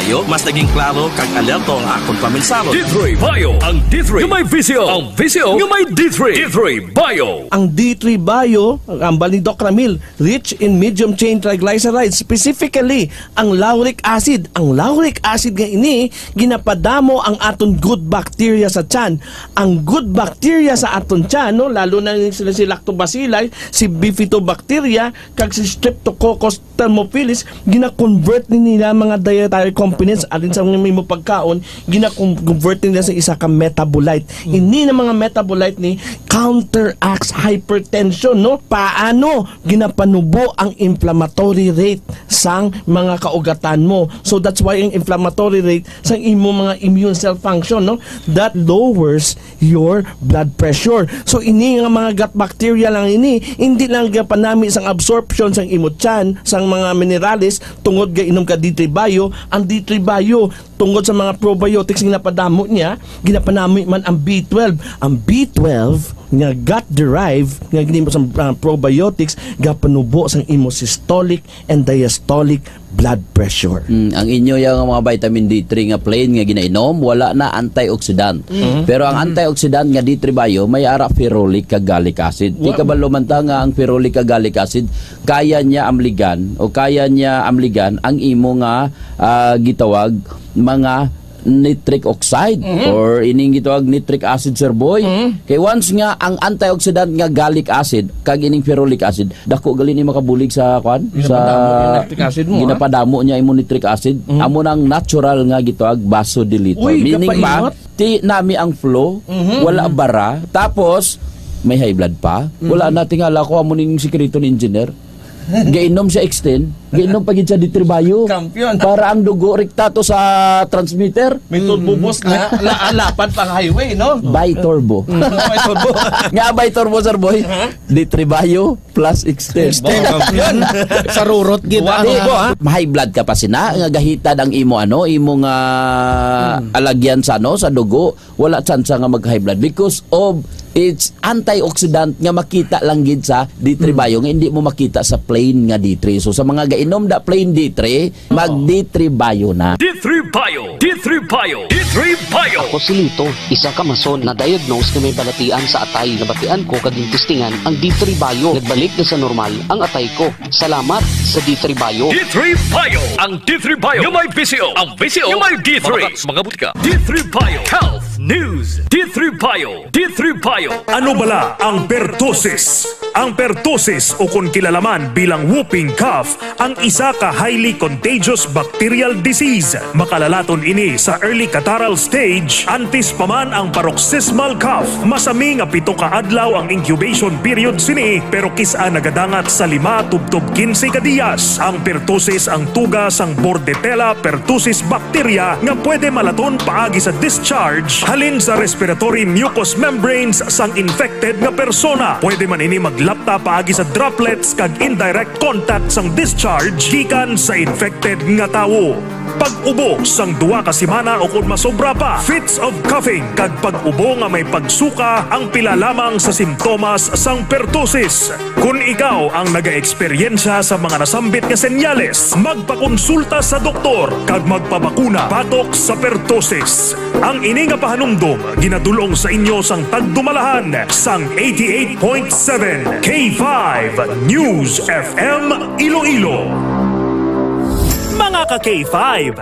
Bio, mas naging klaro kag alerto ang akong paminsaro. D3 Bio, ang D3 yung may visio, ang visio yung may D3. D3 Bio. Ang D3 Bio, ang ni Doc Ramil, rich in medium chain triglycerides, specifically ang lauric acid. Ang lauric acid nga ini, ginapadamo ang aton good bacteria sa tiyan. Ang good bacteria sa aton tiyan, no, lalo na sila si Lactobacilli, si Bifidobacteria, kag si Streptococcus thermophilus, gina-convert nila mga dietary components alin sa mga may pagkaon, gina-convert nila sa isa ka metabolite. Ini na mga metabolite ni counteracts hypertension, no? Paano ginapanubo ang inflammatory rate sang mga kaugatan mo. So that's why ang inflammatory rate sang imo mga immune cell function, no? That lowers your blood pressure. So ini nga mga gut bacteria lang ini, hindi lang gapanami sang absorption sang imo tiyan, sang mga minerales tungod ga inom ka D3 Bio. Ang D3 Bio tungod sa mga probiotics nga napadamo niya, ginapanami man ang B12. Ang B12 nga gut-derived nga ginimo sa probiotics gapanubo sang imo systolic and diastolic blood pressure. Ang inyo yung mga vitamin D3 nga plain nga ginainom, wala na antioxidant. Pero ang antioxidant nga D3 Bio may ara ferulic kag gallic acid. Di ka ba lumanta nga ang ferulic kag gallic acid kaya niya amligan ang imo nga gitawag mga nitric oxide or ining gitawag nitric acid, sir boy. Kay once nga ang antioxidant nga gallic acid kag ining ferulic acid dako gali ni makabulig sa kwan sa ginapadamo niya imo nitric acid, amo nang natural nga gitawag vasodilator. Meaning ba ti nami ang flow, wala bara, tapos may high blood pa, wala na tingala ko amo ning sikreto ni engineer. Gainom siya extend, gainom pagid sa D3 Bio. Kampiyon. Para ang dugo rektato sa transmitter. May turbobos na lapat pang highway, no? Bi-turbo. Bi-turbo. Nga bi-turbo, sir boy. D3 Bio plus extend. Sa rurot gid high blood ka pa sina nga gahitad ang imo imo nga alagyan sa sa dugo, wala tsansa nga mag high blood because of its antioxidant nga makita lang gid sa D3 Bio nga hindi mo makita sa plain nga D3. So sa mga gainom da plain D3, mag D3 Bio na. D3 Bio, D3 Bio, D3 Bio. Ako si Lito, isa ka mason na diagnose na may balatian sa atay. Nabatian ko kaging testingan ang D3 Bio. Nagbalik na sa normal ang atay ko. Salamat sa D3 Bio. D3 Bio, ang D3 Bio yung may visio, ang visio yung may D3. Mga butika. D3 Bio, Health News. D3 Bio, D3 Bio. Ano bala ang pertussis? Ang pertussis o kung kilalaman bilang whooping cough, ang isa ka highly contagious bacterial disease. Makalalaton ini sa early catarrhal stage, antes pa man ang paroxysmal cough. Masami nga 7 ka adlaw ang incubation period sini, pero kisa nagadangat sa 5 tubtob 15 ka diyas. Ang pertussis ang tugas ang Bordetella pertussis bacteria nga pwede malaton paagi sa discharge halin sa respiratory mucous membranes sang infected nga persona. Pwede man ini maglapta paagi sa droplets kag indirect contact sang discharge gikan sa infected nga tawo. Pag-ubo sang 2 ka semana o kung masobra pa, fits of coughing kag pag-ubo nga may pagsuka ang pila lamang sa simptomas sang pertussis. Kung ikaw ang naga-eksperyensya sa mga nasambit nga senyales, magpakonsulta sa doktor kag magpabakuna batok sa pertussis. Ang ini nga pahanumdom ginadulong sa inyo sang tagdumalahan sang 88.7 K5 News FM Iloilo. Mga ka-K5,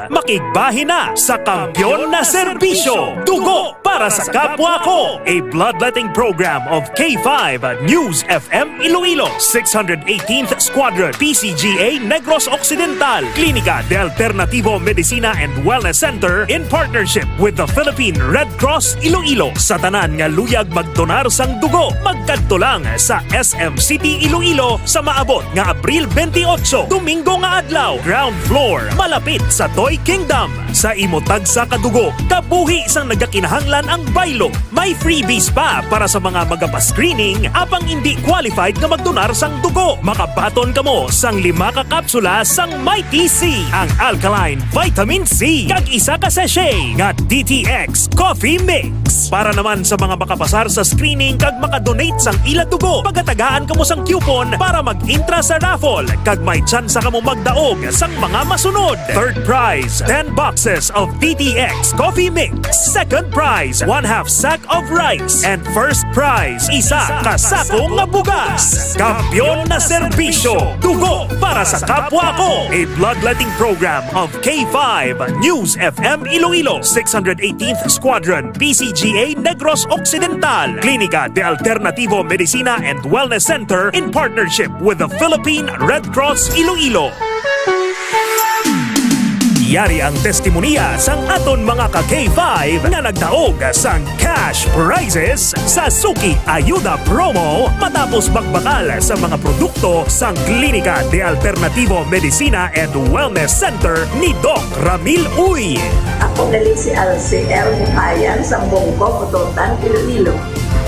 makigbahin na sa kampyon na serbisyo. Dugo para sa kapwa ko. A bloodletting program of K5 News FM Iloilo. 618th Squadron PCGA Negros Occidental. Klinika de Alternativo Medicina and Wellness Center in partnership with the Philippine Red Cross Iloilo. Sa tanan nga luyag magdonar sang dugo, magkadto lang sa SM City Iloilo sa maabot nga Abril 28, Domingo nga adlaw. Ground floor malapit sa Toy Kingdom. Sa imo tagsa kadugo, kabuhi sang nagakinahanglan ang baylo. May freebies pa para sa mga magapa-screening apang hindi qualified na magdonar sang dugo. Makabaton kamo sang 5 ka kapsula sang Mighty C, ang alkaline vitamin C, kag isa ka sachet nga DTX Coffee Mix. Para naman sa mga makapasar sa screening kag makadonate sang ila dugo, pagatagaan kamo sang coupon para mag-intra sa raffle kag may tsansa kamo magdaog sang mga masunod. Sunod, third prize, 10 boxes of DTX Coffee Mix. Second prize, 1/2 sack of rice. And first prize, isa kasakong nga bugas. Kampiyon na serbisyo, dugo para sa kapwa ko. A bloodletting program of K5 News FM Iloilo, 618th Squadron, PCGA Negros Occidental, Clínica de Alternativo Medicina and Wellness Center in partnership with the Philippine Red Cross Iloilo. Yari ang testimonya sang aton mga ka-K5 nga nagdaog sang cash prizes sa Suki Ayuda Promo matapos magbakal sa mga produkto sang Klinika de Alternativo Medicina and Wellness Center ni Doc Ramil Uy. Ako galing si LCL Himayan sa Bongko, Cototan, Iloilo.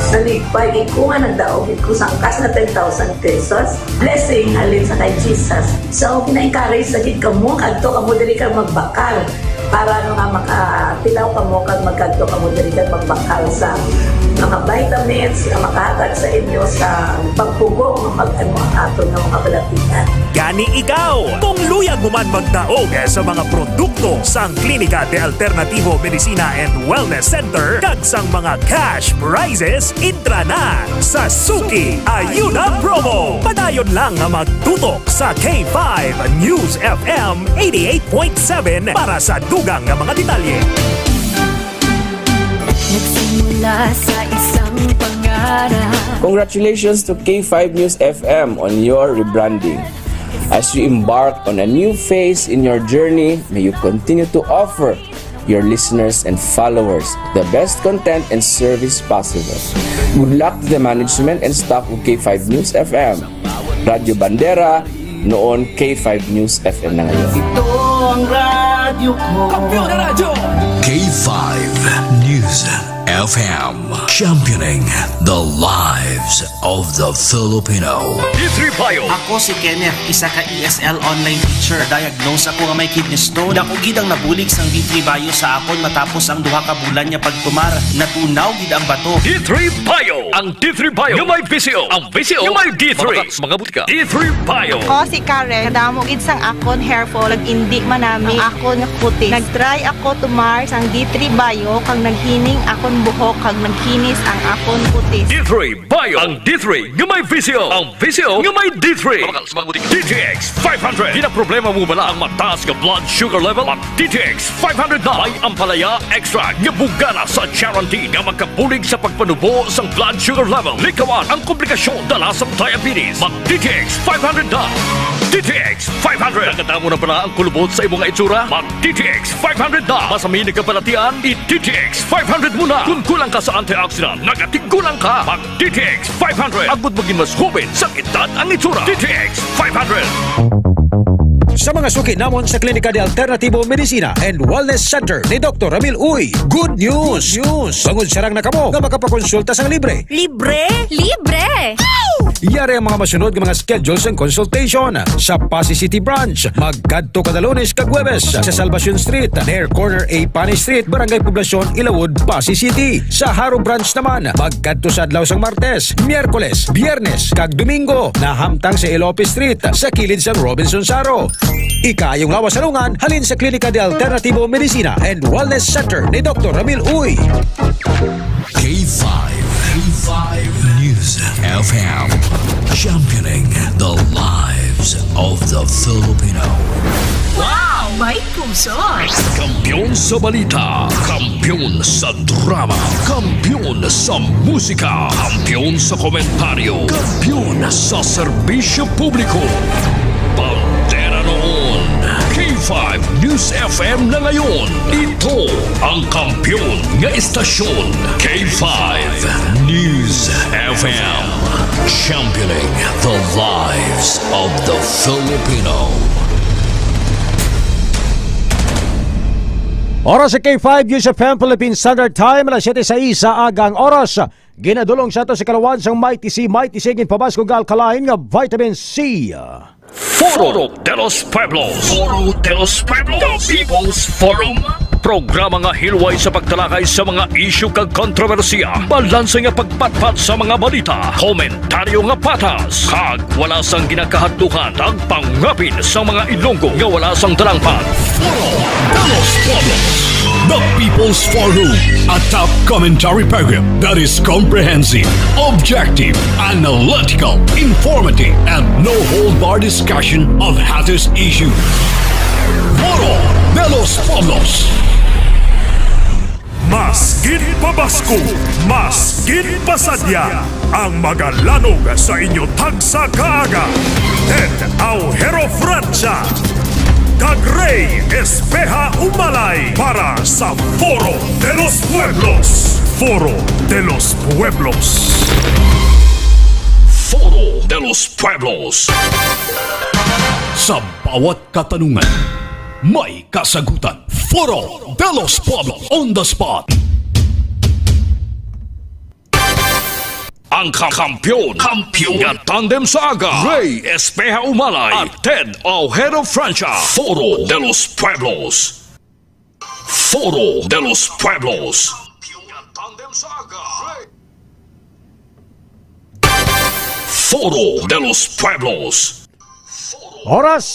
Naligpay ko nga nagdaog ko sang kas na 10,000 pesos. Blessing halin sa kay Jesus. So, kina-encourage sa gid kamo kadto kamo diri ka magbakal para nga makatilaw kamo kag magkadto kamo diri ka magbakal sa mga vitamins na makahatag sa inyo sa pagpugo ng mag-ano ang ato ng mga balatian. Gani ikaw, kung luyag mo man magdaog sa mga produkto sang Klinika de Alternativo Medicina and Wellness Center kag sang mga cash prizes, intra na sa Suki Ayuda Promo. Padayon lang nga magtutok sa K5 News FM 88.7 para sa dugang nga mga detalye. Nagsimula sa isang pangarap. Congratulations to K5 News FM on your rebranding. As you embark on a new phase in your journey, may you continue to offer your listeners and followers the best content and service possible. Good luck to the management and staff of K5 News FM. Radio Bandera, noon K5 News FM na ngayon. Ito ang radyo ko. Kampiyon na radyo! K5 News FM, championing the lives of the Filipino. D3 Bio. Ako si Kenneth, isa ka ESL online teacher. Diagnose ako nga may kidney stone. Dako gid ang nabulig sang D3 Bio sa akon matapos ang duha ka bulan niya pagtumar. Natunaw gid ang bato. D3 Bio. Ang D3 Bio yung may VCO. Ang VCO yung may D3. Mga butika. D3 Bio. Ako si Karen. Kadamo gid sang akon hair fall. Indi manami akon nga kutis. Nagtry ako tumar sang D3 Bio kang naghining akon buhok kag nagkinis ang akon kutis. D3 Bio. Ang D3 yung may VCO. Ang VCO yung may D3. DTX 500. Di na problema mo bala ang mataas ka blood sugar level? Ang DTX 500 na may ampalaya extract nga bugana sa guarantee nga magkabulig sa pagpanubo sa blood sugar level. Likawan ang komplikasyon dala sa diabetes. Mag DTX 500 na. DTX 500. Nakatamo na pala ang kulubot sa imong itsura? Mag DTX 500 na. Masaminig ka palatian? I-DTX 500 muna. Kung kulang ka sa antioxidant, nagatigulang ka. Mag DTX 500. Agud maging mas hubin sa edad ang itsura. DTX 500. Sa mga suki namon sa Klinika de Alternativo Medicina and Wellness Center ni Dr. Ramil Uy, good news! Bangod sarang na kamo nga makapakonsulta sang libre. Libre? Libre! Yari ang mga masunod ng mga schedules and consultation sa Pasay City Branch. Magkadto kada Lunes kag Huwebes sa Salvacion Street, near corner A Panay Street, Barangay Poblacion, Ilawod, Pasay City. Sa Haro Branch naman, magkadto sa adlaw sang Martes, Miyerkules, Biyernes kag Domingo na hamtang sa Ilope Street sa kilid sang Robinson Saro. Ikayong lawas salungan halin sa Klinika de Alternativo Medicina and Wellness Center ni Dr. Ramil Uy. K5 News FM, championing the lives of the Filipino. Wow! May kumson! Kampiyon sa balita, kampiyon sa drama, kampiyon sa musika, kampiyon sa komentaryo, kampiyon sa serbisyo publiko. Bandera noon, K5 News FM na ngayon. Ito ang kampiyon nga istasyon, K5 News FM, championing the lives of the Filipino. Oras sa K5 News FM Philippine Standard Time, alas 7:06 sa agang oras. Ginadulong sa ito sa kalawan sang Mighty C, Mighty Sigin Pabasco Alkaline nga vitamin C. Foro de los Pueblos. Foro de los Pueblos. The People's Forum. Programa nga hilway sa pagtalakay sa mga isyu kag kontrobersiya. Balanse nga pagpatpat sa mga balita. Komentaryo nga patas. Kag wala sang ginakahadlukan. Tag pangapin sa mga Ilonggo nga wala sang talangpan. Foro de los Pueblos. The People's Forum, a top commentary program that is comprehensive, objective, analytical, informative, and no-hold-bar discussion of hottest issues. Foro de los Pueblos. Mas gin pabasko, mas gin pasadya, ang magalanog sa inyo tagsa kaaga. Ted Aujero Francia, Ray Espeha Umalay para sa Foro de los Pueblos. Foro de los Pueblos. Foro de los Pueblos. Sa bawat katanungan, may kasagutan. Foro de los Pueblos on the spot. Ang kampiyon nga tandem sa aga, Ray Espeha Umalay at Ted Aujero Francia. Foro de los Pueblos. Foro de los Pueblos. Foro de los Pueblos. Oras,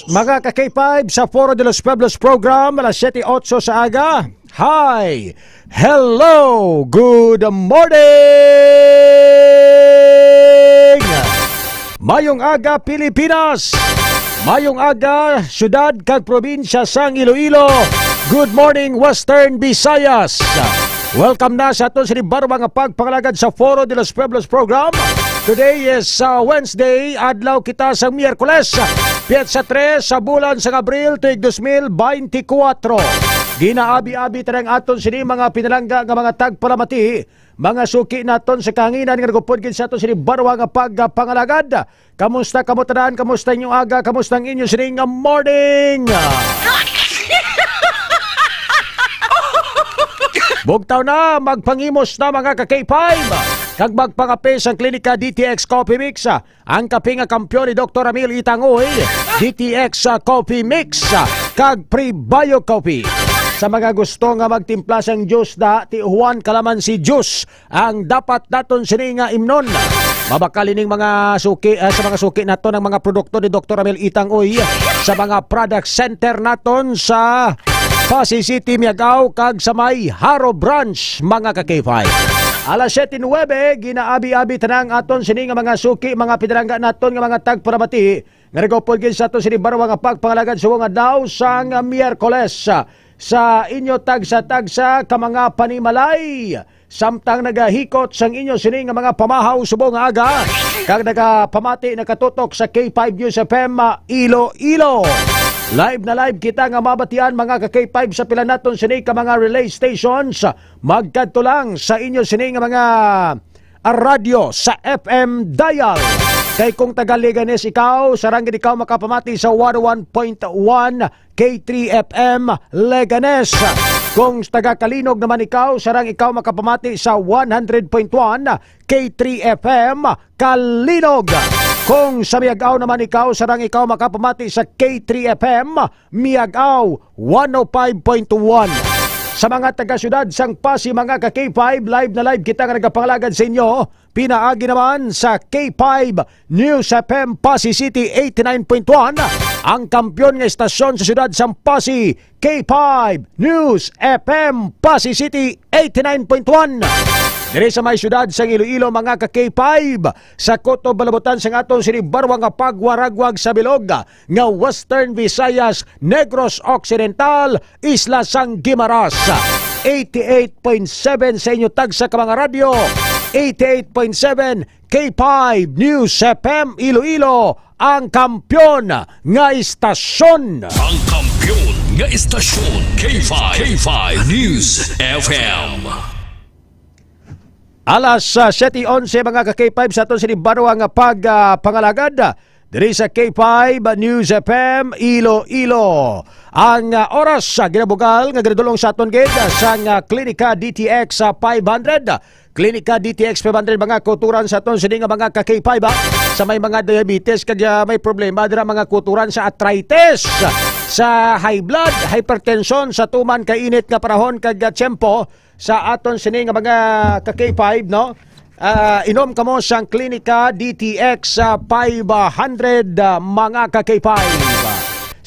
mga ka-K5 sa Foro de los Pueblos program, alas 7:08 sa aga. Hi! Hello! Good morning! Mayong aga, Pilipinas! Mayong aga, syudad kag probinsya sang Iloilo. Good morning, Western Visayas! Welcome na sa aton sinibarwa nga pagpangalagad sa Foro de los Pueblos program. Today is Wednesday, adlaw kita sa Miyerkules, Pietsa 3 sa bulan sa Abril tuig 2024. Ginaabi-abi tanang aton sini mga pinalangga nga mga tagpalamati, mga suki naton sa kanginan nga nagupod gid sa aton sini barwa nga pagpangalagad. Kamusta kamo tanan? Kamusta inyong aga? Kamusta ang inyo sini nga morning? Bugtaw na, magpangimos na mga ka-K5. Kag magpangape sa klinika DTX Coffee Mix. Ang kape nga kampiyon ni Dr. Ramil Itangoy, DTX Coffee Mix, kag Pre-Bio Coffee. Sa mga gusto nga magtimpla sang juice da, ti Juan Calamansi Juice ang dapat naton sini nga imnon. Mabakalining mga suki sa mga suki naton ang mga produkto ni Dr. Ramil Itangoy sa mga product center naton sa Pasay City, Miagao, kag sa may Haro Branch, mga ka-K5. Alas 7:09, ginaabi-abi tanang aton sini nga mga suki, mga pinalangga naton nga mga tagparamati. Nga nagupod gid sa aton sini barwa nga pagpangalagad sa mga daw sang Miyerkules. Sa inyo tagsa-tagsa ka mga panimalay. Samtang nagahikot sang inyo sini nga mga pamahaw subong nga aga. Kag nagapamati nakatutok sa K5 News FM Iloilo. Live na live kita nga mabatian mga ka-K5 sa pila naton sini ka mga relay stations. Magkadto lang sa inyo sini nga mga radyo sa FM dial. Kay kung taga Leganes ikaw, sarang ikaw makapamati sa 101.1 K3 FM Leganes. Kung taga Kalinog naman ikaw, sarang ikaw makapamati sa 100.1 K3 FM Kalinog. Kung sa Miagao naman ikaw, sarang ikaw makapamati sa K3 FM Miagao 105.1. Sa mga taga-syudad sang Pasay, mga ka-K5, live na live kita nga nagapangalagad sa inyo. Pinaagi naman sa K5 News FM Pasay City 89.1. Ang kampiyon nga estasyon sa syudad sang Pasay, K5 News FM Pasay City 89.1. Diri sa may syudad sa Iloilo, mga ka-K5, sa Coto Balabutan sang aton sinibarwa nga pagwaragwag sa bilog nga Western Visayas, Negros Occidental, Isla sang Guimaras. 88.7 sa inyo tagsa ka mga radyo, 88.7 K5 News FM Iloilo, ang kampiyon nga istasyon. Ang kampiyon nga istasyon, K5 News FM. Alas 7:11 mga ka-K5 sa aton sinibarwa nga pagpangalagad diri sa K5 News FM Iloilo. Ang oras sa ginabugal nga ginadulong sa aton gid sa Klinika DTX 500. Klinika DTX 500 mga kuturan sa aton sini nga mga ka-K5 sa may mga diabetes kag may problema dira mga kuturan sa arthritis, sa high blood, hypertension, sa tuman kay init nga panahon kag tiyempo sa aton sini nga mga ka-K5 no. Inom kamo sang Klinika DTX 500 mga ka-K5.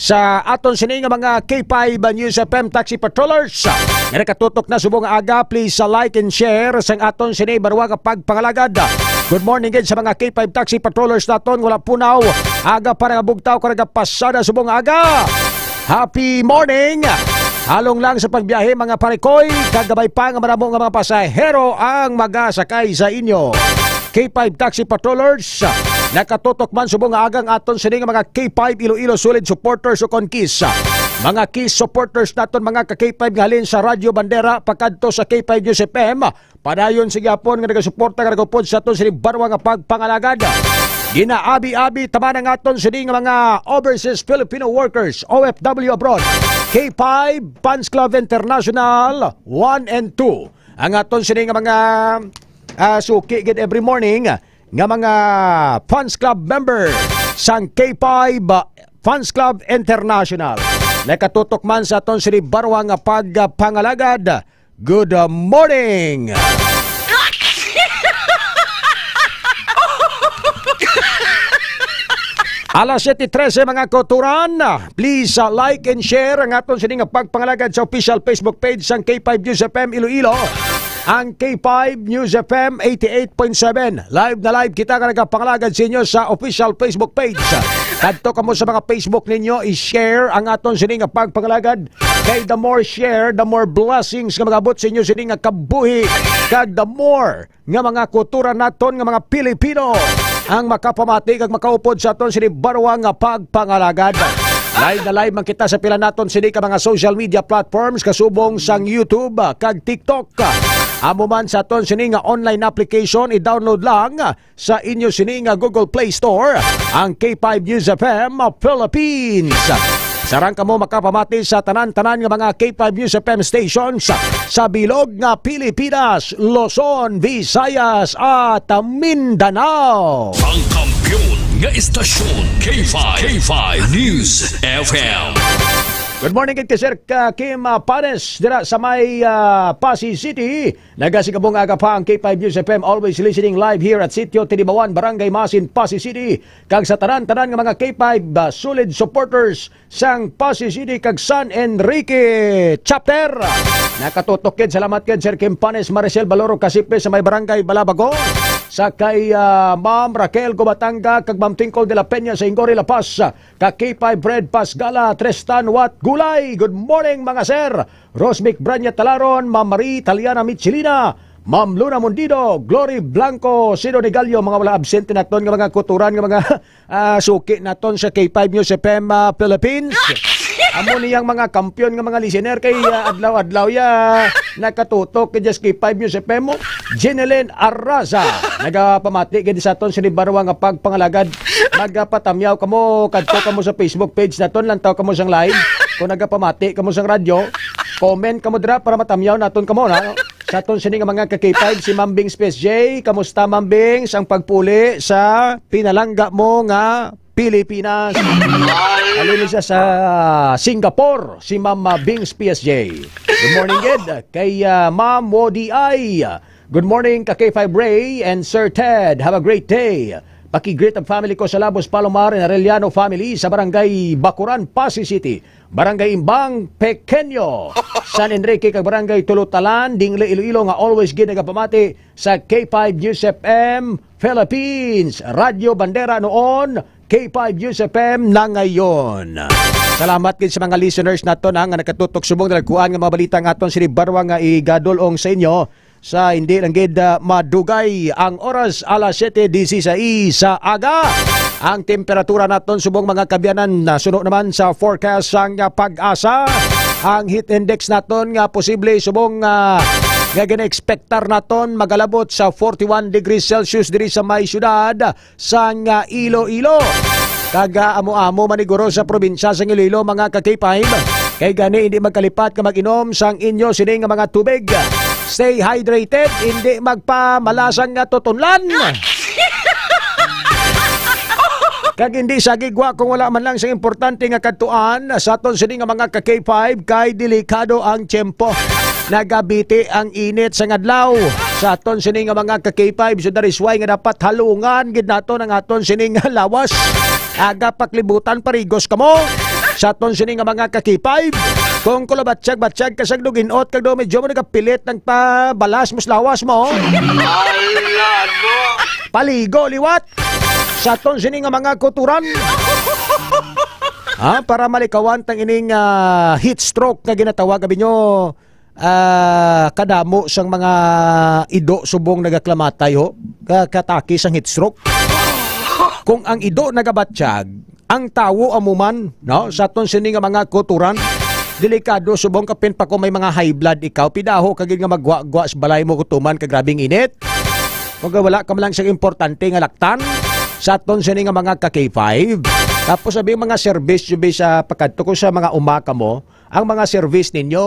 Sa aton sini nga mga K5 News FM Taxi Patrollers nga nakatutok na subong aga, please like and share sang aton sini barwa nga pagpangalagad. Good morning gid sa mga K5 Taxi Patrollers naton wala punaw aga para nga bugtaw karga pasada subong aga. Happy morning. Halong lang sa pagbiyahe mga parikoy, kagabay pa nga maramo nga mga pasahero ang magasakay sa inyo. K5 Taxi Patrollers, nakatutok man subong agang aton sini nga mga K5 Iloilo solid supporters o KISS. Mga KISS supporters naton mga ka-K5 nga halin sa Radyo Bandera pakadto sa K5 News FM. Padayon sa gyapon nga nagasuporta nga nagupod sa aton sini barwa nga pagpangalagad. Ginaabi-abi taman ang aton sini nga mga overseas Filipino workers OFW abroad. K5 Fans Club International 1 and 2. Ang aton sini nga mga suki gid every morning nga mga Fans Club member sang K5 Fans Club International. Nakatutok man sa aton sini barwa nga pagpangalagad. Good morning. Alas 7:13 mga kuturan, please like and share ang aton sini nga pagpangalagad sa official Facebook page sang K5 News FM Iloilo. Ang K5 News FM 88.7. Live na live kita nga nagpangalagad sa inyo sa official Facebook page. Kadto kamo sa mga Facebook ninyo, i-share ang aton sini nga pagpangalagad. Kay the more share, the more blessings nga magabot sa inyo sini nga kabuhi. Kag the more nga mga kultura naton nga mga Pilipino ang makapamati kag makaupod sa aton sini barwa nga pagpangalagad. Live na live man kita sa pila naton sini ka mga social media platforms kasubong sang YouTube kag TikTok. Amo man sa aton sini nga online application, i-download lang sa inyo sini nga Google Play Store ang K5 News FM Philippines. Sarang kamo makapamati sa tanan-tanan nga mga K5 News FM stations sa bilog nga Pilipinas, Luzon, Visayas at Mindanao. Ang kampiyon nga istasyon K5 News FM. Good morning kay Sir Kim Panes dira sa may Pasig City. Nagasigabong aga pa ang K5 News FM, always listening live here at Sitio Tinibawan, Barangay Masin, Pasig City. Kag sa tanan-tanan nga mga K5 solid supporters sang Pasig City kag San Enrique chapter. Nakatutok kid, salamat kid Sir Kim Panes, Maricel Baloro Kasipe sa may Barangay Balabago. Sa kay Ma'am Raquel Gubatanga kag Ma'am Tinkol de la Peña sa Ingori La Paz, kag K5 Bread Pasgala Tristan Wat Gulay. Good morning mga sir. Rosmic Branya Talaron, Ma'am Marie Taliana Michelina, Ma'am Luna Mundido, Glory Blanco, Sido Negalio, mga wala absente naton nga mga kuturan nga mga suki naton sa K5 News FM Philippines. Amo niyang mga kampiyon nga mga listener kay adlaw-adlaw nakatutok kay just K5 News FM mo. Jeneline Arraza nagapamati kay sa aton sinibarwa nga pagpangalagad. Nagapatamyaw kamo kadto kamo sa Facebook page naton, lantaw kamo sang live. Kung nagapamati kamo sang radyo, comment kamo dira para matamyaw naton kamo na. Sa aton sini nga mga ka-K5 si Ma'am Bing Space J. Kamusta Ma'am Bing ang pagpuli sa pinalangga mo nga Pilipinas? Alin siya sa Singapore, si Ma'am Bings PSJ. Good morning, Ged. Kay Ma'am Wodi Ay. Good morning, ka-K5 Ray and Sir Ted. Have a great day. Paki-greet ang family ko sa Labos Palomar and Arellano family sa Barangay Bacuran, Pasig City. Barangay Imbang, Pequeño. San Enrique kag Barangay Tulutalan, Dingle Iloilo nga always ginagapamati sa K5 News FM Philippines. Radyo Bandera noon, K5 News FM na ngayon. Salamat din sa mga listeners naton nga nakatutok subong dalaguan nga mga balita nga aton sinibarwa nga igadulong sa inyo. Sa hindi lang gid madugay ang oras alas 7:16 sa aga. Ang temperatura naton subong mga kabyanan na suno naman sa forecast sang Pag-asa. Ang heat index naton nga posible subong nga gina-expectar naton magalabot sa 41 degrees Celsius diri sa may syudad sang Iloilo. Kaga amo-amo maniguro sa probinsya sa Iloilo mga ka-K5. Kay gani hindi magkalipat ka mag-inom sang inyo sining nga mga tubig. Stay hydrated, hindi magpamalasang nga tutunlan. Kag hindi sagigwa kung wala man lang sa importante nga kadtuan sa aton sining nga mga ka-K5 kay delikado ang tiyempo. Nagabiti ang init sa adlaw sa aton sining nga mga ka-K5, so that is why nga dapat halungan gid naton ang aton sining nga lawas. Aga paklibutan parigos kamo sa aton sining nga mga ka-K5. Kung kulabatsyag-batsyag kasag luginot kag do medyo mo nagapilit ng pabalas mo sa lawas mo. Paligo liwat sa aton sining nga mga kuturan. Para malikawan tang ining heat stroke nga ginatawag gabi nyo. Kadamo sang mga ido subong nagaklamatay ho, kataki sang heat stroke. Kung ang ido nagabatsyag, ang tawo amuman, no, sa aton sini nga mga kuturan, delikado subong kapin pa kung may mga high blood ikaw, pidaho kagid nga magwa-gwa sa balay mo kutuman kagrabing init. Kung wala ka man lang sa importante nga laktan, sa aton sini nga mga ka-K5. Tapos sabi mga service jubi sa pagkadto ko sa mga umaka mo, ang mga service ninyo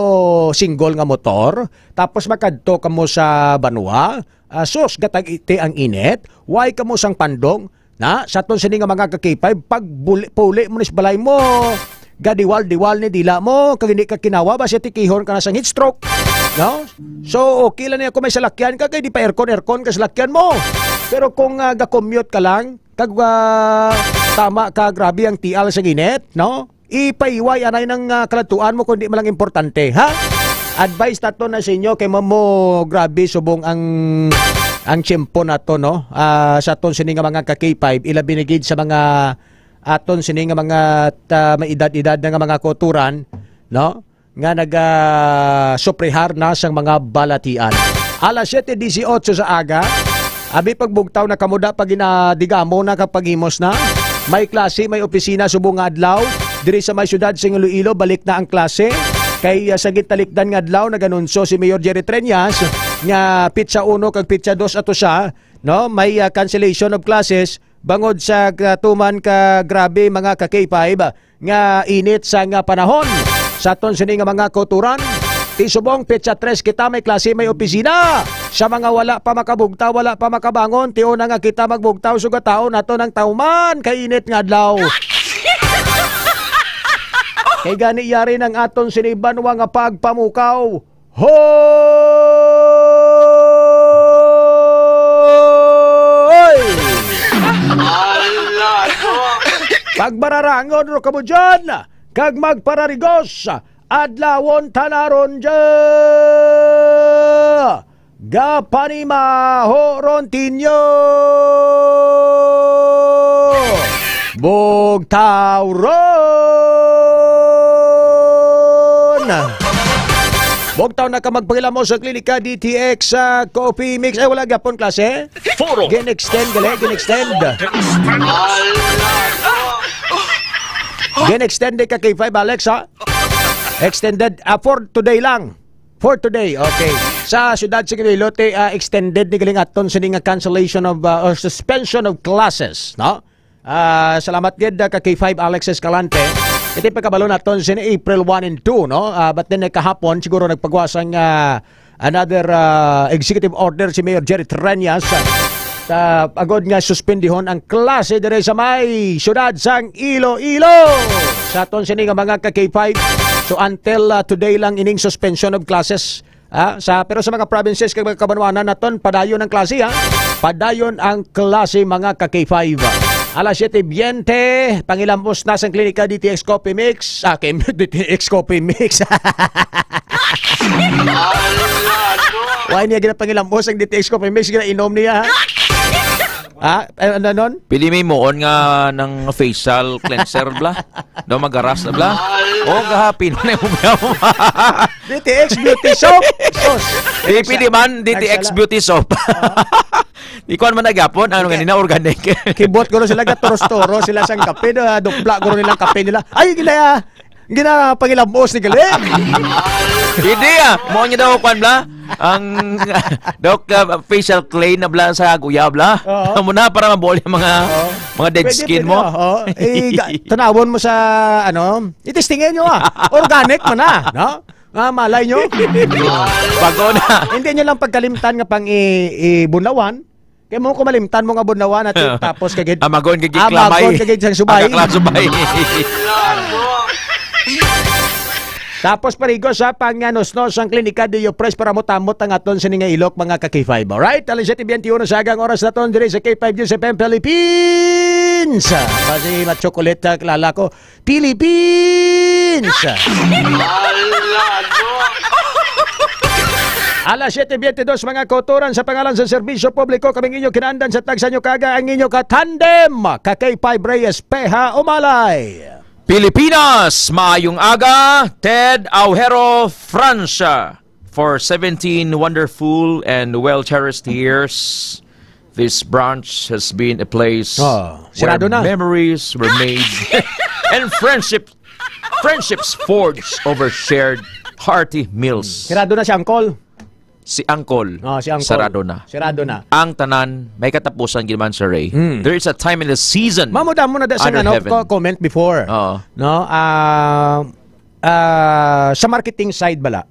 single nga motor, tapos makadto kamo sa banwa, sus gatag iti ang init, why kamo sang pandong, na sa aton sini nga mga ka-K5 pag puli mo nis balay mo, gadiwal-diwal ni dila mo, kag hindi ka kinawa ba siya tikihon ka na sang heat stroke, no? So okay lang niya kung may salakyan ka, kay di pa aircon ka salakyan mo. Pero kung ga-commute ka lang, kag tama ka grabe ang tial sa init, no? Ipaiway anay ng kalatuan mo kung di malang importante, ha? Advice nato na sa inyo kay mo grabe subong ang tiyempo nato, no? Sa aton sini nga mga ka-K5 ilabi ni gid sa mga aton sini nga mga may edad-edad nga mga kuturan, no? Nga naga-suprehar na sang mga balatian. Alas 7:18 sa aga, abi pagbugtaw na kamuda pag inadigamo na kapag himos na. May klase, may opisina subong nga adlaw. Diri sa may syudad sa Iloilo, balik na ang klase. Kay sa gitalikdan nga adlaw naganunso si Mayor Jerry Treñas nga pitsa 1 kag pitsa 2 ato siya, no? May cancellation of classes bangod sa tuman ka grabe mga ka-K5 nga init sa nga panahon. Sa aton sini nga mga kuturan, tisubong pitsa 3 kita may klase, may opisina. Sa mga wala pa makabugtaw, wala pa makabangon, tiyo na nga kita magbugtaw sugataon nato ng tauman kay init nga adlaw. Kay gani yari ng aton sinibanwa nga pagpamukaw. Hoy! Pagbararangon ro kamo dyan, kag magpararigos, adlawon tanaron dyan. Gapanima horontinyo bugtaw ron. Bugtaw na ka magpangilamo sa klinika DTX sa Coffee Mix. Ay wala gapon klase. Gen-extend gali, gen-extend. Gen-extend ka kay 5 Alex ha. Extended for today lang. For today, okay. Sa syudad sa Iloilo, extended ni galing aton sa nga cancellation of or suspension of classes, no? Salamat gid ka kay 5 Alex Escalante. Iti pagkabalo naton sa April 1 and 2, no? But then kahapon siguro nagpagwasang another executive order si Mayor Jerry Treñas. Agod nga suspendihon ang klase dire sa may syudad sang Iloilo. Sa aton sini nga mga ka K5. So until today lang ining suspension of classes. Pero sa mga provinces kag mga kabanwanan naton padayon ang klase ha. Padayon ang klase mga ka K5. Alas 7:20 pangilamos na sa klinika DTX Coffee Mix. DTX Coffee Mix. Why niya gina pangilamos ang DTX Coffee Mix gina inom niya ha? Ano nun? Pili may moon nga ng facial cleanser bla. Daw magaras na bla. Gahapin na mo. DTX Beauty Soap. Pili man DTX Beauty Soap. Ikuan man nagapon ano ganina organic. Kibot ko sila gatoros-toro sila sang kape, dupla ko nilang kape nila. Ay gina pangilamos ni gali. Hindi mo niya daw kwan bla. ang dok facial clay na bla sa guyab la. Amo na para mabol yung mga dead skin mo. Tanawon mo sa itestingin nyo organic man na, no? Malay nyo. Bago na. Hindi nyo lang pagkalimtan nga pang ibunlawan. Kaya mo kumalimtan mo nga bunlawan at tapos kagid amagon kagid klamay. Amagon kagid sang subay. Subay. Tapos parigo sa panganosnos ang klinika de Yopres para motamot ang aton sa nga ilok mga ka-K5. Alright, alas 7:21 sa agang oras na ton dire sa K5 News FM Philippines. Kasi chocolate kilala ko. Philippines. Alas 7:22 mga kauturan sa pangalan sa serbisyo publiko kaming inyo kinaandan sa tagsa nyo kaga ang inyo katandem ka-K5 Reyes Peha Umalay. Pilipinas, maayong aga, Ted Aujero Francia. For 17 wonderful and well-cherished years, this branch has been a place where memories were made and friendships forged over shared hearty meals. Sirado na si Uncle. Si Uncle, sarado na. Sarado na. Ang tanan, may katapusan ginaman sa Ray. There is a time in the season. Mamudam mo na sa comment before. No? Sa marketing side bala.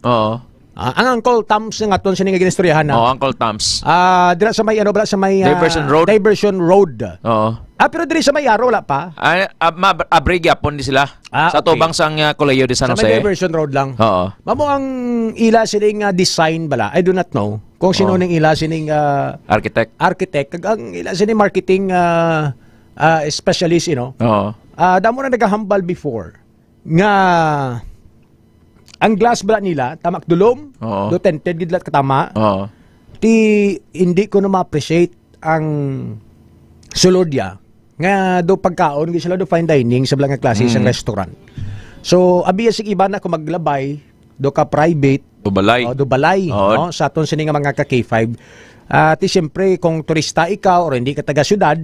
Ang Uncle Tams nga aton sa nga ginistoryahan na. Uncle Tams. Dira sa may bala sa may Diversion Road. Pero diri sa may wala pa. Abrega pon di sila. Sa tubang sang Colegio de San Jose. Sa may Diversion Road lang. Mamo ang ila sining design bala. I do not know kung sino ning ila sining architect. Kag ang ila sining marketing specialist, damo na nagahambal before nga ang glass bala nila tamak dulom, do tinted gidlat katama. Ti hindi ko na ma-appreciate ang sulodya nga do pagkaon gi sila do fine dining sa blang klase sa restaurant. So abiya sig iba na ko maglabay do ka private do balay no sa aton sini nga mga ka K5. Ti siyempre kung turista ikaw or hindi ka taga syudad,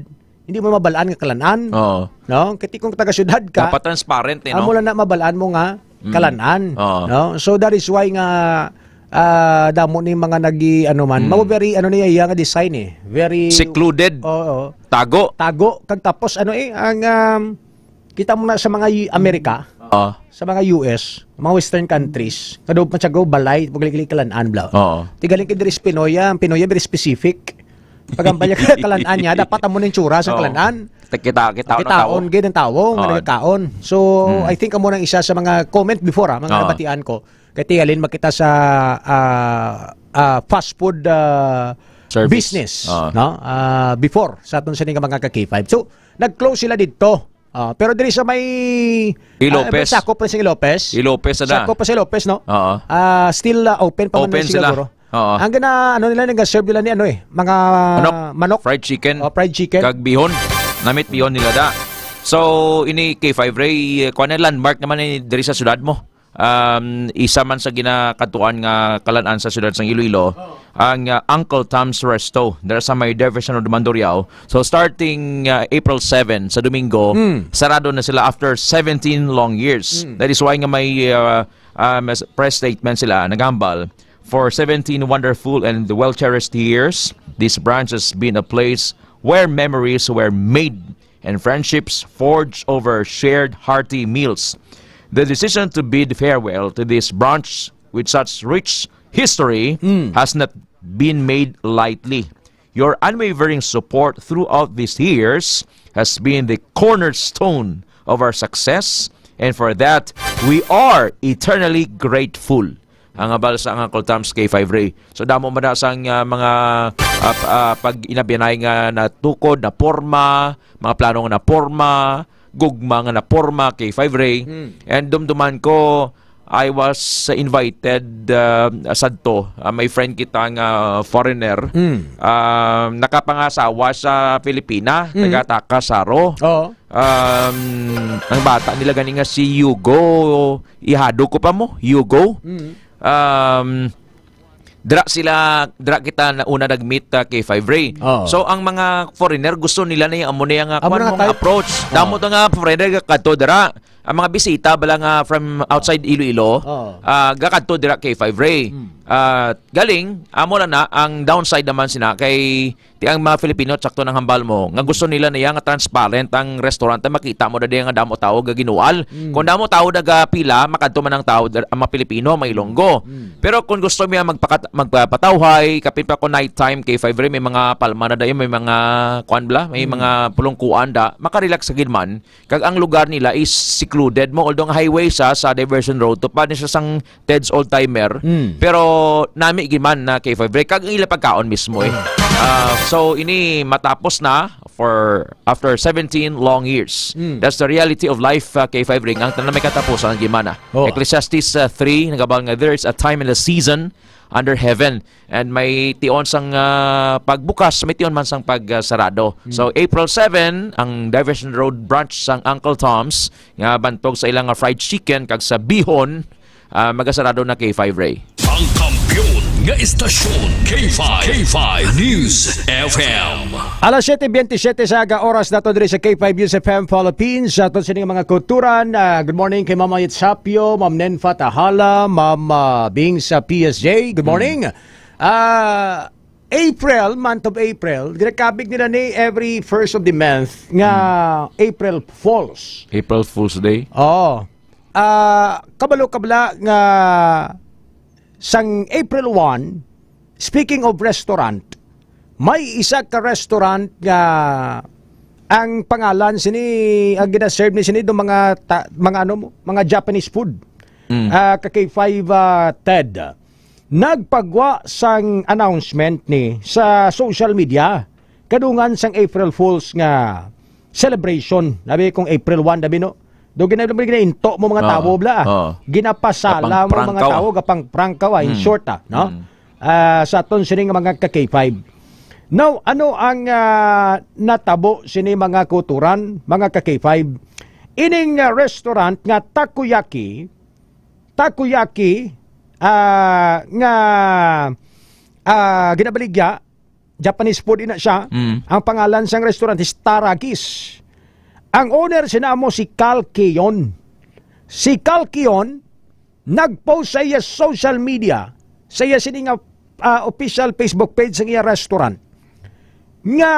hindi mo mabalaan nga kalanan. No? Kati kung taga syudad ka, dapat transparent no. Amo lang na mabalaan mo nga kalanan. No? So that is why nga damo ni mga nagi mao very niya nga design very secluded. Tago kag tapos ang kita mo na sa mga Amerika, sa mga US, mga western countries, kado pa siya go balay paglikili kalanan bla. Tigaling kay diri Pinoya, ang Pinoya very specific. Pagampanya kalanan niya dapat amo ning tsura sa kalanan. Kitaon gid ang tawo nga nagkaon. So I think amo nang isa sa mga comment before mga nabatian ko. Kay tigalin makita sa fast food business no before sa aton sini nga mga ka-K5. So nag-close sila didto. Pero diri sa may Ilopez. Sakop pa si Ilopez. Sakop pa si Ilopez no. Still open pa man siguro. Ang gana nila nag-serve nila ni mga manok, fried chicken. Fried chicken. Kag bihon. Namit bihon nila da. So ini K5 Ray kuan landmark naman ni diri sa syudad mo. Isa man sa ginakatuan nga kalanan sa syudad sang Iloilo ang Uncle Tom's Resto there sa may Diversion Road Mandurriao. So starting April 7 sa Domingo, sarado na sila after 17 long years. That is why nga may press statement sila nagambal. For 17 wonderful and well-cherished years, this branch has been a place where memories were made and friendships forged over shared hearty meals. The decision to bid farewell to this branch with such rich history has not been made lightly. Your unwavering support throughout these years has been the cornerstone of our success, and for that, we are eternally grateful. Ang abal sa Uncle Tom's K5 Ray. So damo man sang mga pag inabiyanay nga na tukod na porma, mga plano nga na porma, gugma nga na porma K5 Ray. And dumduman ko I was invited sadto. May friend kita nga foreigner. Nakapangasawa sa Pilipina, taga Kasaro. Ang bata nila gani nga si Hugo. Ihado ko pa mo, Hugo. Dra kita na una nag-meet K5 Ray. So ang mga foreigner gusto nila na yung amo na yung approach. Damo to nga foreigner kadto dira. Ang mga bisita bala nga from outside Iloilo, gakadto dira K5 Ray. galing, amo na ang downside naman sina kay ang mga Filipino tsakto ng hambal mo nga gusto nila niya nga transparent ang restaurant makita mo dadi nga damo tao ga ginual. Kung damo tao daga pila makadto man ang tao ang mga Pilipino may Ilonggo. Pero kung gusto niya magpatawhay kapin pa ko night time kay K5 may mga palma na dayon may mga kuan bla may mga pulungkuan da makarelax sa gidman kag ang lugar nila is secluded mo although highway sa diversion road to pa ni siya sang Ted's old timer pero nami giman na K5 break kag ila pagkaon mismo eh. So ini matapos na after 17 long years. That's the reality of life K5 ring ang tanan may katapusan gimana. Ecclesiastes 3 nagabal nga there is a time and a season under heaven and may tion sang pagbukas may tion man sang pagsarado. So April 7 ang Diversion Road branch sang Uncle Tom's nga bantog sa ilang fried chicken kag sa bihon magasarado na K5 Ray. Ang kampiyon nga istasyon K5 News FM. Alas 7:27 sa aga oras nato diri sa K5 News FM Philippines. Ato sa mga kulturan. Good morning kay Mama Yitzhapio, Ma'am Nenfa Tahala, Ma'am Bing sa PSJ. Good morning. April, month of April, ginakabig nila ni every first of the month nga April Fools. April Fool's Day? Oo. Kabalo-kabla nga sang April 1, speaking of restaurant, may isa ka restaurant nga ang pangalan sini ang gina-serve ni sini do mga Japanese food. Kay 5 Ted. Nagpagwa sang announcement ni sa social media kadungan sang April Fools nga celebration. Labi kung April 1 dabi no. Do ginainto mo mga tao bla. Ginapasala mo mga tao gapang prangkaw in short no. Sa aton sini nga mga K5. Now, ano ang natabo sini mga kulturan, mga K5? Ining restaurant nga takoyaki nga ginabaligya Japanese food ina siya. Ang pangalan sang restaurant is Taragis. Ang owner sinamo si Cal Keon. Si Cal Keon nagpost sa iya social media, sa iya sini nga official Facebook page sa iya restaurant nga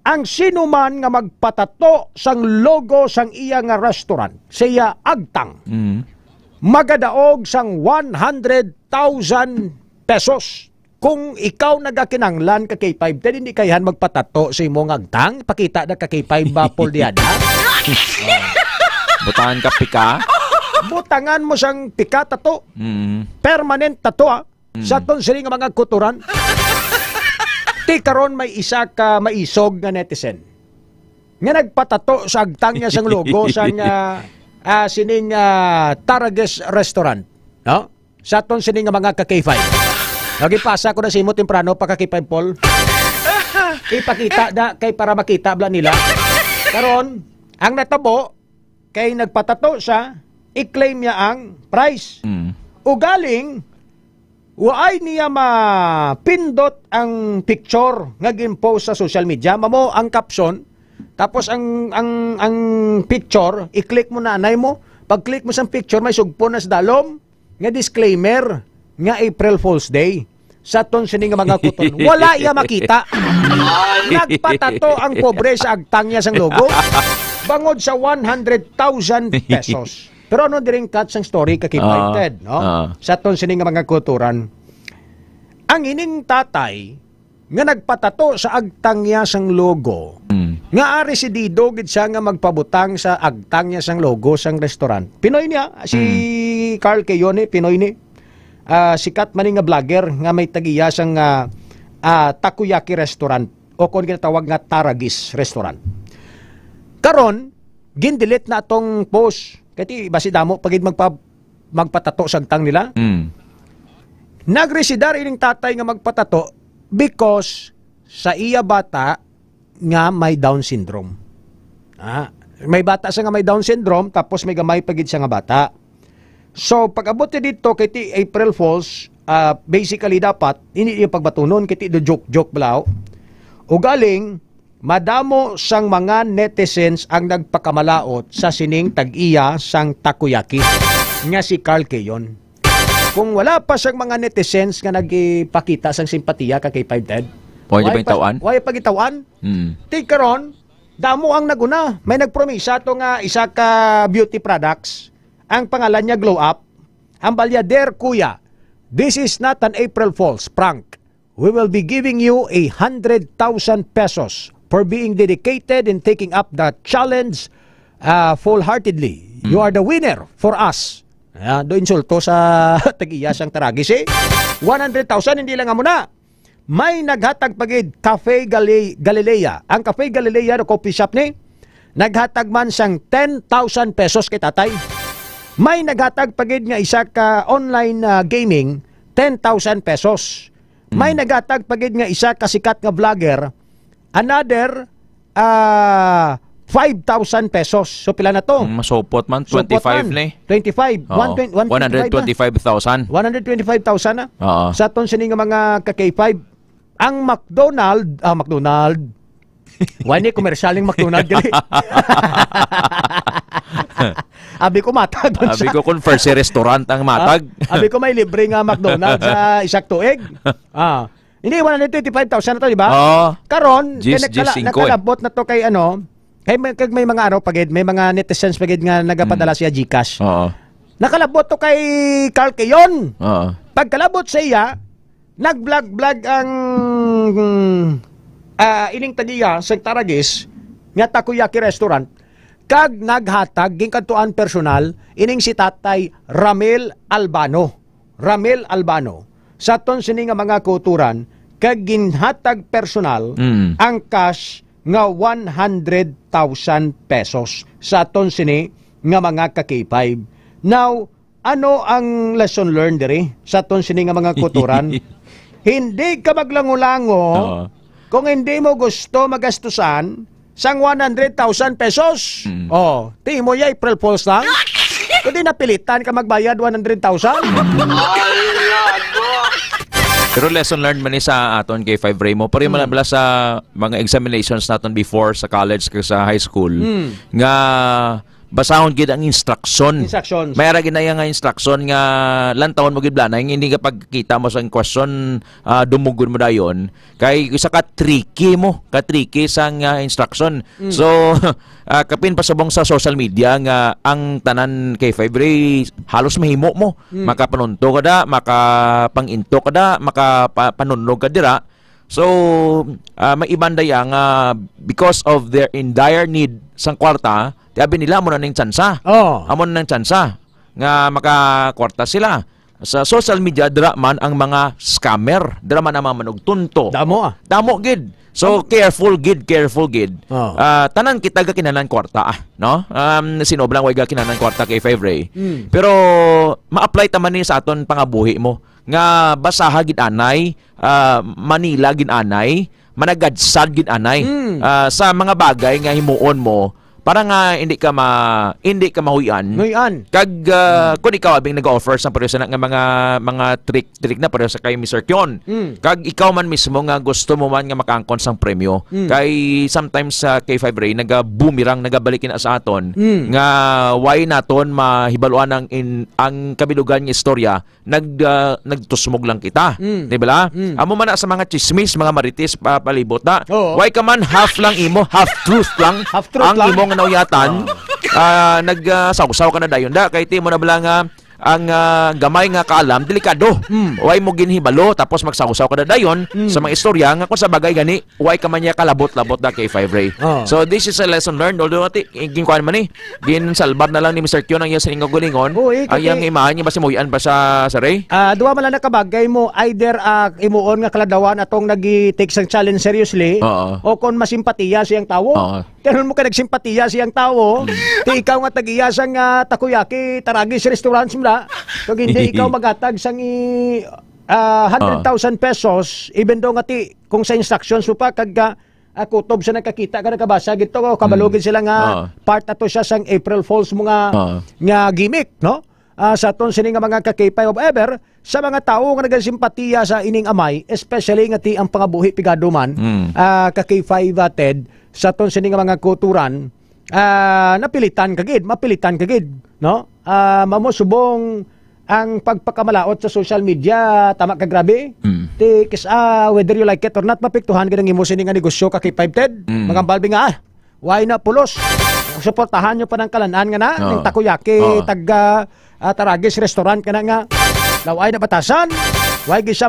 ang sinuman nga magpatato sang logo sang iya nga restaurant sa iya agtang magadaog sang 100,000 pesos. Kung ikaw nagakinanglan ka K5, then hindi kayahan magpatato sa imong agtang, pakita na ka K5 ba Poldiada? Butangan ka pika? Butangan mo siyang pika tato. Permanent tato sa ton sini nga mga kuturan. Ti karon may isa ka maisog nga netizen nga nagpatato sa agtang niya sang logo sang sining Taragis restaurant, no? Sa ton sini nga mga K5. Nagipasa ko na si Imo temprano pagka-K5 Paul. Ipakita na kay para makita bla nila. Karon, ang natabo kay nagpatato siya, i-claim niya ang price. Ugaling waay niya mapindot ang picture nga gin-post sa social media, mamo ang caption, tapos ang picture, i-click mo na anay mo. Pag-click mo sa picture, may sugpo na sa dalom nga disclaimer nga April Fool's Day. Sa ton sini nga mga kuton, wala iya makita. Nagpatato ang pobre sa agtang niya sang logo. Bangod sa 100,000 pesos. Pero ano diring cut sang story kakipaited, no? Sa ton sini nga mga kuturan. Ang ining tatay nga nagpatato sa agtang niya sang logo. Nga residido gid siya nga magpabutang sa agtang niya sang logo sang restaurant. Pinoy niya si Carl Keone, Pinoy ni. Sikat man nga vlogger nga may tagiya sang takoyaki restaurant o kung ginatawag nga Taragis restaurant. Karon gindelete na atong post kay basi damo pagid magpatato sa agtang nila. Nagresidar ining tatay nga magpatato because sa iya bata nga may Down syndrome. May bata siya nga may Down syndrome tapos may gamay pagid siya nga bata. So, pag-abot niya dito, kay ti April Fools, basically dapat, hindi yung pagbatunon, kay ti do joke-joke balaw. O galing, madamo sang mga netizens ang nagpakamalaot sa sining tag-iya sang takoyaki nga si Carl Keon. kung wala pa siyang mga netizens nga nagipakita sang simpatiya ka kay 5 Ted. Pwede ba itawan? Why pagitawan? Ti karon, damo ang naguna. May nagpromisa to nga isa ka beauty products. Ang pangalan niya Glow Up. Ang balya, "Dear Kuya, this is not an April Fool's prank. We will be giving you 100,000 pesos for being dedicated in taking up the challenge full-heartedly. You are the winner for us." Do insulto sa tag-iya sang taragis 100,000 hindi lang muna. May naghatag pagid Cafe Galilea. Ang Cafe Galilea no coffee shop ni naghatag man sang 10,000 pesos kay tatay. May naghatag pagid nga isa ka online gaming 10,000 pesos. May naghatag pagid nga isa ka sikat nga vlogger another 5,000 pesos. So pila na to? Masupot man 25 ni. 25. 125,000. 125,000 na. Oo. Sa ton sini nga mga ka-K5 ang McDonald. Wani komersyaling McDonald dili. Abi ko matag. Abi ko kung first restaurant ang matag. Abi ko may libre nga McDonald sa isak tuig. Hindi 125,000 na to, di ba? Karon, nakalabot na to kay may mga pagid, may mga netizens pagid nga nagapadala siya GCash. Nakalabot to kay Carl Keyon. Pagkalabot sa iya, nag-vlog ang ining tadiya sa Taragis nga Takoyaki restaurant kag naghatag ging kadtuan personal ining si Tatay Ramil Albano sa ton sini nga mga kuturan kag ginhatag personal ang cash nga 100,000 pesos sa ton sini nga mga ka-K5. Now, ano ang lesson learned diri sa ton sini nga mga kuturan? Hindi ka maglango-lango kung hindi mo gusto magastusan sang 100,000 pesos. Tingin mo ya April Fools lang? Kundi napilitan ka magbayad 100,000? Pero lesson learned man ni sa aton kay 5 Raymo. Pari man bala sa mga examinations naton before sa college kag sa high school nga basahon gid ang instructions. May ra gid na nga instruction nga lantawon mo gid blanay hindi ka pagkita mo sa question dumugod mo dayon kay isa ka tricky sa instruction. So kapin pasubong sa social media nga ang tanan kay 5 Ray halos mahimo mo. Makapanunto ka da, makapanginto ka da, makapanunnog ka dira. So, may ibang daya nga because of their in dire need sang kwarta, tiabi nila mo na ng tsansa. Amon ng tsansa nga makakwarta sila. Sa social media, dira man ang mga scammer. Dira man ang mga manugtunto. Damo gid. So, careful gid. Tanan kita ga kinanan kwarta, no? Sinoblang way ga kinanan kwarta kay 5 Ray. Pero, ma-apply taman ni sa aton pangabuhi mo. Nga basaha gid anay, Manila gid anay, managadsad gid anay sa mga bagay nga himuon mo para nga hindi ka mahuyan. Kag kung ikaw abing nag-offer sa pareho nga mga trick na pareho sa kay Mr. Kyon. Kag ikaw man mismo nga gusto mo man nga makaangkon sang premyo. Kay sometimes sa K5 Ray naga-boomerang nagabalikin sa aton nga why naton mahibaluan ang kabilugan nga istorya nagtusmog lang kita. Di ba? Amo man na sa mga chismis, mga marites palibot na. Why ka man half truth lang ang imong nauyatan, nagsawsaw ka na dayon da kay ti mo na bala nga ang gamay nga kaalam delikado. Way mo ginhibalo tapos magsawsaw ka na dayon sa mga istorya nga kung sa bagay gani way ka man niya kalabot-labot da kay 5 Ray. So this is a lesson learned although ati ginkuan man ni ginsalbar na lang ni Mr. Kyon ang iya siningaw gulingon ang iyang imahan niya basi moyan pa sa Ray. Duwa man lang nakabagay mo either imuon nga kaladawan atong nagi-take sang challenge seriously o kon masimpatiya siyang tawo. Karon mo ka nagsimpatiya siyang tawo, ti ikaw nga tagiya sang Takoyaki Taragis restaurant simla, kung hindi ikaw magatag sang 100,000 pesos, even though nga ti kung sa instructions mo pa kag kutob sa nakakita ka nakabasa gito kabalugin sila nga part ato siya sang April Fools mo nga gimmick, no? Sa ton sini nga mga ka-K5 however sa mga tao nga nagasimpatiya sa ining amay especially nga ti ang pangabuhi pigado man ka-K5 Ted sa ton sini nga mga kuturan mapilitan kagid no? Mamo subong ang pagpakamalaot sa social media, tama ka grabe. Ti whether you like it or not, mapiktuhan ka ng imo sining nga negosyo ka kay 5 Ted. Mga balbi nga, why na pulos? Suportahan nyo pa ng kalanaan nga na, ng takoyaki, taga Taragis restaurant ka na nga. Laway na batasan. Why gisa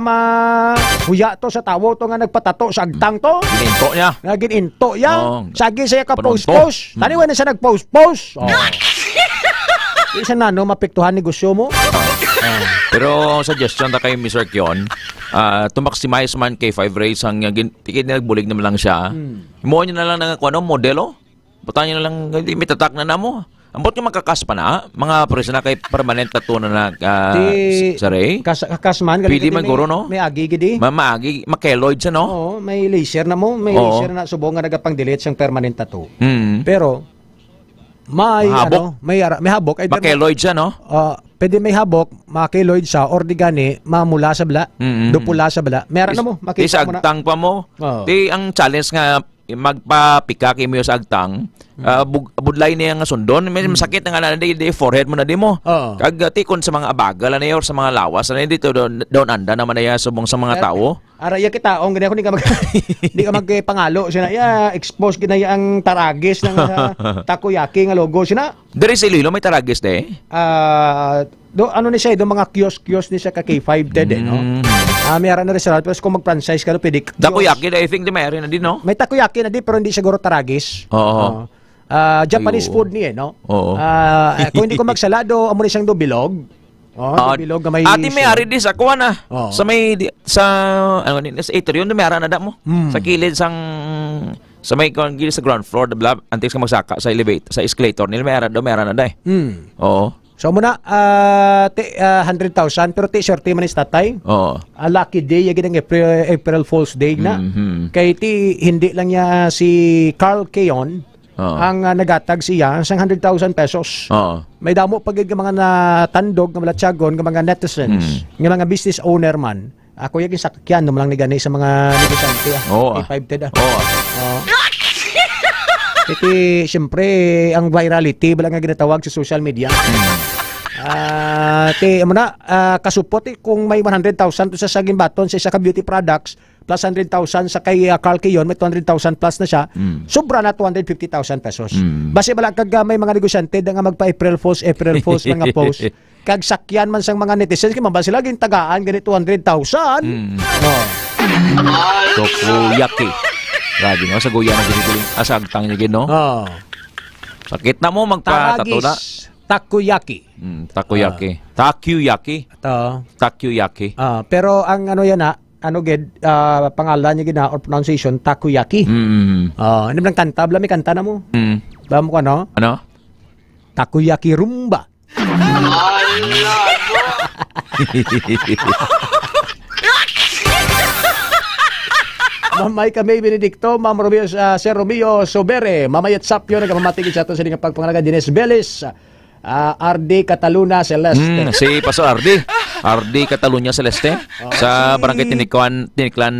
huya to sa tawo to nga nagpatato sa agtang to. Gininto niya. Gininto ya. Sagi siya ka post-post. Tani na siya nag-post-post. Isa na no mapiktuhan negosyo mo. Pero suggestion ta kay Mr. Kion, to maximize man kay 5 race ang tikit na nagbulig naman lang siya. Imo niya na lang ng modelo. Butan niya na lang mitatak na namo. Ambot yung makakas pa na, mga presyo na kay permanent tattoo na saray. Kasman, pwede man guro, no? May agi gidi. Maagi, makeloid siya, no? Oo, may laser na mo. May laser na subong nga nagapang-delete siyang permanent tattoo. Pero, may habok. May habok. Makeloid siya, no? Pwede may habok, makeloid siya, or di gani, mamula sa bala, dupula sa bala. Meron na mo, makita mo na. Isagtang pa mo. Ang challenge nga, magpapika kay mo sa agtang, budlay niya nga sundon, may masakit na nga na di forehead mo na di mo. Kag tikon sa mga abagal na or sa mga lawas na dito doon anda naman na subong sa mga tao. Araya kita ong gani ako di ka magpangalo sina ya expose ginaya ang Taragis ng takoyaki nga logo sina. Diri sa Iloilo may Taragis de. Ano ni siya do mga kiosk ni siya ka K5 dead no. May ara na restaurant pero kung mag-franchise ka pwede. Takoyaki I think di may na din no. May takoyaki na di pero hindi siguro Taragis. Oo. Japanese food niya no. Kung hindi ko magsalado amo ni siyang do bilog. Bilog nga may ati may ari di sa kuha na. Sa may sa ano ni sa atrium may ara na da mo. Sa kilid sang sa may gilid sa ground floor the antes ka magsaka sa elevator sa escalator nila may ara na da. Oo. So muna 100,000 pero t-shirt man is tatay. Lucky day yung April Fool's Day na. Kay hindi lang niya si Carl Keon ang nagatag siya sang 100,000 pesos. May damo pag mga natandog nga malatsagon nga mga netizens, nga mga business owner man. Ako yung sakyan no lang ni gani sa mga negosyante. K5 ted. Iti siyempre ang virality bala nga ginatawag sa social media. Kasupot kung may 100,000 to sa saging baton sa isa ka beauty products plus 100,000 sa kay Carl Keon may 200,000 plus na siya, sobra na 250,000 pesos. Base bala kag may mga negosyante nga magpa April Fools mga post. Kag sakyan man sang mga netizens kay mabal sila gin tagaan ganito 200,000. Takoyaki. Grabe no sa goya na giniguling asagtang niya gino. Sakit na mo magpatato na. Takoyaki. Takoyaki. Takoyaki. Pero ang ano yan pangalan niya gina or pronunciation takoyaki. Ano lang kanta, may kanta na mo. Ba mo ko ano? Ano? Takoyaki rumba. Mamay kami Benedicto, Ma'am Romeo, Sir Romeo Sobere, Mamayat Sapyo, nagmamatigil sa ito sa mga pagpangalaga, Dines Belis, RD Cataluna Celeste. Si Pastor RD Cataluna Celeste sa barangay Tiniklan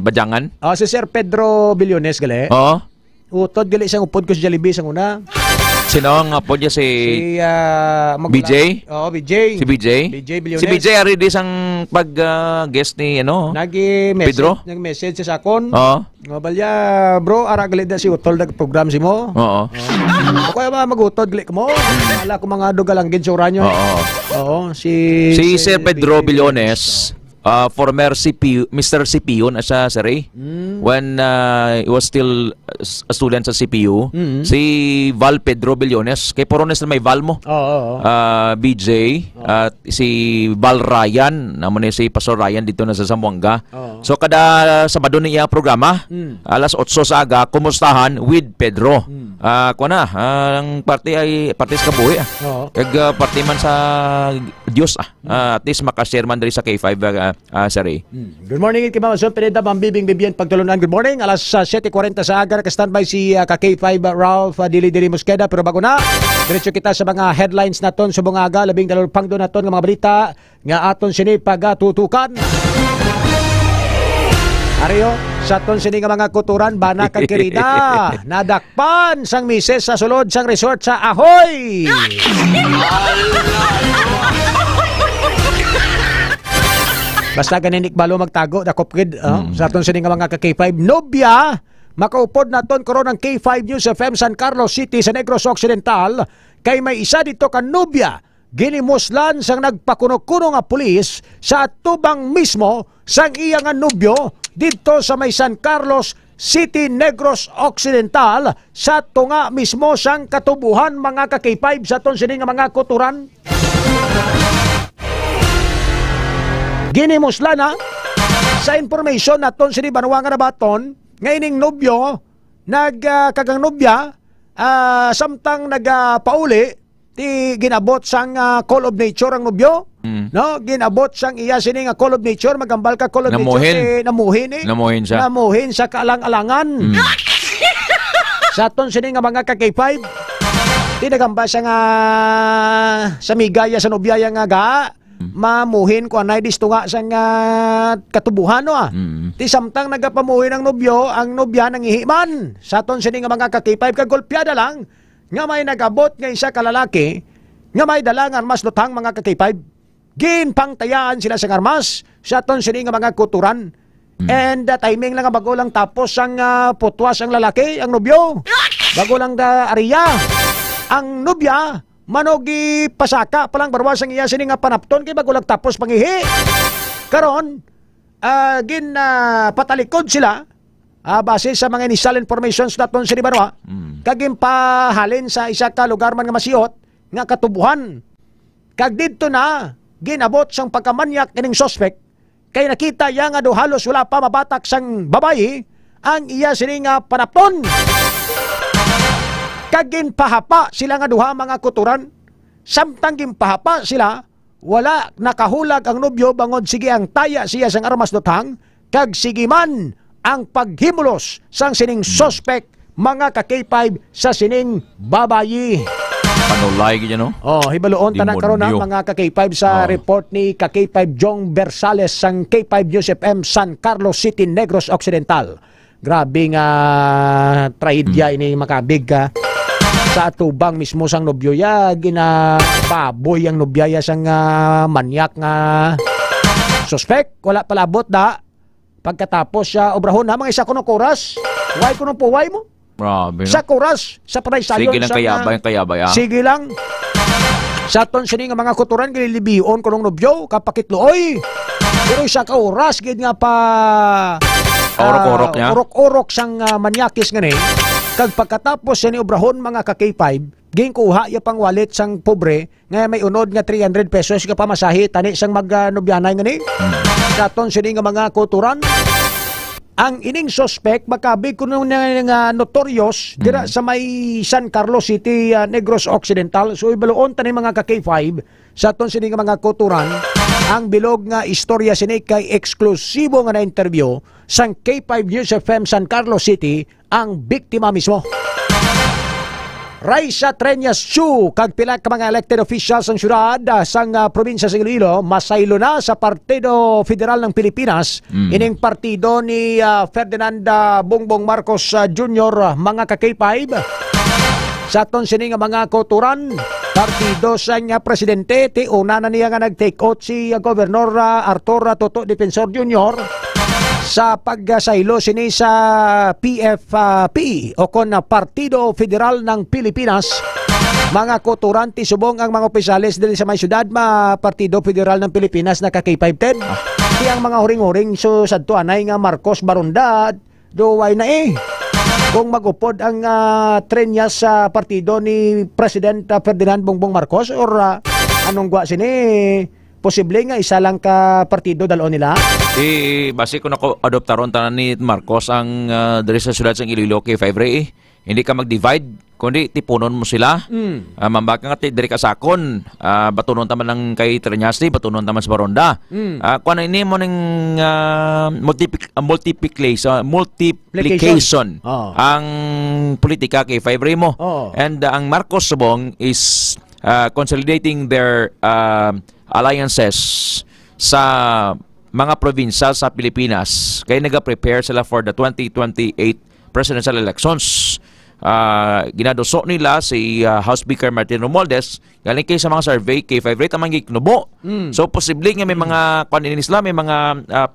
Bajangan. Si Sir Pedro Billones gali. Utod gali isang upod ko sa Jollibee sang una. Sino ang po niya si BJ? BJ. Si BJ? Si BJ ari di sang pag-guest ni Pedro? Nag-message sa akon. Balya, bro, ara gali da si utol nag-program si mo. Ako ay magutod gali mo. Wala ko mga dugalanggid sa uranyo. Si Sir Pedro Billones, former CPU, Mr. CPU na siya, Sir Ray. When he was still a student sa CPU. Si Val Pedro Billones. Kay Porones na may Val mo. BJ. Si Val Ryan. Naman si Pastor Ryan dito na sa Zamboanga. So kada Sabado niya programa. Alas 8 sa aga. Kumustahan with Pedro. Ang party ay partis kabuhi. Kag party man sa Diyos. At least makashare man diri sa K5 Sari. Good morning kay Mama Son Pineda, Bambibing Bibian Pagtulunan. Good morning. Alas 7:40 sa aga naka-standby si K5 Ralph Dili Mosqueda. Pero bago na, diretso kita sa mga headlines naton subong aga, 12 pangdo naton nga mga balita nga aton sini pagatutukan. Ariyo, sa aton sini nga mga kuturan bana kag kirida, nadakpan sang mises sa sulod sang resort sa Ahoy. Basta ganin ikbalo magtago dakop gid sa aton sini nga mga ka-K5 nobya makaupod naton karon ang K5 News FM San Carlos City sa Negros Occidental kay may isa dito ka nobya ginimuslan sang nagpakuno-kuno nga pulis sa tubang mismo sang iya nga nobyo dito sa may San Carlos City Negros Occidental sa tunga mismo sang katubuhan mga ka-K5 sa aton sini nga mga kuturan. Ginimuslan na sa information naton sini Banwa nga nabaton nga ining nobyo kagang nobya samtang nagapauli ti ginabot sang call of nature ang nobyo no ginabot sang iya sini nga call of nature magambal ka call of nature namuhin sa kaalang-alangan sa aton sini nga mga ka-K5 ti nagamba sa nga sa migaya sa nobyaya nga ga mamuhin ko anay disto nga sa nga katubuhan no ti samtang nagapamuhin ang nobyo ang nobya nangihiman sa aton sini nga mga ka-K5 kagolpyada lang nga may nagabot nga isa kalalaki nga may dalangan mas lutang mga ka-K5 ginpangtayaan sila sa armas sa aton sini nga mga kuturan and timing lang nga bago lang tapos ang putwas ang lalaki ang nobyo bago lang ariya ang nobya manogi pasaka palang barwas ang iya sini nga panapton kay bago lang tapos pangihi karon patalikod sila base sa mga initial informations naton sini barwa kagin pahalin sa isa ka lugar man nga masiyot nga katubuhan kag didto na ginabot sang pagkamanyak ining suspect kay nakita ya nga do halos wala pa mabatak sang babayi ang iya sini nga panapton kagin pahapa sila nga duha mga kuturan samtang ginpahapa sila wala nakahulag ang nobyo bangod sige ang taya siya sang armas lutang kag sige man ang paghimulos sang sining suspect mga ka-K5 sa sining babayi. Panulay gid no? Hibaloon tanan karon ang mga ka-K5 sa report ni ka-K5 Jong Bersales sang K5 News FM San Carlos City Negros Occidental. Grabe nga trahedya ini makabig sa atubang mismo sang nobyo ya ginababoy ang nobyaya sang manyak nga suspect wala palabot da pagkatapos sa obrahon na mga isa kuno oras why kuno puway mo grabe sa oras sa panaysayon sige lang kayabay sige lang sa aton sini nga mga kuturan gililibion kunong nobyo kapakitluoy pero isa ka oras gid nga pa orok-orok niya orok-orok sang manyakis nga ni kag pagkatapos sa ni obrahon mga ka-K5 ginkuha ya pang wallet sang pobre nga may unod nga 300 pesos ka pamasahe tani sang magnobyanay nga ni sa aton sini nga mga kuturan ang ining suspect makabig kuno nga notorious dira sa may San Carlos City Negros Occidental so ibaluon tani mga ka-K5 sa aton sini nga mga kuturan ang bilog nga istorya sini kay eksklusibo nga na interview sang K5 News FM San Carlos City ang biktima mismo. Raisa Treñas Chu kag pila ka mga elected officials ng syudad sang probinsya sa Iloilo masaylo na sa Partido Federal ng Pilipinas ining partido ni Ferdinand Bongbong Marcos Jr. mga ka-K5 sa aton sini nga mga kuturan partido sa nga presidente ti una na niya nga nag-take out si Governor Arthur Toto Defensor Jr. sa pagsaylo sini sa PFP o kon Partido Federal ng Pilipinas mga kuturan ti subong ang mga opisyales dili sa may syudad Partido Federal ng Pilipinas na ka-K510 ti ang mga huring-huring so sadto anay nga Marcos Barondad duway na kung magupod ang Treñas sa partido ni President Ferdinand Bongbong Marcos or anong gwa sini posible nga isa lang ka partido dalon nila base ko nako adoptaron tanan ni Marcos ang diri sa syudad sang Iloilo K5 Ray hindi ka mag-divide kundi tipunon mo sila mambaka nga diri ka sakon batunon taman lang kay Treñas batunon taman sa Baronda kuan ini mo ning multiplication ang politika kay K5 Ray mo and ang Marcos subong is consolidating their alliances sa mga probinsya sa Pilipinas kaya naga-prepare sila for the 2028 presidential elections. ginaduso nila si House Speaker Martin Romualdez galing kay sa mga survey kay 5 rate amang giknubo. So posible nga may mga may mga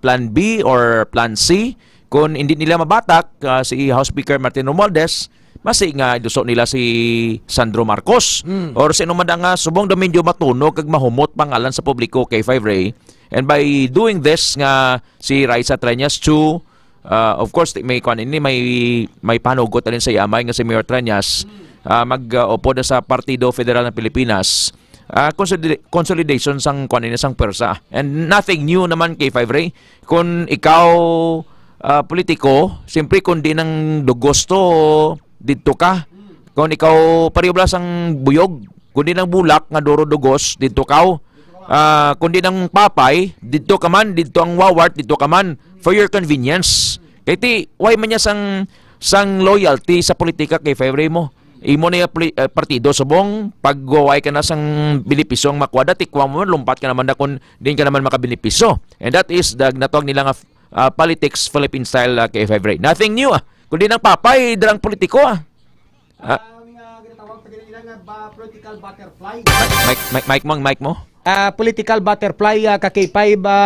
plan B or plan C kung hindi nila mabatak si House Speaker Martin Romualdez, masi nga iduso nila si Sandro Marcos or sino man nga subong medyo matunog kag mahumot pangalan sa publiko kay 5 Ray. And by doing this nga si Raisa Triñas Chu, of course may panugot din sa yamay nga si Mayor Triñas mag-upo na sa Partido Federal ng Pilipinas. Consolidation sang sang persa. And nothing new naman kay 5 Ray. Kung ikaw politiko, siyempre kung di nang dugosto dito ka. Kung ikaw pariblas ang buyog, kung di nang bulak nga duro dugos dito ka. Kundi ng papay, dito ka man, dito ang wawart, dito ka man, for your convenience. Kaya why man niya sang loyalty sa politika kay 5 Ray mo? Imo na partido subong, pag-gaway ka na sang binipisong makwada, tikwa mo, lumpat ka naman na kung din ka naman makabinipiso. And that is the natawag nila nga politics Philippine style kay 5 Ray. Nothing new kundi ng papay, darang politiko political butterfly. Mic mo? Political butterfly kakipay ba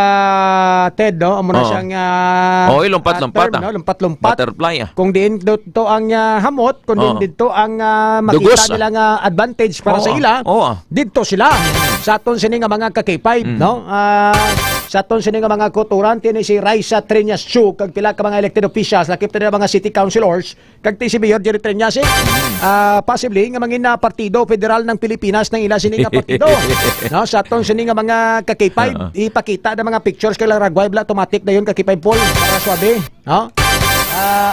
Ted no amo na siyang lumpat-lumpat butterfly kung diin dito ang hamot kung diin dito ang makita Dugos, nila nga advantage para sa ila dito sila sa aton sini nga mga kakipay no sa aton sini nga mga kuturan tini si Raisa Triñas Chu kag pila ka mga elected officials lakip tani mga city councilors kag si Mayor Jerry Triñas possibly nga mangina partido federal ng Pilipinas ng ila sini nga partido no sa aton sini nga mga kakipay ipakita na mga pictures kay Laragway bla automatic na yun kakipay poll para swabe no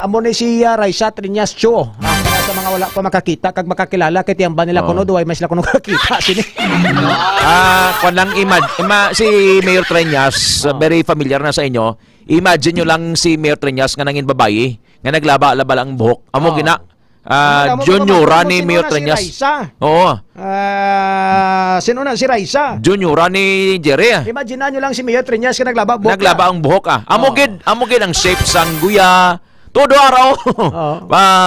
amo ni si Raisa Triñas Chu para sa mga wala pa makakita kag makakilala kay tiyang ba nila kuno duway may sila kuno kakita sini kung lang si Mayor Triñas very familiar na sa inyo. Imagine nyo lang si Mayor Triñas nga nangin babae nga naglaba-laba lang ang buhok amo gina Junior ni Mayor Triñas. Oo. Sino na si Raisa? Junior ni Jerry. Imagine nyo lang si Mayor Triñas nga naglaba buhok. Naglaba ang buhok Amo gid ang shape sang guya. Todo araw.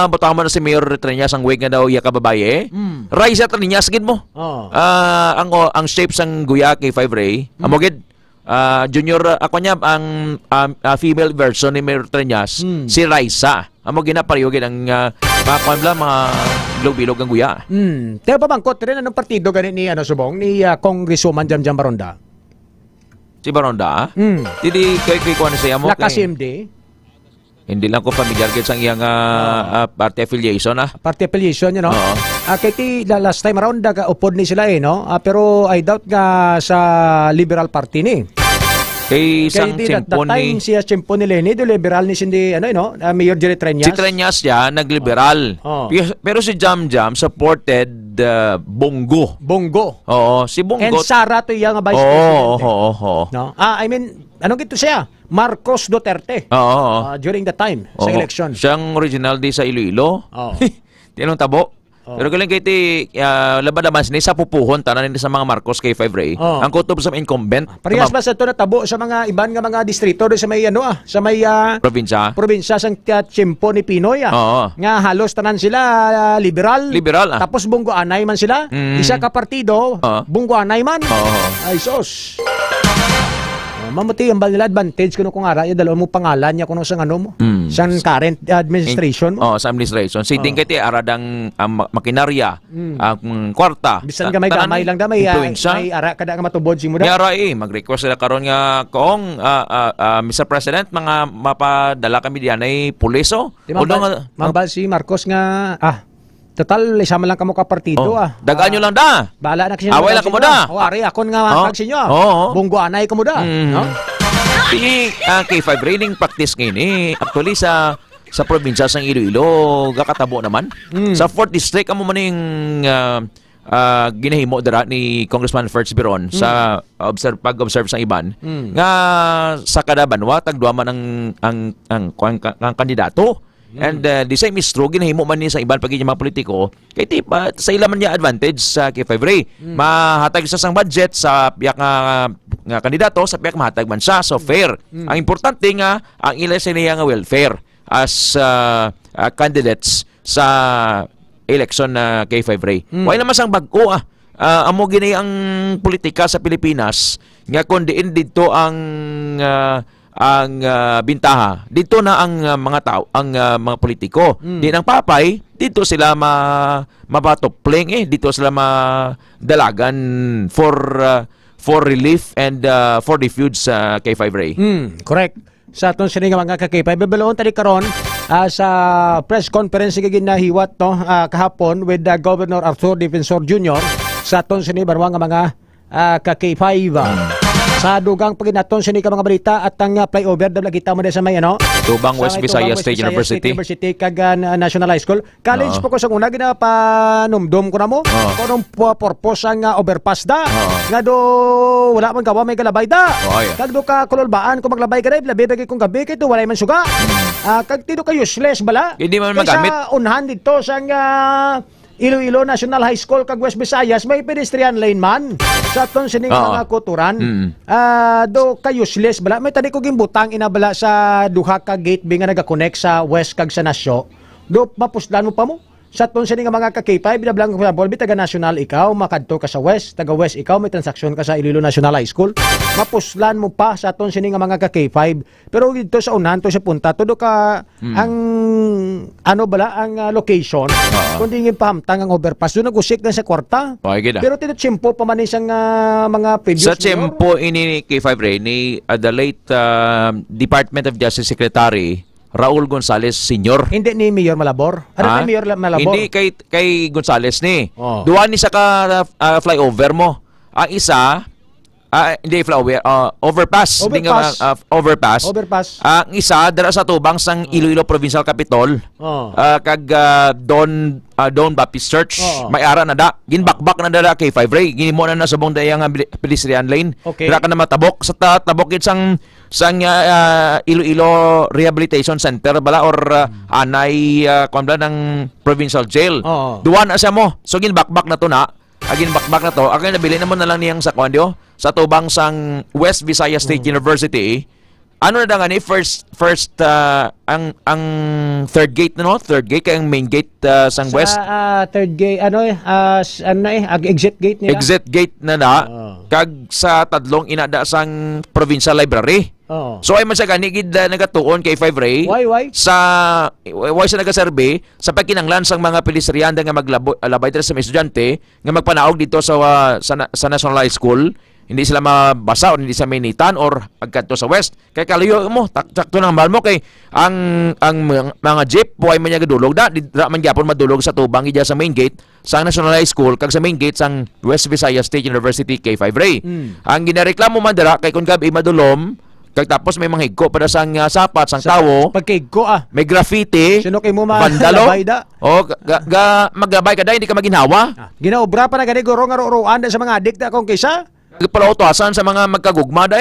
Butang mo na si Mayor Triñas ang wig nga daw iya ka babae. Raisa Triñas gid mo. Ang shape sang guya kay 5 Ray. Amo gid junior ako niya ang female version ni Mayor Triñas si Raisa. Amo ginapariyogin ang mga bilog-bilog ang guya. Tayo pa bangkot rin anong partido ganin ni subong ni Congresswoman Jamjam Baronda? Si Baronda? Didi kay ko ano siya mo? Naka-CMD? Hindi lang ko familiar kaya sa iyang party affiliation Party affiliation yun no? Kaya last time around upod ni sila no? Pero I doubt nga sa Liberal Party ni. Kay isang tiyempo ni... siya tiyempo ni Lenny, do liberal ni sindi, Mayor Jerry Triñas. Si Triñas yan, nagliberal. Pero si Jamjam supported Bongo. Oo, si Bongo. And Sara to yung vice president. No? I mean, anong ito siya? Marcos Duterte. During the time, sa election. Siyang original di sa Iloilo. Tinong tabo. Pero galing kay labad naman ni sa pupuhon tanan sa mga Marcos kay 5 Ray. Ang kutob sa incumbent. Parehas ba sa ito natabo sa mga iban nga mga distrito sa may sa may probinsya sang tiyempo ni Pinoy nga halos tanan sila liberal. Tapos Bongo Anay man sila. Isa ka partido, Bongo Anay man. Ay sos. Mamuti ang nila advantage kuno kung ara yung dalawa mo pangalan niya kuno sang ano mo sang current administration mo sa administration si ding kay aradang makinarya ang kwarta bisan gamay lang da may ara kada nga matubod si muda yara mag-request sila karon nga kung Mr. President mga mapadala kami diyan ay puliso mambal si Marcos nga total, isama lang kamo ka partido dagaan nyo lang da. Bahala na kasi. Away lang kamo da. Ari, akon nga magsin nyo. Bongo Anay kamo da. K5 reading practice ngayon actually sa probinsya sang Iloilo, kakatabo naman. Sa 4th District, amo man yung ginahimo dara ni Congressman Fertz Biron sa pag-observe sa iban nga sa kada banwa tagduwa man ang kandidato. And the same is true, ginahimo man niya sa iban pagiging mga politiko, kay tipa sa ila man niya advantage sa K5 Ray. Mahatag sa sang budget sa piyak nga kandidato, sa piyak mahatag man siya, so fair. Ang importante nga, ang ila sa niya nga welfare as candidates sa election na K5 Ray. Why naman sang bag-o amo gini ang politika sa Pilipinas nga kun diin dito ang bintaha dito na ang mga tao, ang mga politiko. Di nang papay dito sila mabatopling dito sila madalagan for relief and for refuge sa K5 Ray. Correct. Sa atong sini nga mga kakipay, babaloon tadi karon sa press conference nga ginahiwat kahapon with Governor Arthur Defensor Jr. sa atong sini barwa nga mga kakipay. Sa dugang paginaton sini ka mga balita at ang flyover dabla kita mo sa may Tubang West Visayas State University kag National High School. College po ko sa una ginapanumdum ko na mo. Kunong purpose ang overpass da. Nga do wala man gawa may galabay da. Kag do ka kululbaan kung maglabay ka dai labi bagi kung gabi kay to wala man suga. Kag tido ka useless bala. Hindi man magamit. Sa unhan dito sa Iloilo National High School kag West Visayas may pedestrian lane man sa aton sining mga kuturan. Do ka useless bala may tadi ko gimbutang inabala sa duha ka gate nga naga-connect sa West kag sa Nasyo. Do mapuslan mo pa mo sa aton sining mga ka-K5 binablang volbi taga National ikaw makadto ka sa West, taga West ikaw may transaksyon ka sa Iloilo National High School. Mapuslan mo pa sa aton sining mga ka-K5. Pero dito sa unahan to sa punta todo ka ang ang location kundi ngin pahamtang ang overpass do nagusik na sa kwarta. Pero tito tiyempo pa man isang mga previous sa tiyempo ini K5 Ray ni the late Department of Justice Secretary Raul Gonzales Sr. Hindi ni Mayor Malabor. Ano ni Mayor Malabor? Hindi kay Gonzales ni. Duwan ni sa flyover mo. Ang isa hindi flyover, overpass. Overpass. Ang isa dara sa tubang sang Iloilo Provincial Capitol. Kag Don Baptist Church. May ara na da. Ginbakbak na da kay 5 Ray. Ginimo na subong dayang pedestrian lane. Dira ka na matabok sa tabok gid sang Iloilo Rehabilitation Center bala or anay kuan ng provincial jail. Duwan na siya mo. So ginbakbak na to na. Ginbakbak na to. Ang nabili naman na lang niyang sa kwandio sa tubang sang West Visayas State University. Ano na nga ni first ang third gate third gate kay ang main gate sang West third gate exit gate nila. Exit gate na kag sa tadlong inada sang provincial library. So ay man siya gani gid nagatuon kay 5 Ray. Why? Sa nagasurvey sa pagkinanglan sang mga pedestrian nga maglabay diri sa mga estudyante nga magpanaog dito sa National High School. Hindi sila mabasa o hindi sila mainitan or agkanto sa West. Kaya kalayo mo, sakto ng mahal mo kay ang mga jeep buhay man niya gadulog da. Di man gyapon madulog sa tubang ija sa main gate sa National High School kag sa main gate sang West Visayas State University K5 Ray. Ang ginareklamo man dira kay kun gabi madulom kag tapos may mga higko para sang sapat sang tawo. Pagkigko may graffiti. Sino kay mo vandalo. Maglabay ka da hindi ka maginhawa. Ginaobra pa na gani guro nga ruruan sa mga adik da kung kaysa. Palautuasan sa mga magkagugma da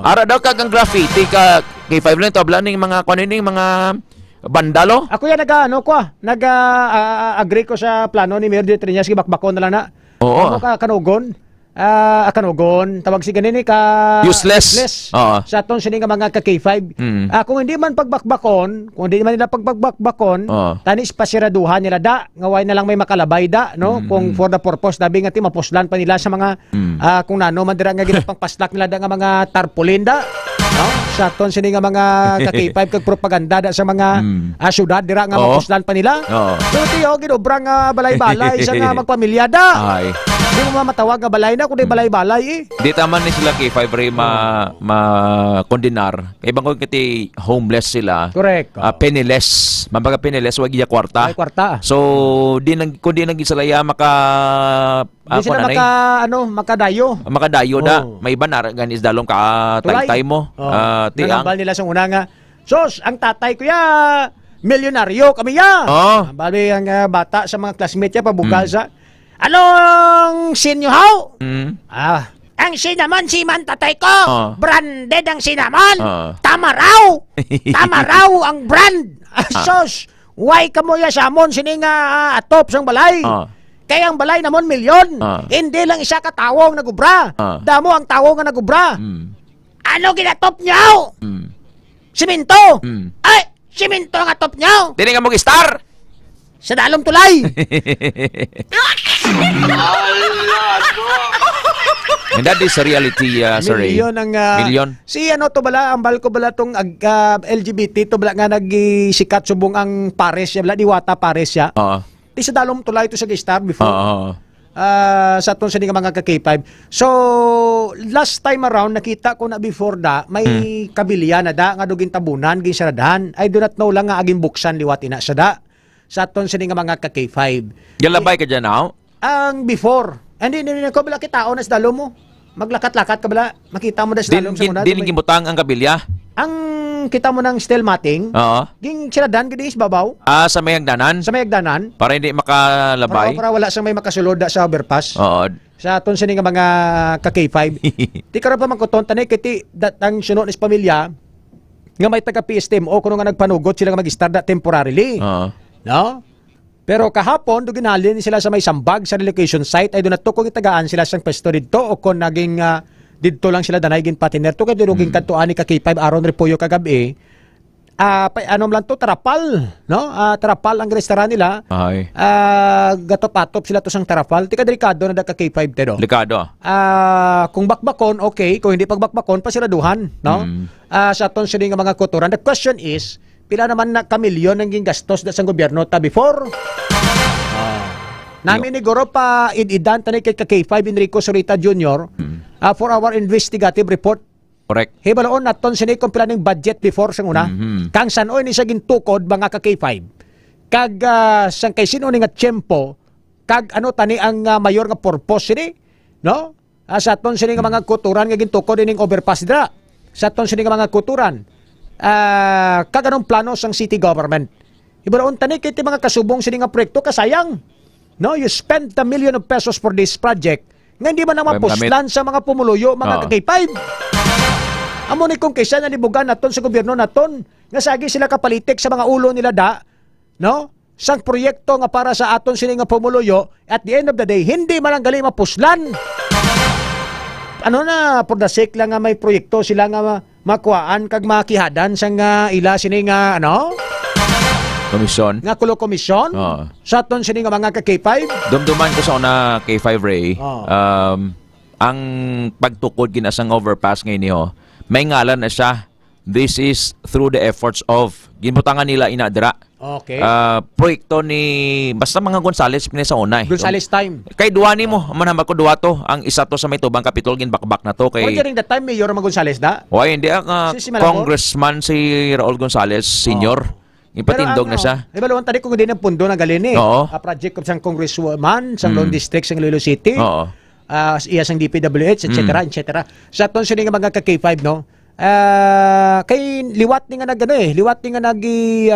Ara daw kag ang graffiti ka kay 5 Ray tabla ning mga kuanining mga bandalo. Ako yan agree ko sa plano ni Mayor Triñas gibakbakon na lang na. Oo. Kanugon. Kanugon tawag si ganini ka useless. Sa aton sini nga mga ka K5. Kung hindi man pagbakbakon, kung hindi man nila pagbakbakon, tanis pasiraduhan nila da, ngaway na lang may makalabay da, no? Kung for the purpose dabi nga ti mapuslan pa nila sa mga kung nano man dira nga ginapangpaslak nila da nga mga tarpaulin da. No? Sa aton sini nga mga ka K5 kag propaganda da sa mga syudad dira nga mapuslan pa nila. So tiyo ginobra nga balay-balay sa nga magpamilya da. Hindi mo matawag nga balay na kundi balay-balay Di taman ni sila kay 5 Ray ma-kondinar. Kay bangod kiti homeless sila. Correct. Penniless. Mambaga penniless wag iya kwarta. Ay kwarta. So kundi nang gisalaya di sila makadayo. Makadayo da. May banar ganis dalong ka tay mo. Tiang. Nangambal nila sa una nga. Sos, ang tatay ko ya milyonaryo kami ya. Bali ang bata sa mga classmate ya pabugal sa anong sinyo haw? Ang sinaman si man tatay ko. Branded ang sinaman. Tama raw ang brand. Sos, why kamo ya samon sini nga atop sang balay? Kaya ang balay namon milyon. Hindi lang isa ka tawo ang nagubra. Damo ang tawo nga nagubra. Ano ginatop niyo? Siminto. Ay, siminto ang atop niyo. Dili nga mo star. Sa dalom tulay. And that is reality, sir. Milyon ang Milyon. Si ano to bala, ambal ko bala tong LGBT to bala nga nagsikat subong ang pares ya bala diwata pares ya. Di sa dalom tulay to sa G-Star before. Sa atong sini nga mga ka-K5. So last time around nakita ko na before da may kabilya na da nga dugin tabunan gin saradahan. I do not know lang nga aging buksan liwat ina sa da. Sa atong sini nga mga ka-K5. Galabay ka dyan now? Ang before. Hindi ko bala kitao na sa dalom mo. Maglakat-lakat ka bala. Makita mo na sa dalom sa muna. Din gibutang ang kabilya? Ang kita mo ng steel matting. Ging siradan gid is babaw. Sa may hagdanan? Sa may hagdanan. Para hindi makalabay? Para wala sang may makasulod sa overpass. Sa aton sini nga mga ka-K5. Di ka ra pa magkuton tanay kiti datang sunod is pamilya nga may taga PSTMO kuno nga nagpanugot sila nga mag-start temporarily. No? Pero kahapon, doon ginalin sila sa may sambag sa relocation site, ay doon na to kung itagaan sila sa pesto dito o kung naging dito lang sila danay gin patiner to kaya doon kantuan ni ka-K5 aron repuyo kagabi. Anom lang to, tarapal. No? Tarapal ang restaurant nila. Gatop-atop sila to sang tarapal. Tika delikado na da ka-K5 tedo. Delikado. Kung bakbakon, okay. Kung hindi pagbakbakon, pasiraduhan. No? Sa aton sila nga mga kuturan. The question is, pila naman na kamilyon ang gingastos da sang gobyerno ta before? Namin ni Goro pa idan tanay kay K5 Enrico Sorita Jr. For our investigative report. Correct. Hibalaon naton sini kung pila ning budget before sang una. Kang sanoy ni sa gintukod mga ka K5. Kag sang kay sino ni nga tiyempo kag ano tani ang mayor nga purpose sini, no? Sa aton sini nga mga kuturan nga gintukod ining overpass dira. Sa aton sini nga mga kuturan. Kag anong plano sang city government. Ibalaon tani kay mga kasubong sini nga proyekto kasayang. No, you spent $1 million pesos for this project. Nga hindi man na mapuslan sa mga pumuluyo, mga ka-K5. Amo ni kung kaysa nalibugan naton sa gobyerno naton, nga sagi sila kapalitik sa mga ulo nila da, no? Sang proyekto nga para sa aton sini nga pumuluyo, at the end of the day, hindi man lang gali mapuslan. Ano na, for the sake lang nga may proyekto sila nga makuhaan kag makihadan sa nga ila sini nga, ano? Komisyon. Nga kulo komisyon? Sa aton sini nga mga ka-K5? Dumduman ko sa una K5 Ray, ang pagtukod ginasang overpass ngayon niyo, may ngalan na siya. This is through the efforts of ginbutangan nila inadra. Okay. Proyekto ni basta mga Gonzales pinay sa unay. Gonzales time. Kay duwani mo, manhamba ko duwa to. Ang isa to sa may tubang kapitol ginbakbak na to kay. During that time Mayor mga Gonzales da? Why hindi ang Congressman si Raul Gonzales Senior. Ipatindog na siya. Ibalawang tadi kung hindi ng pundo na galini. Project of sang congresswoman, sang Lone District, sang Iloilo City. Iya sang DPWH, etc. etc. Sa aton sini nga mga ka-K5, no? Kay liwat ni nga nagano liwat ni nga nagi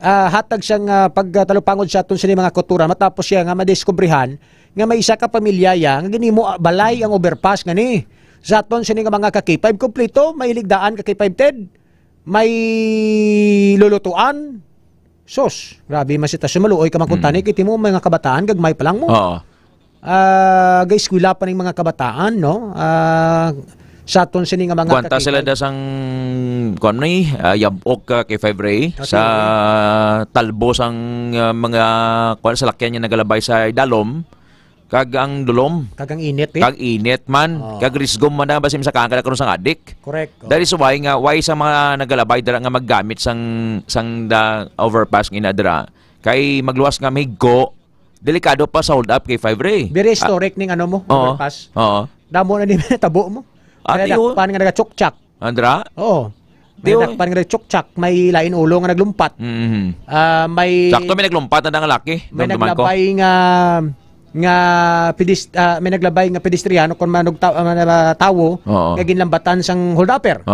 hatag siyang pagtalupangod sa aton sini mga kultura matapos siya nga madiskubrihan nga may isa ka pamilya ya nga ginimo balay ang overpass nga ni. Sa aton sini nga mga ka-K5 kompleto, may ligdaan ka-K5 Ted. May lulutuan. Sos, grabe masitasyon maluoy ka makuntani kiti mo mga kabataan gagmay pa lang mo. Guys, wala pa ning mga kabataan, no? Sa aton sini nga mga kwanta sila da sang kuan ni yabok ka kay 5 Ray sa talbo sang mga kuan sa lakyan niya nagalabay sa dalom. Kag ang dulom. Kag ang init Kag init man. Kag risgom man na basim sa kangkala karon sang adik. Correct. That is why nga why sa mga nagalabay dira nga maggamit sang the overpass nga dira kay magluwas nga may go delikado pa sa hold up kay 5 Ray. Very historic ning ano mo overpass. Damo na ni tabo mo. Kaya dakpan nga nagachokchak. Andra? Oo. May dakpan nga nagachokchak, may lain ulo nga naglumpat. May sakto may naglumpat na nga laki. May naglabay nga may naglabay nga pedestriano kon manog tawo nga ginlambatan sang hold-upper.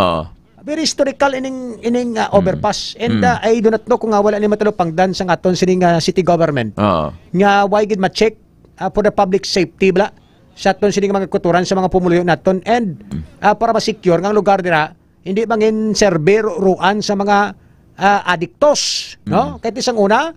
Very historical ining overpass and I do not know kung wala ni matalupangdan sang aton sining city government nga why gid ma-check for the public safety bla sa aton sining mga kuturan sa mga pumuluyo naton and para ma-secure nga lugar dira hindi bangin serve ruan sa mga adiktos, no? Kahit isang una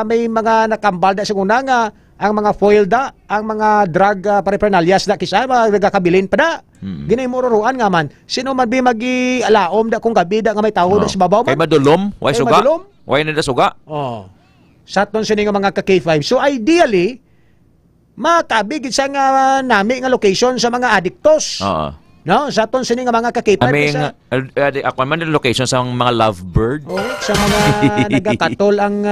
may mga nakambal da sa una nga ang mga foil da, ang mga drug paraphernalias da kisa magkakabilin pa da. Ginay mo ruruan nga man. Sino man bi magi-alaom da kung gabi da nga may tawo da sa babaw man. Kay madulom, why suga? Why na da suga? sa aton sini nga mga ka K5. So ideally makabig sa nga nami nga location sa mga adiktos. Oo. No, sa aton sini nga mga ka K5 Aming ako man yung location sa mga lovebird. Sa mga nagakatol ang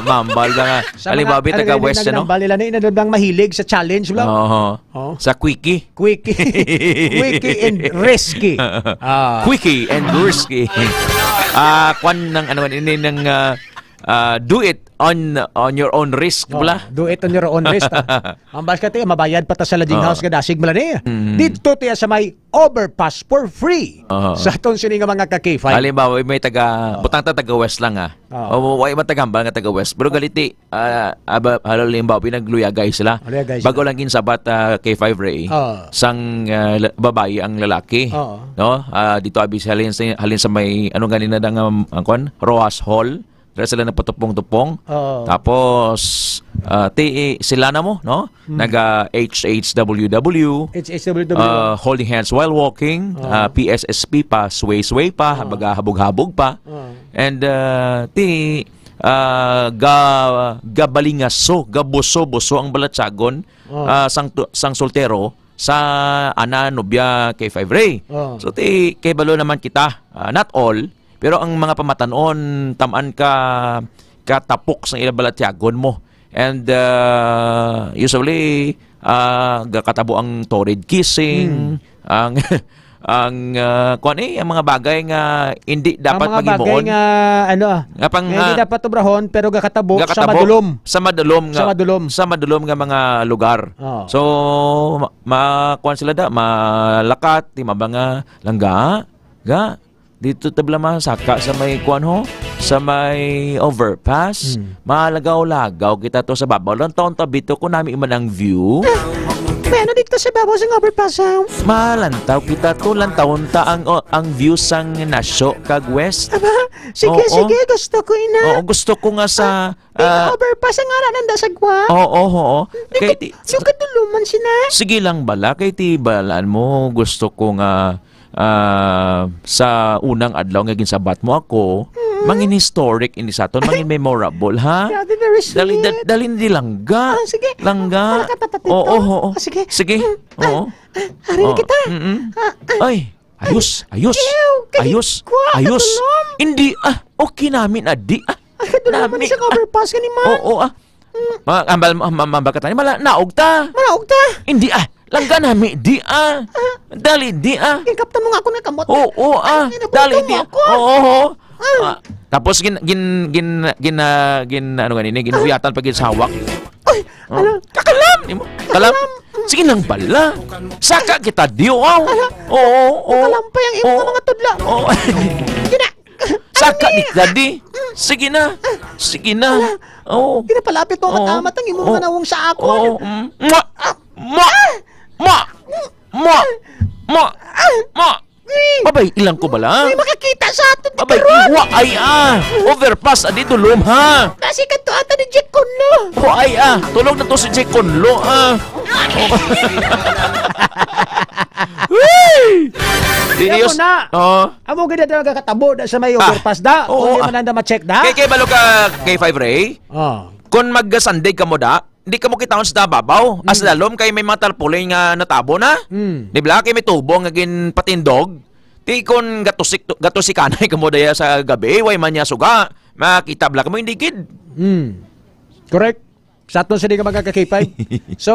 mambal na nga. Halimbawa, taga-west, ano? Nagambal nila na inadabang mahilig sa challenge lang. Oo. Sa quickie. Quickie and risky. Quickie and risky. Kwan ng, ano, ini ng do it on your own risk, bala. Do it on your own risk. Ang basket mabayad pa ta sa lodging house kada sig mala niya. Dito tiya sa may overpass for free. Sa aton sini nga mga ka K5. Halimbawa may butang taga west lang o way man tagambal nga taga west. Pero galiti halimbawa pinagluyagay sila. Bago lang ginsabat K5 Ray. Sang babae ang lalaki. No? Dito abi halin sa may ano ganina ang kon Roas Hall. Dahil sila nagpatupong-tupong. Tapos, sila na mo, no? Naga-HHWW. Holding hands while walking. PSSP pa, sway-sway pa, habog-habog pa. And, gabalingaso, gabuso-buso ang balatsagon sang soltero sa ana, nobya, K5 Ray. So, kay balo naman kita, not all, pero ang mga pamatanon, tamaan ka tapok sa ilang balatyagon mo. And usually, katabo ang torrid kissing, ang mga bagay nga hindi dapat Ang mga maghimuon. bagay nga, hindi dapat obrahon, pero gakatabo sa madulom. Sa madulom nga mga lugar. So, makuan sila malakat, mabanga langga, dito tabla masaka sa may kuan ho, sa may overpass. Malagaw-lagaw kita to sa babaw. Lang taon tabito ko namin iman ang view. Ano dito sa babaw sa overpass? Malantaw kita to, lantaon ta ang view sang nasyo kag west. Sige, gusto ko ina. Gusto ko nga sa overpass ang aranan da sa gwa. Oo. Kay yung kaduluman sina. Sige lang bala, kay ti balaan mo, gusto ko nga sa unang adlaw nga ginsabat mo ako, mangin historic ini sa aton, mangin memorable, ha? Grabe, very sweet. Dalin di langga. Sige. Langga. Oo. Sige. Oo. Harin kita. Ay, ayos. Hindi, okay namin, adi. Kadulaman sa overpass ka ni man. Oo, Ambal ka tayo, naog ta. Hindi, langga nami, dali, Kikaptan mo nga ako na kamot. Oo, dali, Oo. Tapos ginuyatan pag ginasawak. Ay, Kalam. Sige lang pala. Saka kita diyo. Oo. Kalampay ang imo mga tudla. Oo. Saka ni Kadi. Sige na. Oo. Ginapalapit mo katamat ang imo mga nawong sa ako. Ma. Babay, ilang ko bala? May makakita sa ato. Babay, iwa ay overpass, adi tulom ha. Kasi kanto ata ni Jack Conlo. Tulog na to si Jack Conlo Amo na. Amo gid na katabo da sa may overpass da. O man na ma-check da. Kay balo ka kay 5 Ray. Kung mag-Sunday ka mo da, hindi ka mo kitahon sa babaw. As lalom kay may mga tarpaulin nga natabo na. Di ba kay may tubo nga gin patindog. Ti kon gatusik kanay ka mo daya sa gabi, way man niya suga. Makita bla ka mo hindi kid. Correct. Sa aton sini ka magka-K5. So,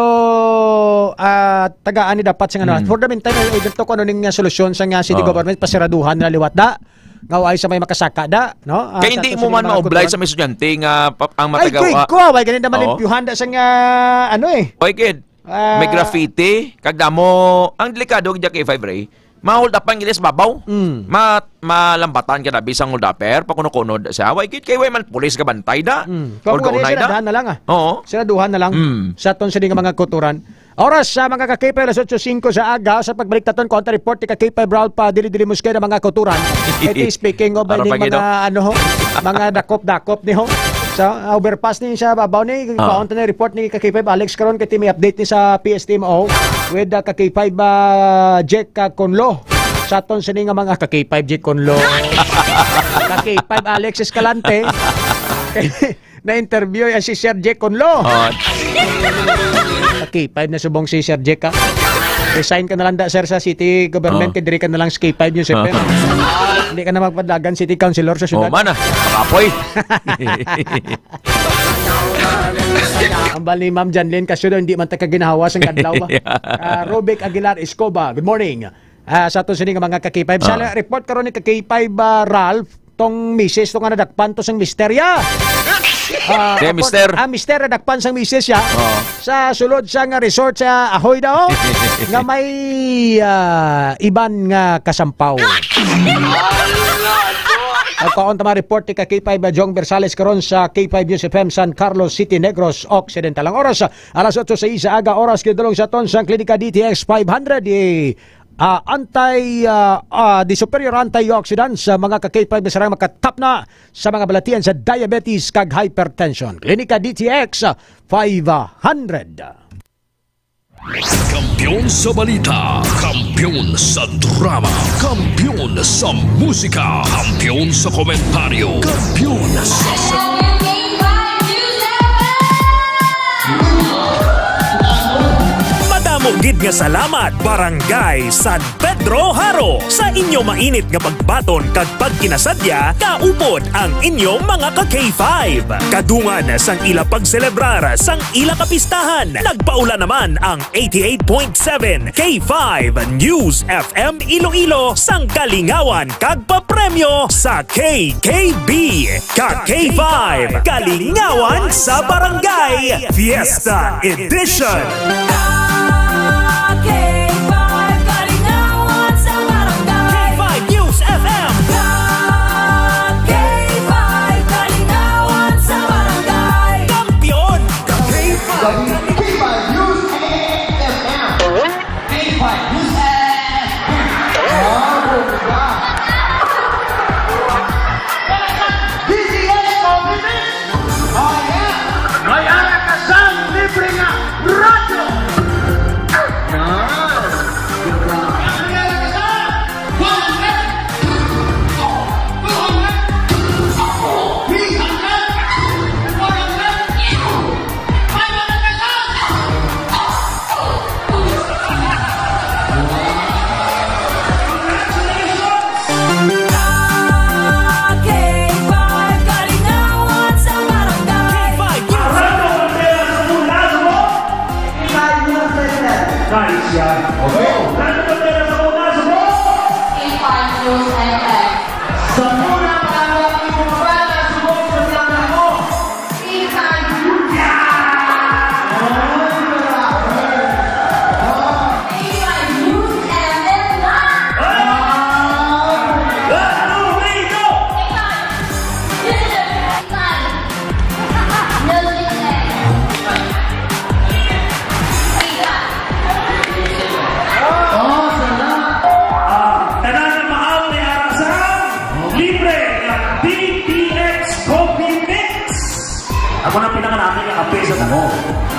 tagaan ni dapat sa for the meantime, ito ko ano ning solusyon sa nga city government pasiraduhan na liwat da. Ngaway sa may makasaka da, no? Kaya hindi mo man ma-oblige sa may estudyante nga ang Ay, matagawa. way ganun naman impyuhan da sa nga Oy, kid. May graffiti, kagdamo, ang delikado kaya kay 5 Ray. Mahold up ang gilis babaw. Malambatan ka na bisang hold upper, pakuno-kunod siya. Way kid kay way man pulis ka bantay da. Or gaunay da. Na lang Oo. Siraduhan na lang. Sa aton sini nga mga kuturan. Oras sa mga ka-K5 alas 8:05 sa aga sa pagbalik taton kontra report ni ka-K5 Brawl pa dili-dili muskay na mga kuturan. It is speaking of mga mga dakop-dakop ni ho. Sa overpass ni sa babaw ni kaunta na report ni ka-K5 Alex karon kay may update ni sa PSTMO with the ka-K5 Jack Conlo. Sa aton sini nga mga ka-K5 J. Conlo, ka-K5 Alex Escalante, na-interview si Sir J. Conlo. Ka-K5 na subong si Sir J. ka. Resign ka na lang da, sir, sa city government, kadiri ka na lang sa K5 News FM. Hindi ka na magpadlagan city councilor sa syudad. Mana, makapoy. Ang bali Ma'am Janlyn Casio hindi man ta kaginahawas ang kadlaw ba. Robic Aguilar Escoba, good morning. Sa ato sini nga mga ka-K5 sa report karon ni ka-K5 Ralph tong misis tong nadakpan to sang misterya. Mister. Mister nadakpan sang misis siya sa sulod sa nga resort sa Ahoy daw nga may iban nga kasampaw. Nagpaon tama report ni K5 Jong Bersales karon sa K5 News FM San Carlos City, Negros Occidental. Ang oras alas 8:06 sa aga, oras kidulong sa ton sa Klinika DTX 500 di superior antioxidants sa mga ka-K5 na sarang makatap na sa mga balatian sa diabetes kag hypertension. Klinika DTX 500. Kampiyon sa balita, kampiyon sa drama, kampiyon sa musika, kampiyon sa komentaryo, kampiyon sa... Gid nga salamat Barangay San Pedro Haro sa inyo mainit nga pagbaton kag pagkinasadya kaupod ang inyong mga ka-K5. Kadungan sang ila pagselebrar sang ila kapistahan. Nagpaula naman ang 88.7 K5 News FM Iloilo sang kalingawan kag papremyo sa KKB. Ka-K5 Kalingawan sa Barangay Fiesta Edition.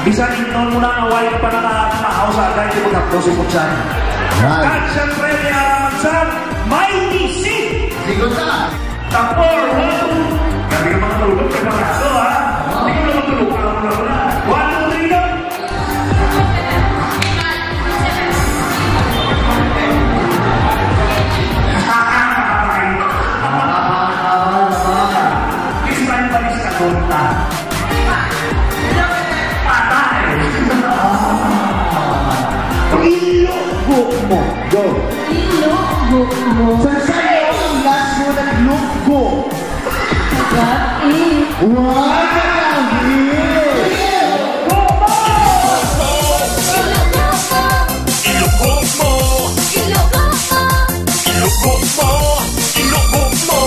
Bisan inon mo na away pa nakamahaw sa agay di magkapto si Putsan. Kag siyempre ni Araman San, may isip! Sigot na! Tapor, gabi ka mga tulog ka parado ha? Hindi ko naman tulog ka na. 1, 2, 3, go! Israel pa rin sa konta. Ilugbo mo. Go. Ilugbo mo. Saan ang last mo naglugbo? Gabi. Wow! Gabi! Ilugbo mo. Ilugbo mo. Ilugbo mo. Ilugbo mo.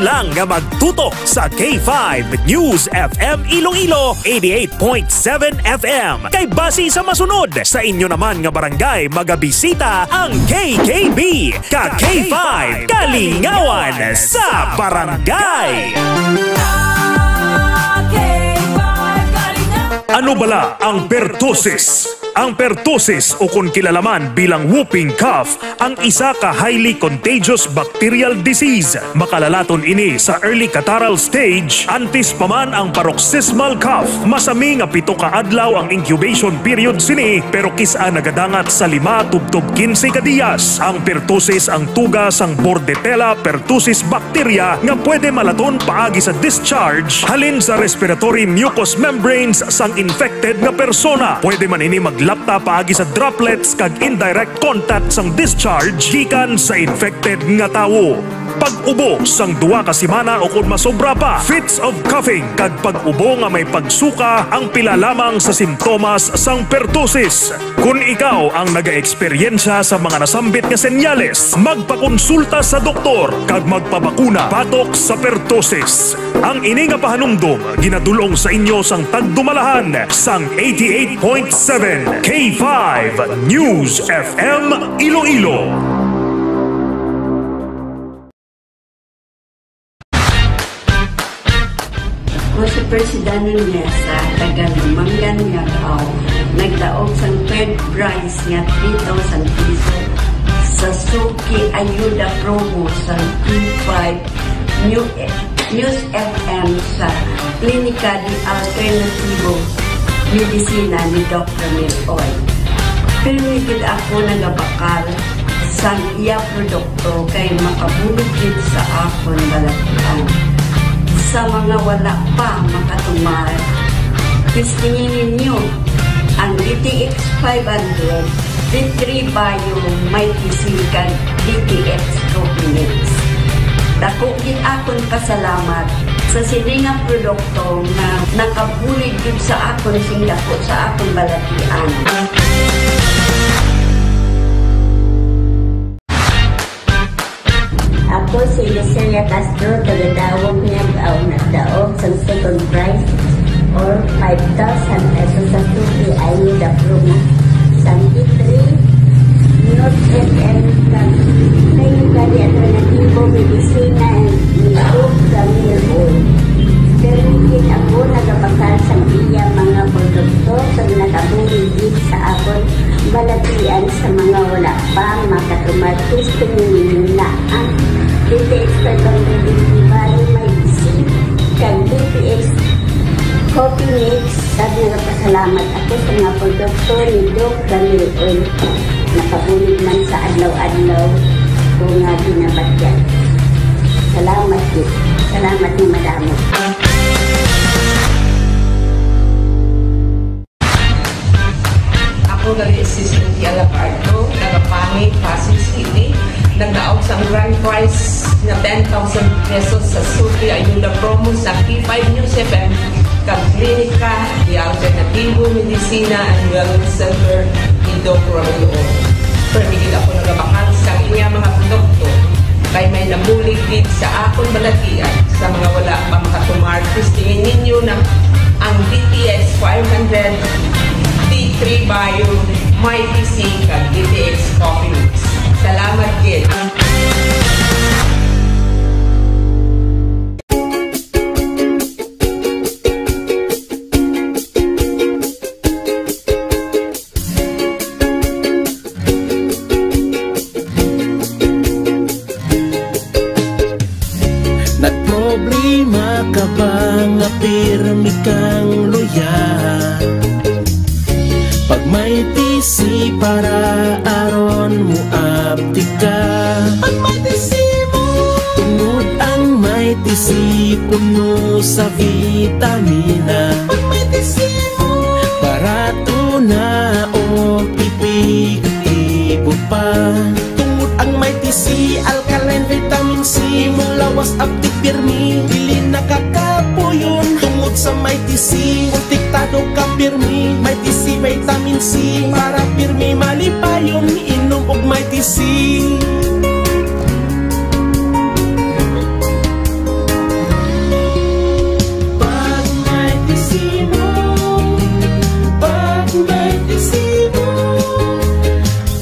Lang nga magtutok sa K5 News FM Iloilo 88.7 FM. Kay base sa masunod sa inyo naman nga barangay magabisita ang KKB ka K5 Kalingawan sa barangay. Ano bala ang pertussis? Ang pertussis o kung kilalaman bilang whooping cough ang isa ka highly contagious bacterial disease. Makalalaton ini sa early catarrhal stage antes pa man ang paroxysmal cough. Masami nga 7 ka adlaw ang incubation period sini pero kisa nagadangat sa 5 tubtob 15 ka diyas. Ang pertussis ang tuga sang Bordetella pertussis bacteria nga pwede malaton paagi sa discharge halin sa respiratory mucous membranes sang infected nga persona. Pwede man ini maglapta paagi sa droplets kag indirect contact sang discharge gikan sa infected nga tawo. Pag-ubo sang 2 ka semana o kung masobra pa, fits of coughing kag pag-ubo nga may pagsuka ang pila lamang sa simptomas sang pertussis. Kung ikaw ang naga-eksperyensya sa mga nasambit nga senyales, magpakonsulta sa doktor kag magpabakuna batok sa pertussis. Ang ini nga pahanumdom ginadulong sa inyo sang tagdumalahan sang 88.7 K5 News FM Iloilo. Ako si Presidente Mesa, taga-Lumanggan nga kao, nagdaog sang third prize nga 3,000 piso sa Suki Ayuda Promo sa P5 News FM sa Klinika di Alternativo Medicina ni Dr. Miloy. Pinigid ako nagabakal sa iya produkto kay makabulugid sa akon balatian. Sa mga wala pa makatumar, tistingin ninyo ang DTX 500, D3 Bio, may kisikan DTX Copinix. Dako gid akon pasalamat sa siningang produkto na nakabulig gid sa akon sing dako sa akon balatian. Ako si Yesenia Castro, taga-dawag niya nagdaog sa second prize or 5,000 pesos sa Suki Ayuda Promo sa D3 News FM Klinika di Alternativo Medicina ni Dr. Miloy. Permitin ako nagabakal sa iya mga produkto sa nakabuligid sa akon balatian sa mga wala pa makatumatis tingin na ang DTX 500 bali may isip kag DTX Coffee Mix. Sabi nagpasalamat ako sa mga produkto ni Dr. Miloy. Nakabulig man sa adlaw-adlaw kung nga ginabatyan. Salamat din. Salamat ni madamo. Ako gali Assistant Tiala Pardo, nagapangit Pasig City. Nagdaog sa grand prize na 10,000 pesos sa Suki Ayuda Promo sa P5 News FM kag Klinika di Alternativo Medicina and Wellness Center ni Dr. Miloy. Permigil ako nagabakal kay may nabulig din sa akon balatian. Sa mga wala pa makatumar, tingin ninyo na ang DTX 500 D3 Bio may PC kag DTX Coffee Mix. Salamat gid. Nagproblema ka ba nga pirmi kang loyal? Pag may TC para aron mo abdi ka. Pag may TC mo, tungod ang may TC puno sa vitamina. Pag may TC mo, barato na o epektibo pa. Tungod ang may TC, alkaline vitamin C, mulawas abdi pirmi, dili nakakapuyon. Tungod sa may TC, protektado ka pirmi. May TC vitamin C, para pirmi malipayon. Inom og may TC. Pag may TC mo, pag may TC mo,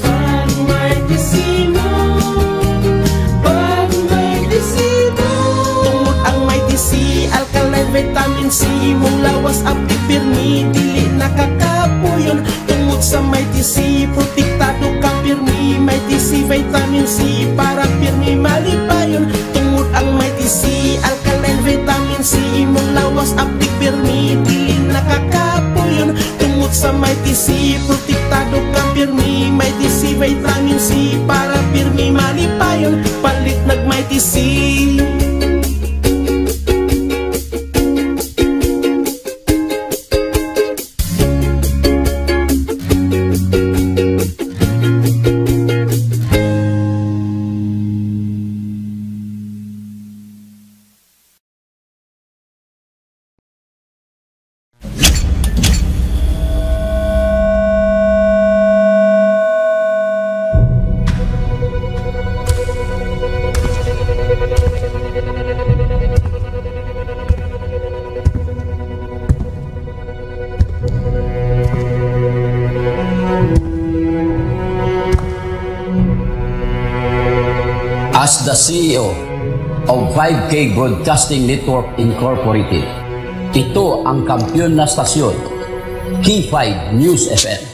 pag may TC mo, pag may TC mo. Tungod ang may TC, alkaline vitamin C, mulawas abdi pirmi, dili nakakapuyon. Tungod sa may TC, protektado ka pirmi. May TC vitamin C, para pirmi malipayon. Tungod ang may TC, alkaline vitamin C, mulawas abdi pirmi, dili nakakapuyon. Tungod sa may TC, protektado ka pirmi. May TC vitamin C, para pirmi malipayon. Palit nag may TC. As the CEO of 5K Broadcasting Network Incorporated, ito ang kampyon na stasyon, K5 News FM.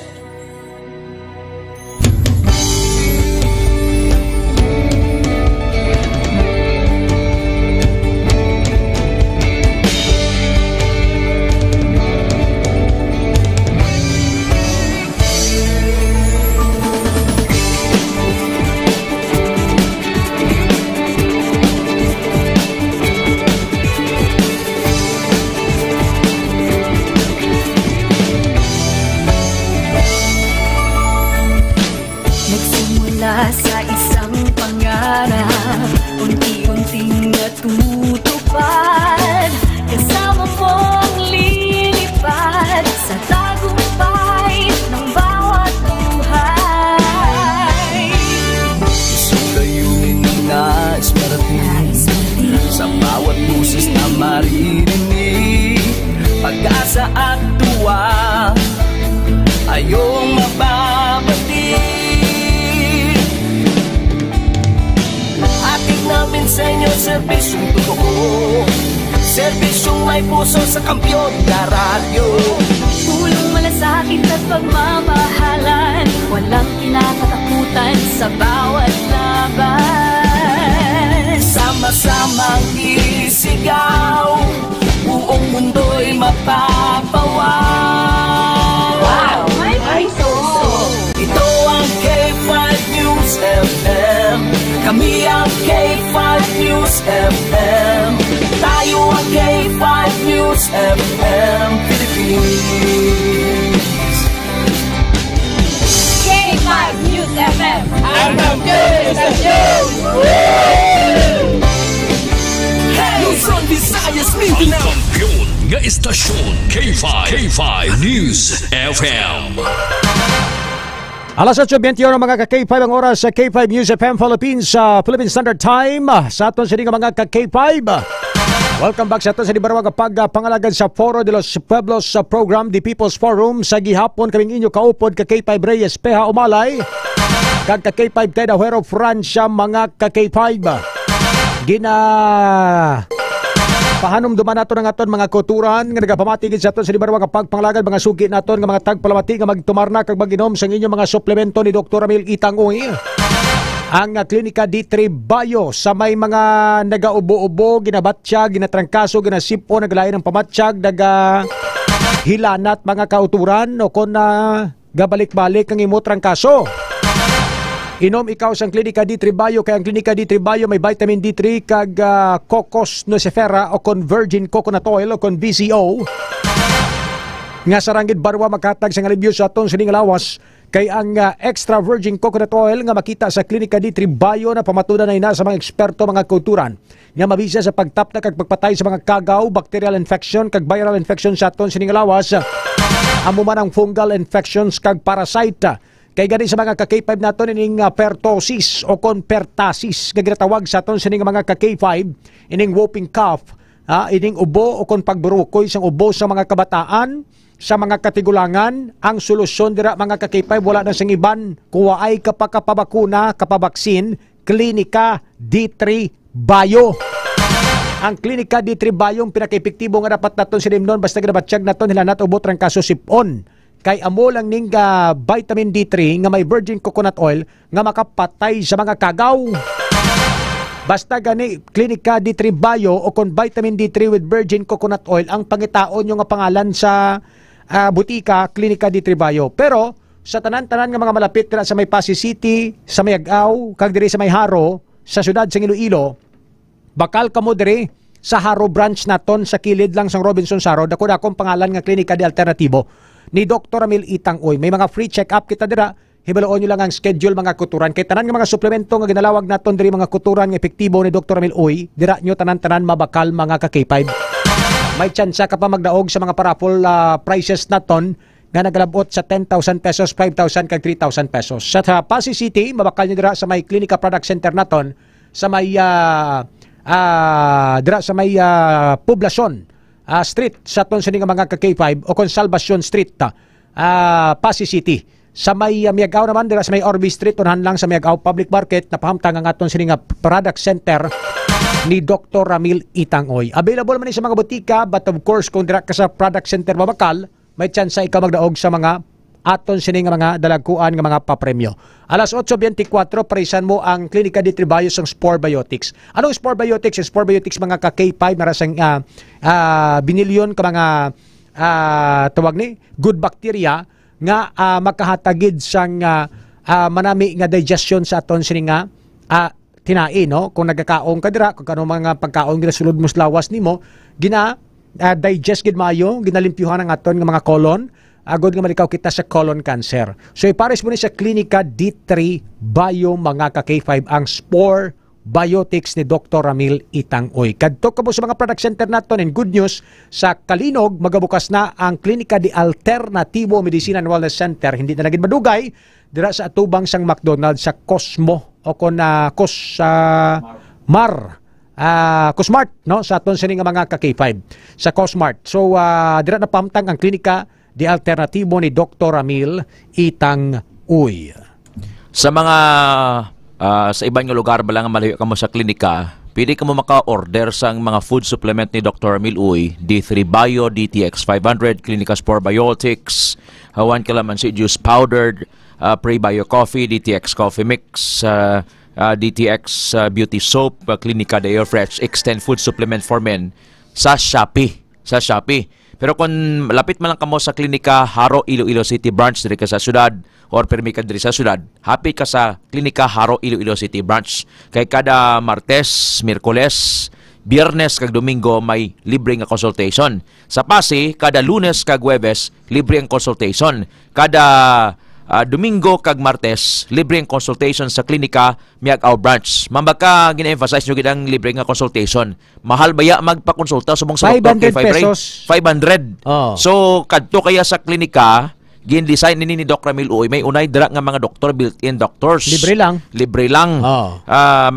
Sa isang pangarap, unti-unting natutupad. Kasama mong lilipad sa tagumpay ng bawat buhay. Isang layunin na nais marating sa bawat buses na maririnig. Pag-asa at tuwa ayong mababati. Namin sa inyo, serbisyong totoo, serbisyong may puso sa kampyon na radyo. Tulong malasakit at pagmamahalan, walang kinakatakutan sa bawat laban. Sama-samang isigaw, buong mundo'y mapapawaw. Wow! May song! Ito ang K5 News FM. Kami ang K5 News FM. Tayo ang K5 News FM Philippines. K5 News FM. Ang kampyon sa show! Luzon, Visayas, Mindanao. Ang kampyon nga istasyon, K5 News FM. Alas 8:21 mga ka-K5 ang oras sa K5 News FM Philippines sa Philippine Standard Time. Sa aton sa mga ka-K5. Welcome back sa aton sa Dibarwa kapag pangalagad sa Foro de los Pueblos sa program The People's Forum. Sa gihapon kaming inyo kaupod ka-K5 Reyes Peha Umalay. Kag ka-K5 Ted Ahuero Francia mga ka-K5. Pahanom duman nato ng aton mga kulturan nga nagapamatigid sa aton sa Dibarwa kapag panglagad mga sugi naton nga mga tagpalamati nga magtumarna kag maginom sa inyong mga suplemento ni Dr. Ramil Itangoy. Ang klinika D3 Bayo sa may mga nagaubo-ubo, ginabatsyag, ginatrangkaso, ginasipo, naglain ng pamatsyag, hilanat mga kauturan o kung gabalik-balik ang imo trangkaso. Inom ikaw sang klinika D3 Bayo kay ang klinika D3 Bayo may vitamin D3 kag Cocos Nocifera o kon virgin coconut oil o kon VCO. Nga sarangid barwa maghatag sang alibyo sa aton sining lawas kay ang extra virgin coconut oil nga makita sa klinika D3 Bayo na pamatudan na ina sa mga eksperto mga kulturan nga mabisa sa pagtapna kag pagpatay sa mga kagaw, bacterial infection kag viral infection sa aton sining lawas. Amo man ang fungal infections kag parasite. Kay gani sa mga ka-K5 naton ining pertosis o kon pertasis nga ginatawag sa aton sining mga ka-K5 ining whooping cough, ining ubo o kon pagburukoy sang ubo sa mga kabataan, sa mga katigulangan. Ang solusyon dira mga ka-K5 wala na sang iban kuwa ay kapakapabakuna, kapabaksin, klinika D3 Bayo. Ang klinika D3 Bayo ang pinaka-epektibo nga dapat naton sinimnon basta ginabatsyag naton hilanat ubo trangkaso sipon. Kay amo lang ning vitamin D3 nga may virgin coconut oil nga makapatay sa mga kagaw. Basta gani klinika D3 Bayo o kon vitamin D3 with virgin coconut oil ang pangitaon nyo nga pangalan sa butika klinika D3 Bayo. Pero sa tanan-tanan nga mga malapit dira sa may Pasig City, sa may Agaw, kag diri sa may Haro, sa syudad sa Iloilo, bakal kamo diri sa Haro branch naton sa kilid lang sang Robinson Saro, dako akong pangalan nga klinika di alternatibo ni Dr. Ramil Itangoy. May mga free check-up kita dira. Hibaloon nyo lang ang schedule mga kuturan. Kay tanan nga mga suplemento nga ginalawag naton diri mga kuturan nga epektibo ni Dr. Ramil Uy, dira nyo tanan-tanan mabakal mga ka-K5. May tsansa ka pa magdaog sa mga parapol prices naton nga nagalabot sa 10,000 pesos, 5,000 kag 3,000 pesos. Sa Pasig City, mabakal nyo dira sa may Clinica Product Center naton sa may dira sa may Poblacion Street sa aton sining mga ka-K5 o kon Salvacion Street Pasig City. Sa may Miagaw naman dira sa may Orby Street unahan lang sa Miagaw Public Market napahamtang ang aton sining product center ni Dr. Ramil Itangoy. Available man ni sa mga butika but of course kung dira ka sa product center mabakal may chance ikaw magdaog sa mga aton sining mga dalagkuan nga mga papremyo. Alas 8:24 parisan mo ang klinika D3 Bayo sang Spore Biotics. Anong Spore Biotics? Spore Biotics mga ka-K5 marasang binilyon ka mga tawag ni good bacteria nga makahatagid sang manami nga digestion sa aton sining tinae no kung nagkakaon ka dira kung ano mga pagkaon gina sulod mo sa lawas nimo gina digest gid maayo ginalimpyuhan ang aton nga mga colon agod nga malikaw kita sa colon cancer. So ipares mo ni sa klinika D3 Bayo mga ka-K5 ang Spore Biotics ni Dr. Ramil Itangoy. Kadto kamo sa mga product center naton and good news sa Kalinog magabukas na ang klinika di Alternatibo Medicine and Wellness Center. Hindi na naging madugay dira sa atubang sang McDonald's sa Cosmo o kon Cosmart no sa aton sining mga ka-K5 sa Cosmart. So dira na pamtang ang klinika di Alternatibo ni Dr. Ramil Itangoy. Sa mga sa ibang lugar ba lang malayo ka mo sa klinika, pwede ka mo maka-order sa mga food supplement ni Dr. Ramil Uy, D3 Bio, DTX 500, Clinica Spore Biotics, 1 calamansi juice powdered, Pre-Bio Coffee, DTX Coffee Mix, DTX Beauty Soap, Clinica Deo Fresh, Extend Food Supplement for Men sa Shopee. Pero kung lapit man lang kamo sa klinika Haro Iloilo City Branch diri ka sa syudad or permi ka diri sa syudad, happy ka sa klinika Haro Iloilo City Branch. Kay kada Martes, Miyerkules, Biyernes kag Domingo may libre nga consultation. Sa Pasig, kada Lunes kag Huwebes libre ang consultation. Kada Domingo kag Martes libre ang consultation sa klinika Miagaw Branch. Mambaka gina-emphasize nyo gidang libre nga consultation. Mahal baya magpakonsulta subong sa Dr. 500 pesos. 500. Oh. So kadto kaya sa klinika gin-design ni Doc Ramil Uy, may unay dira nga mga doktor, built-in doctors. Libre lang. Libre lang.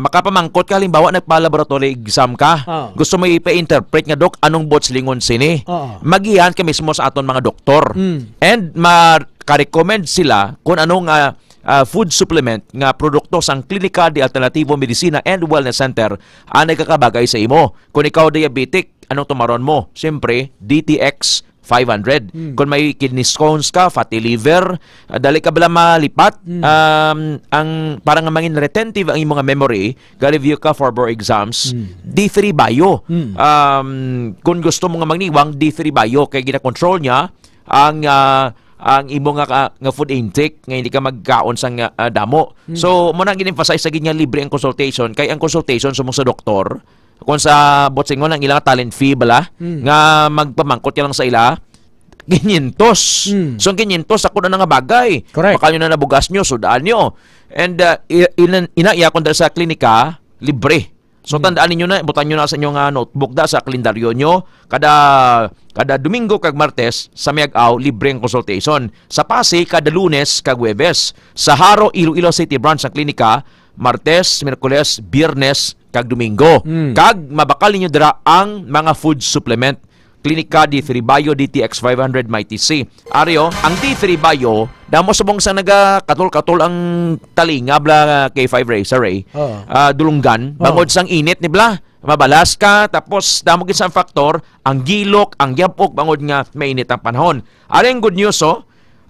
Makapamangkot ka, halimbawa, nagpa-laboratory exam ka. Gusto mo ipa-interpret nga, Dok, anong botslingon sini? Magihan ka mismo sa aton mga doktor. And maka-recommend sila kung anong food supplement nga produkto sang Klinika de Alternativo Medicina and Wellness Center ang nagkakabagay sa imo. Kung ikaw diabetic, anong tumaron mo? Siyempre, DTX 500. Kung may kidney stones ka, fatty liver, dali ka bala malipat, ang parang mangin retentive ang imong memory, ga-review ka for board exams, D3 Bio. Kung gusto mo nga magniwang, D3 Bio, kaya gina-control niya ang imo nga food intake nga hindi ka magkaon sang damo. So mo nang gin-emphasize sa ginya libre ang consultation, kay ang consultation sumong sa doktor kung sa botsingon ang ilang talent fee bala nga magpamangkot ka lang sa ila 500. So 500 ako na nga bagay. Baka nyo na nabugas nyo, sudaan nyo. And inaiya ko sa klinika, libre. So tandaan niyo na, butan niyo na sa inyong notebook sa kalendaryo nyo. Kada Domingo kag Martes sa Miag-Aw libre ang consultation. Sa Pasig kada Lunes kag Huwebes. Sa Haro, Iloilo City Branch sa klinika, Martes, Miyerkules, Biyernes kag Domingo. Kag mabakal ninyo dira ang mga food supplement. Klinika D3 Bio DTX 500 Mighty C. Aryo, ang D3 Bio, damo subong sa naga-katol-katol ang talinga bla K5 Racer dulunggan, bangod sang init ni bla. Mabalas ka, tapos damo gid sang faktor, ang gilok, ang yapok, bangod nga mainit ang panahon. Aring good news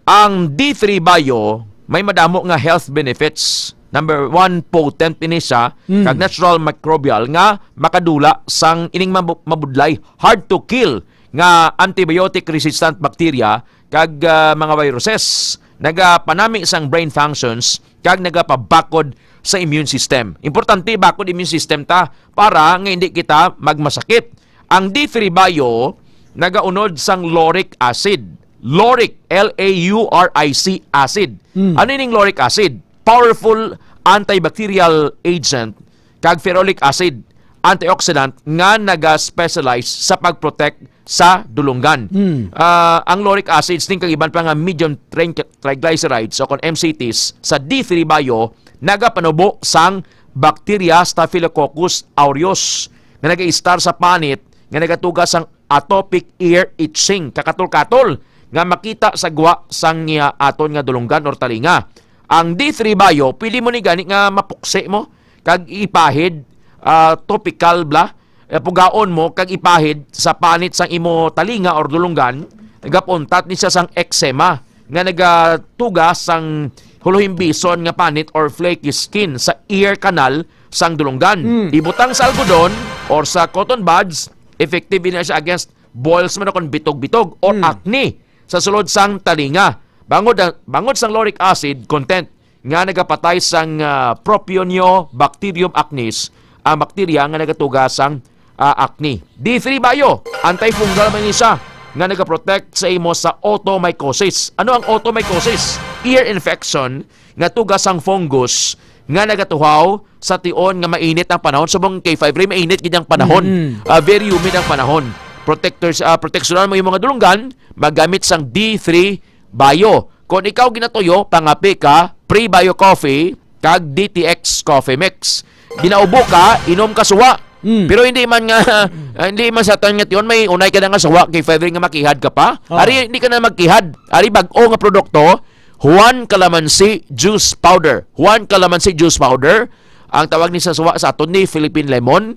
ang D3 Bio may madamo nga health benefits. Number 1, potent ini siya, kag natural microbial nga makadula sang ining mabudlay, hard to kill nga antibiotic resistant bacteria kag mga viruses. Nagapanami sang brain functions kag nagapabakod sa immune system. Importante bakod immune system ta para nga hindi kita magmasakit. Ang D3 Bio nagaunod sang lauric acid. Lauric, L-A-U-R-I-C acid. Ano ining lauric acid? Powerful antibacterial agent kag ferulic acid antioxidant nga naga-specialize sa pag-protect sa dulunggan. Ang lauric acids din kag iban pa nga medium triglycerides o kon MCTs sa D3 Bio nagapanubo sang bacteria Staphylococcus aureus nga naga-star sa panit nga nagatugas sang atopic ear itching kakatol-katol nga makita sa guwa sang aton nga dulunggan or talinga. Ang D3 Bio, pili mo ni gani nga mapukse mo, kag ipahid, topical bla, pugaon mo, kag ipahid sa panit sang imo talinga or dulunggan, nagapuntat ni siya sang eczema, nga nagatuga sang huluhimbison nga panit or flaky skin sa ear canal sang dulunggan. Ibutang sa algodon or sa cotton buds, effective na siya against boils man kon bitog-bitog or acne sa sulod sang talinga. Bangod sang lauric acid content nga nagapatay sang Propionibacterium acnes, ang bakterya nga nagatuga sang acne. D3 Bio, antifungal man isa nga nagaprotect sa imo sa otomycosis. Ano ang otomycosis? Ear infection nga tugas sang fungus nga nagatuhaw sa tion nga mainit ang panahon. Subong K5 ray mainit gid ang panahon. Very humid ang panahon. Proteksyonan mo yung mga dulunggan magamit sang D3 Bio. Kung ikaw ginatuyo, pangapi ka, pre-bio coffee, kag DTX coffee mix. Ginaubo ka, inom ka suwa. Pero hindi man sa tan nga tion may unay ka na nga suwa kay February nga makihad ka pa. Ari hindi ka na magkihad. Ari bag-o nga produkto, Juan Calamansi Juice Powder. Juan Calamansi Juice Powder. Ang tawag ni sa suwa sa aton ni Philippine Lemon.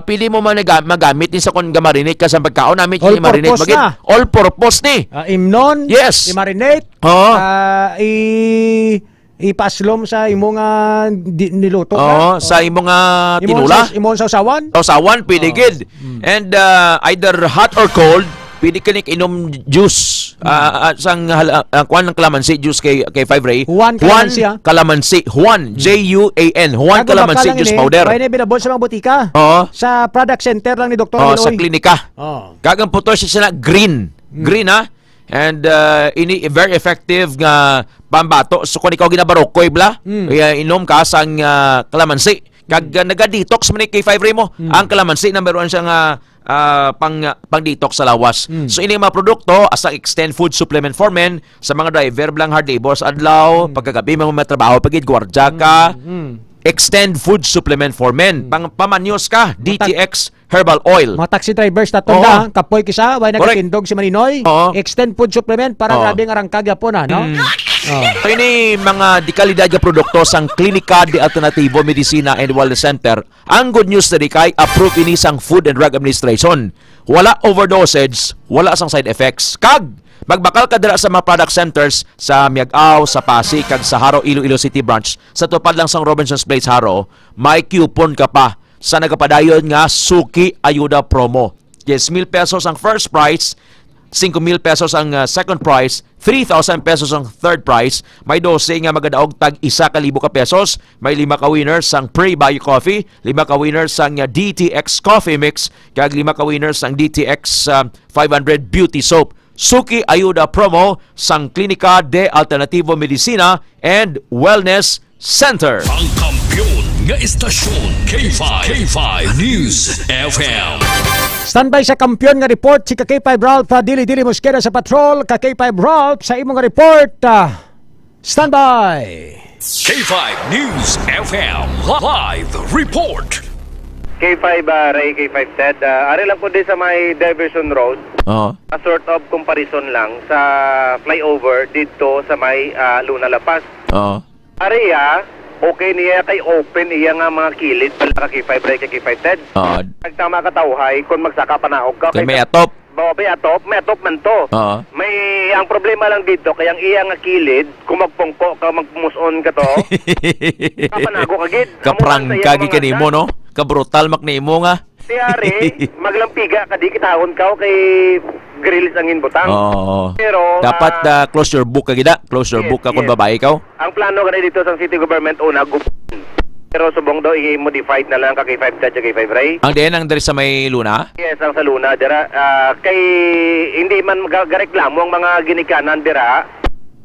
Pili mo man magamit ni sa kon gamarinate ka sa pagkaon namin all marinate purpose magin all purpose ni. Imnon, yes. I-marinate, ipaslom sa imo nga niluto na. Sa imo nga tinula. Imo sa usawan. Usawan pwede gid. And either hot or cold, pwede ka inom juice. Sang kuan ng calamansi juice kay 5 Ray. Juan Calamansi. Juan J-U-A-N. Juan Calamansi Juice Powder. Pwede binabot sa mga butika. Sa product center lang ni Dr. Eloy. Sa klinika. Kagang puto siya na green. Green ha. And ini very effective nga pambato. So kung ikaw ginabarokoy bla, inom ka sang calamansi. Kag naga-detox man kay 5 Ray mo. Ang calamansi number 1 siya nga pang detox sa lawas. So ini mga produkto asa extend food supplement for men sa mga driver blang hard labor sa adlaw, pagkagabi mga trabaho pagid gwardiya ka. Extend food supplement for men. Pamanyos ka, DTX herbal oil. Mga taxi drivers na tunda, kapoy kisa, way nagatindog si Maninoy. Extend food supplement para grabe nga rangkag yapon na, no? So ini mga dekalidad nga produkto sang Klinika de Alternativo Medicina and Wellness Center. Ang good news na kay approved ini sang Food and Drug Administration. Wala overdosage, wala sang side effects. Kag magbakal ka dira sa mga product centers sa Miagao, sa Pasig, kag sa Haro, Iloilo City Branch. Sa tupad lang sang Robinson's Place Haro, may coupon ka pa sa nagapadayon nga Suki Ayuda Promo. 10,000 pesos ang first price, 5,000 pesos ang second price, 3,000 pesos ang third price. May 12 nga magadaog tag 1,000 ka pesos. May 5 ka winners sang Pre-Bio Coffee, 5 ka winners sang DTX Coffee Mix, kag 5 ka winners sang DTX 500 Beauty Soap. Suki Ayuda Promo sang Klinika de Alternativo Medicina and Wellness Center. Ang kampiyon nga istasyon K5 News FM. Standby sa kampiyon nga report si K5 Ralph Dili Mosquera sa patrol. K5 Ralph sa imong report. Standby. K5 News FM live report. K5 Ray, K5 Ted. Ari lang po din sa may Diversion Road. A sort of comparison lang sa flyover dito sa may Luna La Paz. Ari okay niya kay open iya nga mga kilid pala ka K5 Ray, K5 Ted. Nagtama ka tawhay kung magsaka panaog ka. Kay may atop. May atop man to. May ang problema lang dito kaya ang iya nga kilid kung magpungko ka magpumuson ka to. Kapanago ka gid. Kaprangka gi kanimo no? Kabrutal maknimo nga. Tiyari, maglampiga ka di kitahon ka kay grills ang inbutang. Pero dapat close your book ka gida. Close your book ka kung babae ka. Ang plano ka dito sa city government una pero subong daw i-modified na lang ka kay 5 at kay 5 Ray. Ang diyan ang dari sa may Luna? Yes, ang sa Luna dira kay hindi man gareklamo ang mga ginikanan dira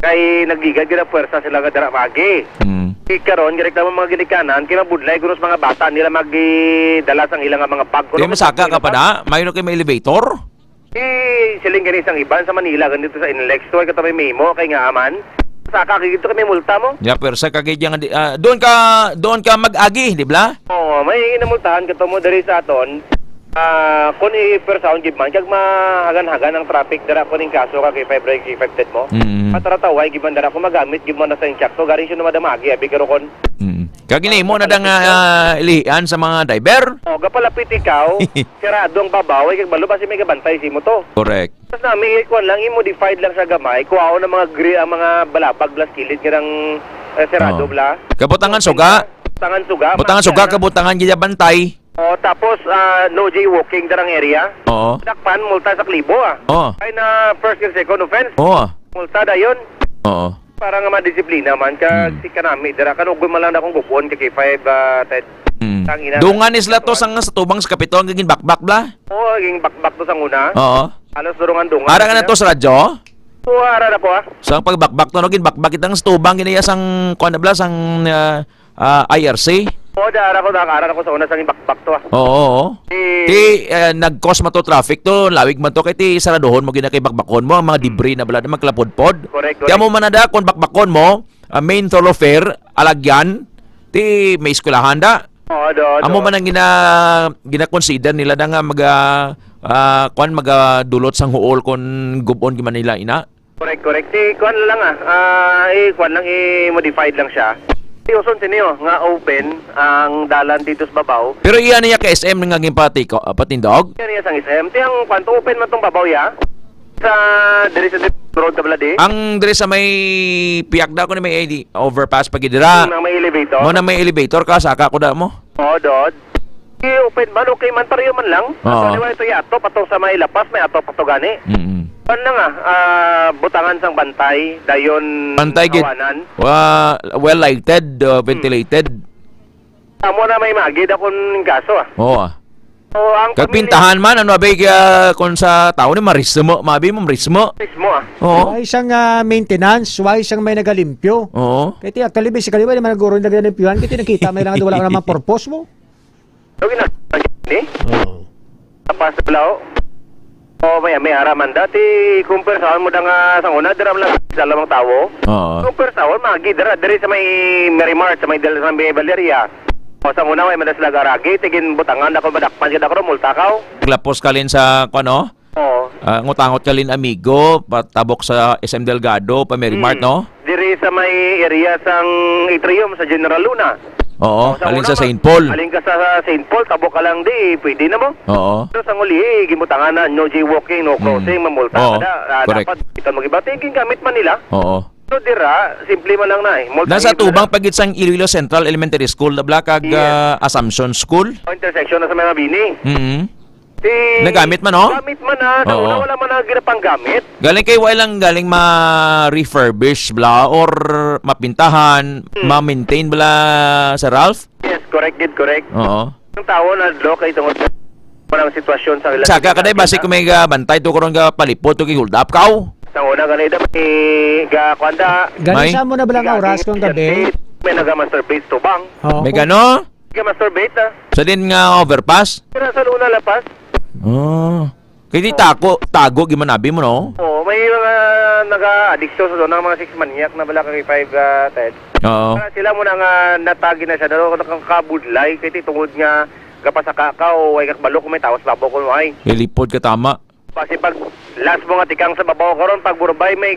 kay nagigad gid puwersa sila dira magi. Karon gireklamo mga ginikanan kay mabudlay guros mga bata nila magdala sang ilang mga bag. Di masaka ka pa na? Mayroon kay may elevator? Siling ganis ang iban sa Manila ganito sa Inlex. Tuway ka may memo kay nga aman. Saka kagito kami multa mo. Ya, pero sa kagidyan doon ka mag-agi, di ba? Oo, may inamultahan ka to mo diri sa aton. Kung i-persound gid man kag mahagan-hagan ang traffic dira kuning kaso ka kay 5 Ray, K5 Ted mo. Patratawan gid man dira kung magamit gid mo na sa inchak to gari siya na madamagi abi karo kon. Kagini mo na dang ilihan sa mga driver. Gapalapit ikaw, siradong babaw kay balo basi may gabantay si mo to. Correct. Tapos nami ikuan lang i-modified lang sa gamay, kuwao na mga mga balapag blas kilid ng sirado bla. Kabutangan suga. Butangan suga kabutangan gid bantay. Tapos no jaywalking darang area. Dakpan multa sa klibo Ay na first and second offense. Multa dayon. Para nga madisiplina man kag si kanami dira kanugol man lang akong gupon kay 5 Ted. Dungan isla to sang sa tubang sa kapitong giging bakbak bla. Giging bakbak to sang una. Halos durungan dungan. Ara ka na to sa radyo? Ara na po Sang pagbakbak to naging bakbak itang sa tubang ginaya sang kuan bla sang IRC. Dara ko sa una sang bakbak to nag-cause man to traffic to, lawig man to kay ti saradohon mo ginakay bakbakon mo ang mga debris na bala na magklapod-pod. Kaya mo man na kung bakbakon mo, main thoroughfare alagyan ti may eskwelahan da. Amo man ang gina-consider nila na nga magadulot sang huol kon gubon gi man nila ina. Correct. Kuan lang kuan lang i-modified lang siya. Uson siniyo nga open ang dalan dito sa babaw. Pero iyan niya ka SM nga nging patindog? Iyan niya sang SM. Tiyang kwanto open man tong babaw ya. Sa diri sa road ta baladi. Ang diri sa may piakda ko ni may overpass pagidira. May elevator. Mo na may elevator ka saka ko da mo. Dod. Open man okay man pareho man lang. Kaliwa ito yato patong sa may lapas may ato pato gani. Ano nga, butangan sang bantay, dayon bantay gid. Well lighted, ventilated. Amo na may magid akong kaso Kagpintahan man ano abay kon sa tao ni marismo, mabi mo marismo. Why isang maintenance, why isang may nagalimpyo. Kaya ti actually basically wala man naguro nagalimpyohan kaya nakita may lang wala naman purpose mo. Tapos blaw. May haraman dati compare sa mo nga sang una dira lang sa lamang tawo. Compare sa magi dira sa may Marimart sa may sa may Valeria. Sa una may madas lagaragi tigin butangan ako badakpan kada ko multakaw. Glapos kalin sa kuno? Ngutangot kalin amigo patabok sa SM Delgado pa Marimart no? Diri sa may area sang Atrium sa General Luna. Oo, alin sa St. Paul. Alin ka sa St. Paul, tabok ka lang di, pwede na mo. Oo. Pero sa nguli, gimutangan na, no jaywalking, no crossing, mamulta ka na. Correct. Dapat kita mag-iba. Tingin gamit man nila. Oo. So dira, simple man lang na eh. Nasa tubang pagit sang Iloilo Central Elementary School, na kag Assumption School. Intersection na sa mga bini. Nagamit man, no? Gamit man na. Nauna wala man na ginapang gamit. Galing kay walang galing ma-refurbish bla or mapintahan, ma-maintain bla sa Ralph? Yes, correct. Oo. Ang tao na lo kay tungod ng sitwasyon sa ilang. Saka kaday basi kung may bantay to karon ga palipot to kay hold up kaw. Sa una ganida may ga kwanda. Ganisa mo na balang oras kung gabi. May naga-masturbate to bang. May gano? Naga-masturbate na. Sa din nga overpass? Pero sa luna lapas. Kaya di tago gimanabi mo no? May mga naga-addiction sa doon, mga 6 maniac na bala kay 5 Ted. Oo. Sila mo na nga natagi na siya, nakakabudlay, kaya tungod nga kapasaka ka o ay kakbalo kung may tawas babaw ko ay. Ilipod ka tama. Kasi pag last mo nga tikang sa babaw ko ron, pag burbay may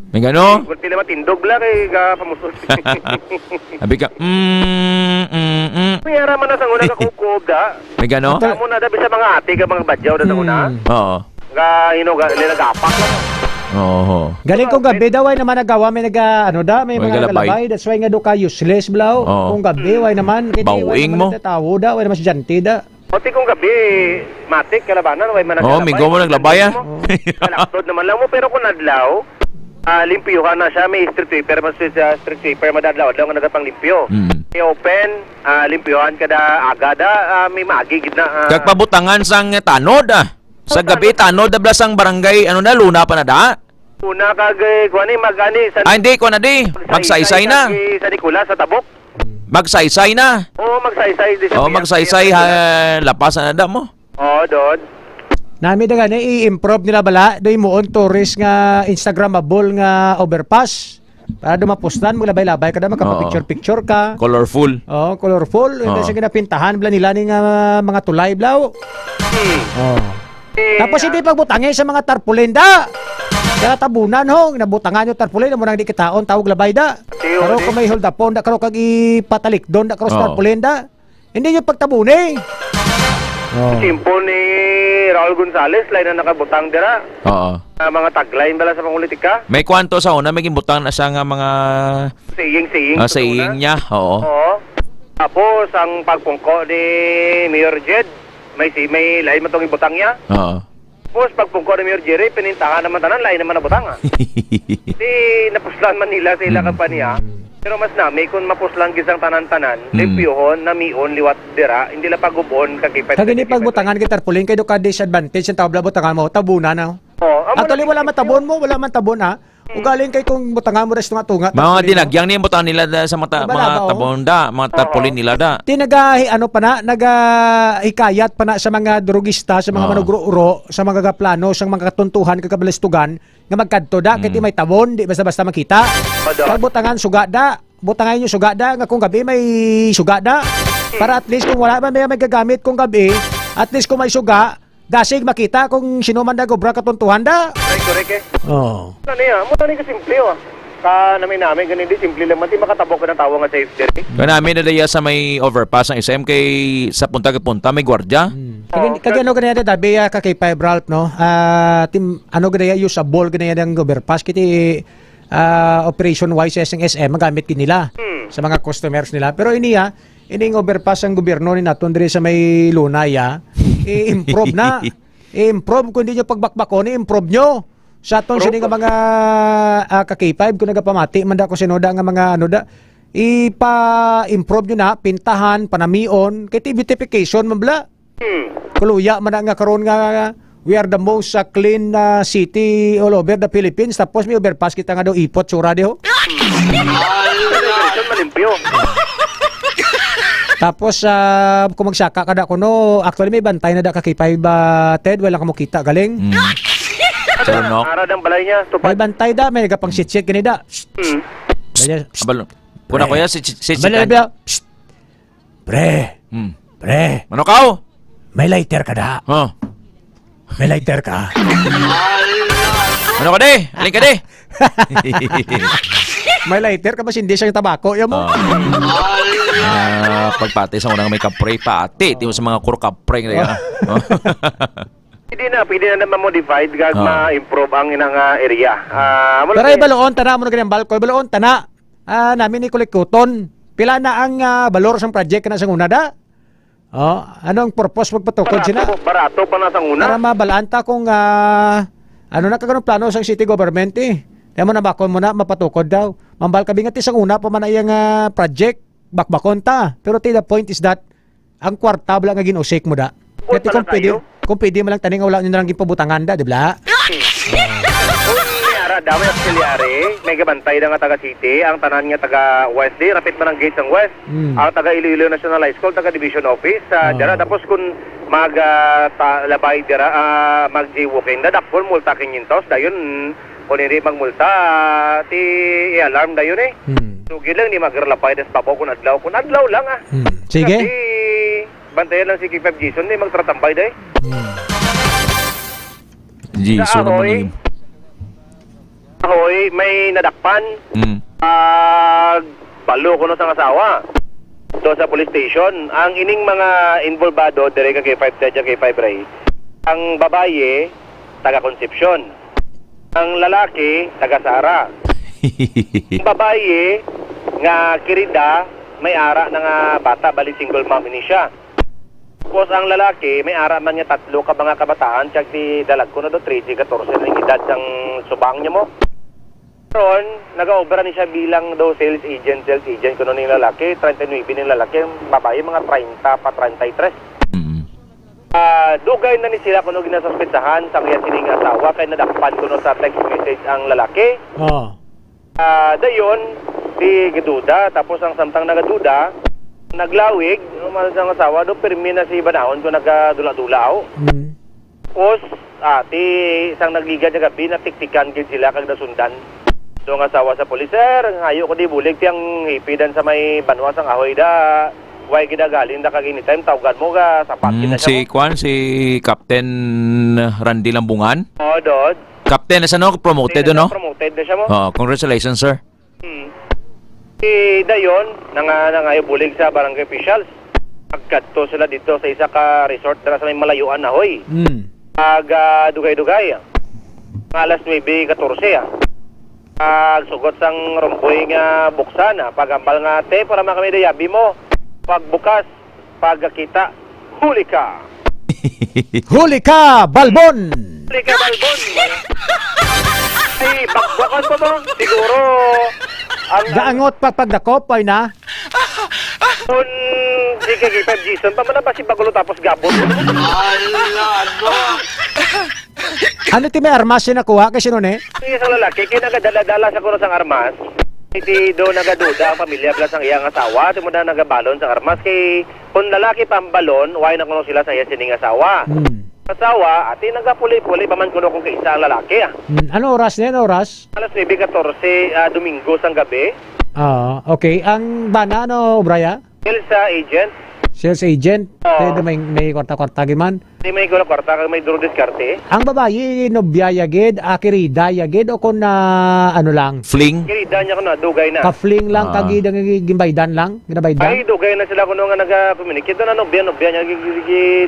may gano? Kung pila matindog lang kay pamusos. Sabi ka, May haraman na sa una kakukob da. May gano? Tama na dabi sa mga ate ka mga badyaw na sa una. Oo. Nilagapak lang. Oo. Galing kong gabi daw ay naman nagawa may may mga nagalabay. That's why nga do ka useless blaw. Kung gabi way naman bawing mo. Tawo da way naman si Janti da. Pati kung gabi matik kalabanan way man nagalabay. Migo mo naglabay ah. Kalaktod naman lang mo pero kung adlaw limpiyuhan na siya, may street sweeper, street sweeper, madadlaw nga nagatang limpyo. I-open, limpyuhan kada agada, may magigid na. Kagpabutangan sang tanod Sa gabi tanod da sang barangay, luna pa na da? Una kag, magani. Hindi, di. Magsaysay na. Sa Nicolas, sa Tabok. Magsaysay na. Magsaysay. Magsaysay, lapasan na da mo. Doon. Nami da gani i-improve nila bala doy moon tourist nga Instagrammable nga overpass para dumapostan mo labay-labay kada makapicture ka. Colorful. Colorful. Kasi ginapintahan bala nila ni nga mga tulay blaw. Tapos hindi pagbutangin sa mga tarpaulin da. Kaya tabunan ho, nabutangan yung tarpaulin mo nang di kitaon tawag labay da. Pero kung may hold upon da karo kag ipatalik doon da karo sa tarpaulin da. Hindi yung pagtabuni. Simpo ni Raul Gonzales, lain na nakabutang dira. Mga tagline bala sa pangulitika. May kwanto sa una, may gimbutang na siya nga mga saying niya. Oo. Tapos, ang pagpungko ni Mayor Jed, may lain man itong ibutang niya. Tapos, pagpungko ni Mayor Jerry, pinintangan naman tanan, lain naman nabutang. Di napuslan man nila sa ilang kampanya. Pero mas nami, kung mapuslang gisang tanan-tanan, limpyohon, namion, liwat dira, hindi lang pagubon, kagipet. Kag hindi pagbutangan kita tarpaulin, kayo ka disadvantage yung tawag butangan mo, tabunan na. Actually, wala man tabon mo, wala man tabon ha. Ugaling kay kung butangan mo res tunga-tunga. Mga dinagyang niya butangan nila sa mga tabon da, mga tarpaulin nila da. Nagahikayat pa na sa mga drogista, sa mga manugro-uro, sa mga plano, sa mga katuntuhan, kagabalistugan, nga magkadto da, kaya may tabon, di basta-basta makita. Kag butangan suga da, butangan nyo suga da, nga kung gabi may suga da. Para at least kung wala man may gagamit kung gabi, at least kung may suga, dasig makita kung sino man da gobra katuntuhan da. Ay, correct eh. Muna ni kasimple namin ganun di simple lang man, di makatabok ka ng tawa nga safety. Namin na sa may overpass ng SM kay sa punta may gwardya. Kaya ano ganyan da, dabi ka kay Five Ralph, no? Ganyan yung sa ball ganyan yung overpass, kiti operation-wise sa SM, magamit nila sa mga customers nila. Pero ining overpass ang gobyerno ni naton diri sa may Lunaya, i-improve na. I-improve kung hindi nyo pagbakbakon, i-improve nyo. Sa aton sini nga mga ka-K5 kung nagapamati man da ko sinoda nga mga ipa-improve nyo na, pintahan, panamion, kay beautification man bala. Kuluya man nga karon nga we are the most clean city all over the Philippines. Tapos may overpass kita nga daw ipot sura di ho. Tapos kung magsaka ka da kuno, actually may bantay na da ka kay 5 Ted, wala ka mo kita galing. Ano? Ara ng balay niya. May bantay da, may nagapang shit gani da. Abalo. Kuna ko ya si Pre. Pre. Ano ka? May lighter ka da. May lighter ka. Ano ka de? Alin ka de? May lighter ka ba hindi siyang tabako ya mo? Pagpati sa unang may kapre pati, di mo sa mga kuro kapre nga. Pwede na ma-modified gag ma-improve ang inang area. Pero ibaloon tana mo na ganyan balko, ibaloon tana. Namin ni Kulikuton. Pila na ang balor sa project na sa una da? Ano ang purpose magpatukod sila? Barato pa na sa una. Para mabalanta kung ano na kaganong plano sa city government eh. Kaya mo na bakon mo na mapatukod daw. Mambal ka bingat sa una pa man iyang project bakbakon ta. Pero the point is that ang kwarta bala nga ginusik mo da. Kaya kung pwede mo lang taning wala nyo na lang gipabutangan da, di ba? Damay auxiliary, may gabantay na nga taga City, ang tanan nga taga West Day, rapit man ang gates ang West, ang taga Iloilo National High School, taga Division Office, dira, tapos kung labay dira, mag-jaywalking, dadakpon, multa kinyintos, dayon, kung hindi magmulta, i-alarm dayon eh. Sugi lang, di magralapay, des papaw kung adlaw lang Sige. Kasi, bantayan lang si K5 Jason, di magtratambay dahi. Jason naman Ahoy, may nadakpan. Balo ko no sa asawa. Do sa police station, ang ining mga involvado dire kay 5 Ted kay 5 Ray. Ang babaye taga Concepcion. Ang lalaki taga Sara. Ang babaye nga kirida may ara nga bata bali single mom ni siya. Tapos ang lalaki may ara man nga 3 ka mga kabataan check ti dalag ko na do 13 14 ang edad sang subang niya mo. Ron, nag-obra ni siya bilang daw sales agent kuno ni lalaki, 39 ni lalaki, babae mga 30 pa 33. Dugay na ni sila kuno ginasuspetsahan sa kaya sining asawa kay nadakpan kuno sa text message ang lalaki. Dayon di gaduda, tapos ang samtang nagaduda, naglawig, ang asawa do permi na si banahon ko nagadula-dulaw. Tapos ti isang nagliga sa gabi natiktikan gid sila kag nasundan. So ang asawa sa poliser, hayo ko di bulig tiyang hipidan sa may banwa sang ahoy da. Way gidagalin da kag anytime tawgan mo ga sapat kita si Kwan, si Captain Randy Lambungan. Dod. Captain, no? Promoted no? Promoted na siya mo. Congratulations, sir. Dayon, nangayo bulig sa barangay officials. Pagkadto sila dito sa isa ka resort dara sa may malayuan na hoy. Dugay-dugay. Alas 9:14 sugot sang romboy nga buksan pagambal nga te para makamidayabi mo pagbukas pagkita huli ka Huli ka Balbon ay bakbakan pa mo siguro gaangot pagdakop ay na kung si K5 Jason pa man pa si bagulo tapos gabot ano ti may armas siya nakuha kasi nun isang lalaki kinagadala-dala sa kuno sang armas iti do nagaduda ang pamilya blas ang iyang asawa iti mo na nagabalon sa armas kay kung lalaki pambalon why na kuno sila sa iya sining asawa asawa ati nagapuli-puli pa man kuno kung kaisa ang lalaki ano oras na yan oras? Alas 9:14 Domingo sang gabi okay ang bana ano Braya? Sales agent may kwarta-kwarta giman di may kwarta may duro diskarte ang babayi nobya yagid akirida yagid o kun na ano lang fling kirida niya kuno dugay na ka-fling lang kagid ang gimbaydan lang ginabaydan ay dugay na sila kuno nga naga-communicate na nobya niya